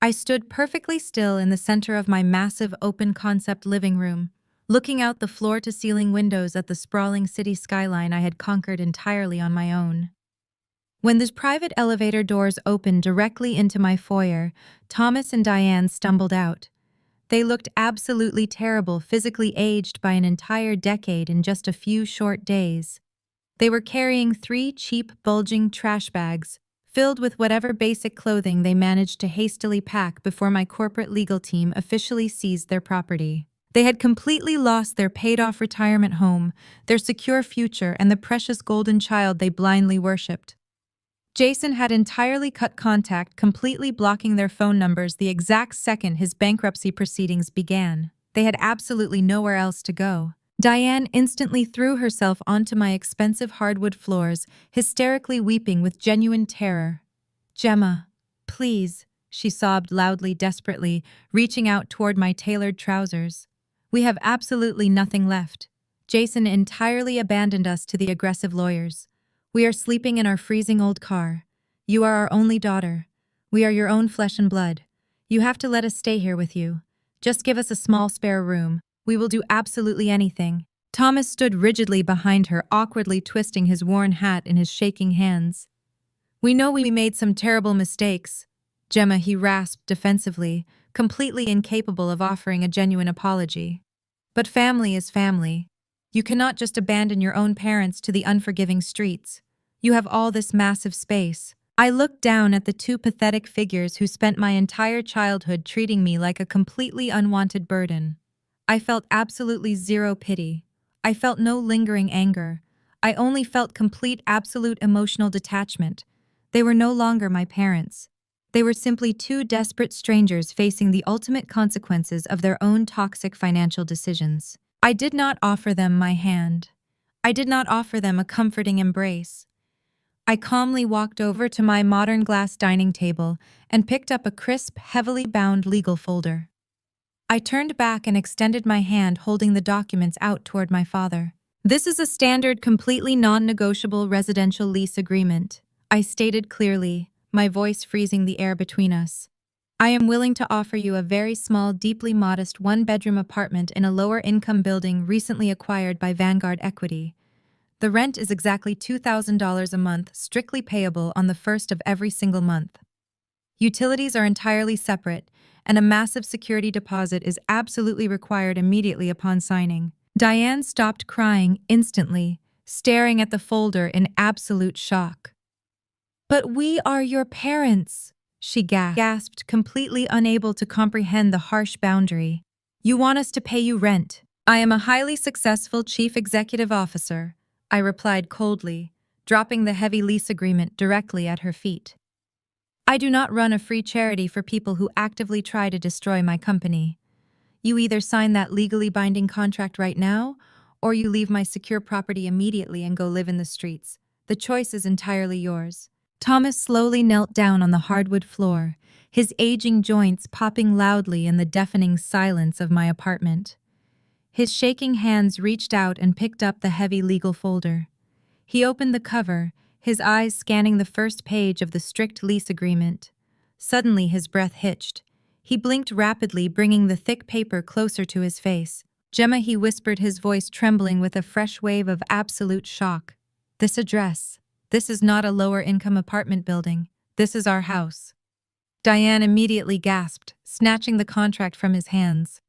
I stood perfectly still in the center of my massive open-concept living room, looking out the floor-to-ceiling windows at the sprawling city skyline I had conquered entirely on my own. When the private elevator doors opened directly into my foyer, Thomas and Diane stumbled out. They looked absolutely terrible, physically aged by an entire decade in just a few short days. They were carrying 3 cheap, bulging trash bags, filled with whatever basic clothing they managed to hastily pack before my corporate legal team officially seized their property. They had completely lost their paid-off retirement home, their secure future, and the precious golden child they blindly worshipped. Jason had entirely cut contact, completely blocking their phone numbers the exact second his bankruptcy proceedings began. They had absolutely nowhere else to go. Diane instantly threw herself onto my expensive hardwood floors, hysterically weeping with genuine terror. "Gemma, please," she sobbed loudly, desperately, reaching out toward my tailored trousers. "We have absolutely nothing left. Jason entirely abandoned us to the aggressive lawyers. We are sleeping in our freezing old car. You are our only daughter. We are your own flesh and blood. You have to let us stay here with you. Just give us a small spare room. We will do absolutely anything." Thomas stood rigidly behind her, awkwardly twisting his worn hat in his shaking hands. "We know we made some terrible mistakes." "Gemma," he rasped defensively, completely incapable of offering a genuine apology. "But family is family. You cannot just abandon your own parents to the unforgiving streets. You have all this massive space." I looked down at the two pathetic figures who spent my entire childhood treating me like a completely unwanted burden. I felt absolutely zero pity. I felt no lingering anger. I only felt complete, absolute emotional detachment. They were no longer my parents. They were simply two desperate strangers facing the ultimate consequences of their own toxic financial decisions. I did not offer them my hand. I did not offer them a comforting embrace. I calmly walked over to my modern glass dining table and picked up a crisp, heavily bound legal folder. I turned back and extended my hand, holding the documents out toward my father. This is a standard, completely non-negotiable residential lease agreement, I stated clearly, my voice freezing the air between us. I am willing to offer you a very small, deeply modest one-bedroom apartment in a lower-income building recently acquired by Vanguard Equity. The rent is exactly $2,000 a month, strictly payable on the first of every single month. Utilities are entirely separate, and a massive security deposit is absolutely required immediately upon signing. Diane stopped crying instantly, staring at the folder in absolute shock. "But we are your parents," she gasped, completely unable to comprehend the harsh boundary. "You want us to pay you rent." "I am a highly successful chief executive officer," I replied coldly, dropping the heavy lease agreement directly at her feet. "I do not run a free charity for people who actively try to destroy my company. You either sign that legally binding contract right now, or you leave my secure property immediately and go live in the streets. The choice is entirely yours." Thomas slowly knelt down on the hardwood floor, his aging joints popping loudly in the deafening silence of my apartment. His shaking hands reached out and picked up the heavy legal folder. He opened the cover, his eyes scanning the first page of the strict lease agreement. Suddenly his breath hitched. He blinked rapidly, bringing the thick paper closer to his face. "Gemma," he whispered, his voice trembling with a fresh wave of absolute shock. "This address. This is not a lower-income apartment building. This is our house." Diane immediately gasped, snatching the contract from his hands.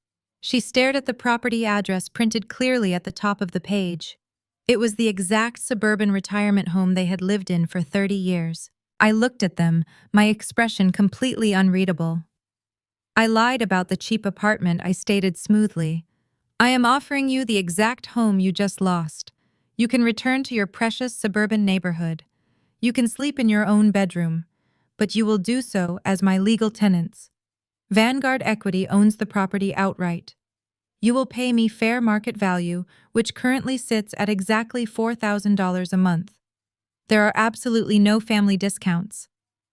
She stared at the property address printed clearly at the top of the page. It was the exact suburban retirement home they had lived in for 30 years. I looked at them, my expression completely unreadable. "I lied about the cheap apartment," I stated smoothly. "I am offering you the exact home you just lost. You can return to your precious suburban neighborhood. You can sleep in your own bedroom, but you will do so as my legal tenants. Vanguard Equity owns the property outright. You will pay me fair market value, which currently sits at exactly $4,000 a month. There are absolutely no family discounts.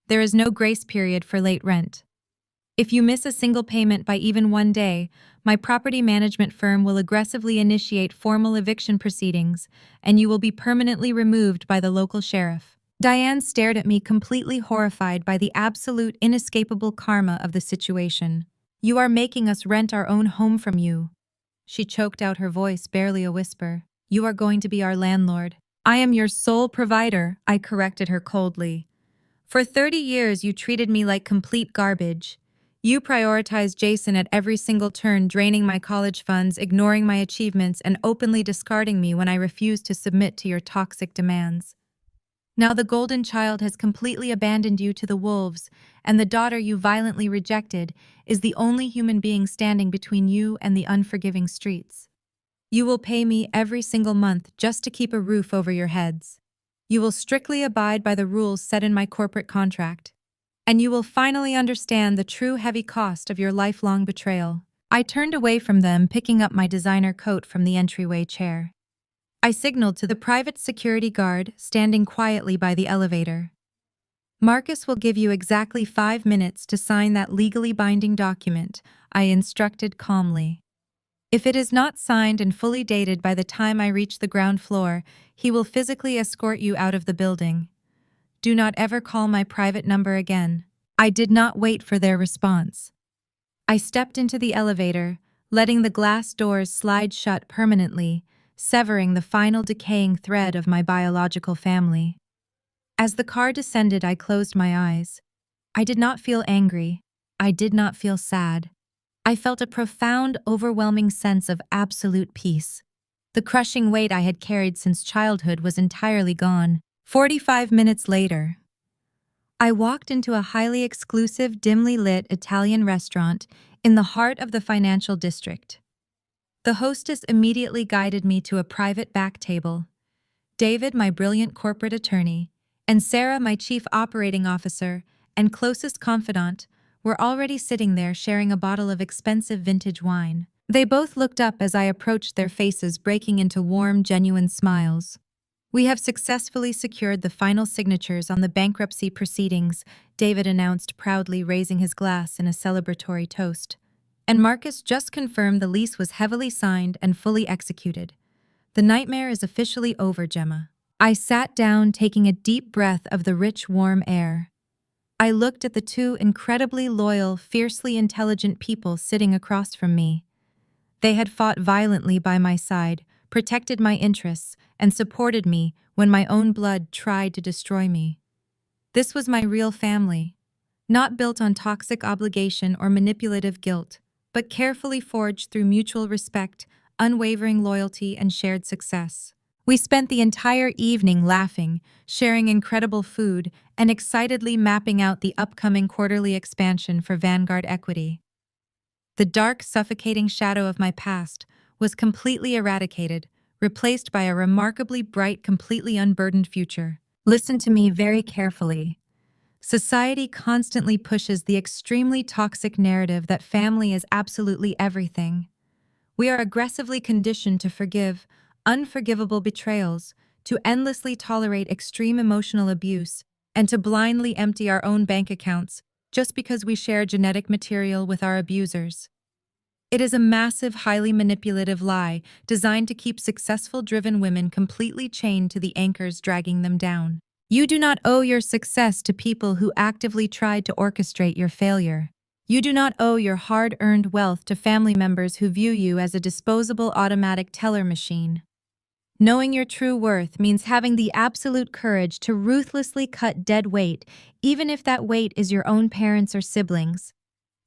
There is no grace period for late rent. If you miss a single payment by even one day, my property management firm will aggressively initiate formal eviction proceedings, and you will be permanently removed by the local sheriff." Diane stared at me, completely horrified by the absolute inescapable karma of the situation. "You are making us rent our own home from you." She choked out, her voice barely a whisper. "You are going to be our landlord." "I am your sole provider," I corrected her coldly. "For 30 years you treated me like complete garbage. You prioritized Jason at every single turn, draining my college funds, ignoring my achievements, and openly discarding me when I refused to submit to your toxic demands. Now the golden child has completely abandoned you to the wolves, and the daughter you violently rejected is the only human being standing between you and the unforgiving streets. You will pay me every single month just to keep a roof over your heads. You will strictly abide by the rules set in my corporate contract. And you will finally understand the true heavy cost of your lifelong betrayal." I turned away from them, picking up my designer coat from the entryway chair. I signaled to the private security guard standing quietly by the elevator. "Marcus will give you exactly 5 minutes to sign that legally binding document," I instructed calmly. "If it is not signed and fully dated by the time I reach the ground floor, he will physically escort you out of the building. Do not ever call my private number again." I did not wait for their response. I stepped into the elevator, letting the glass doors slide shut permanently, severing the final decaying thread of my biological family. As the car descended, I closed my eyes. I did not feel angry. I did not feel sad. I felt a profound, overwhelming sense of absolute peace. The crushing weight I had carried since childhood was entirely gone. 45 minutes later, I walked into a highly exclusive, dimly lit Italian restaurant in the heart of the financial district. The hostess immediately guided me to a private back table. David, my brilliant corporate attorney, and Sarah, my chief operating officer and closest confidant, were already sitting there sharing a bottle of expensive vintage wine. They both looked up as I approached, their faces breaking into warm, genuine smiles. "We have successfully secured the final signatures on the bankruptcy proceedings," David announced proudly, raising his glass in a celebratory toast. And Marcus just confirmed the lease was heavily signed and fully executed. The nightmare is officially over, Gemma. I sat down, taking a deep breath of the rich, warm air. I looked at the two incredibly loyal, fiercely intelligent people sitting across from me. They had fought violently by my side, protected my interests, and supported me when my own blood tried to destroy me. This was my real family, not built on toxic obligation or manipulative guilt, but carefully forged through mutual respect, unwavering loyalty, and shared success. We spent the entire evening laughing, sharing incredible food, and excitedly mapping out the upcoming quarterly expansion for Vanguard Equity. The dark, suffocating shadow of my past was completely eradicated, replaced by a remarkably bright, completely unburdened future. Listen to me very carefully. Society constantly pushes the extremely toxic narrative that family is absolutely everything. We are aggressively conditioned to forgive unforgivable betrayals, to endlessly tolerate extreme emotional abuse, and to blindly empty our own bank accounts just because we share genetic material with our abusers. It is a massive, highly manipulative lie designed to keep successful, driven women completely chained to the anchors dragging them down. You do not owe your success to people who actively tried to orchestrate your failure. You do not owe your hard-earned wealth to family members who view you as a disposable automatic teller machine. Knowing your true worth means having the absolute courage to ruthlessly cut dead weight, even if that weight is your own parents or siblings.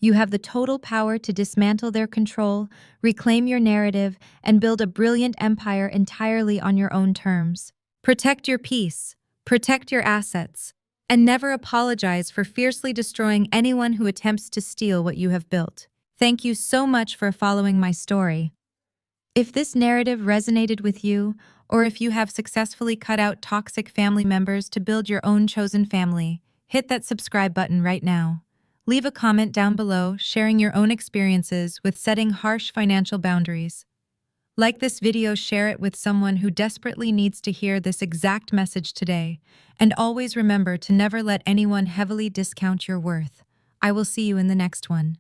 You have the total power to dismantle their control, reclaim your narrative, and build a brilliant empire entirely on your own terms. Protect your peace, protect your assets, and never apologize for fiercely destroying anyone who attempts to steal what you have built. Thank you so much for following my story. If this narrative resonated with you, or if you have successfully cut out toxic family members to build your own chosen family, hit that subscribe button right now. Leave a comment down below sharing your own experiences with setting harsh financial boundaries. Like this video, share it with someone who desperately needs to hear this exact message today. And always remember to never let anyone heavily discount your worth. I will see you in the next one.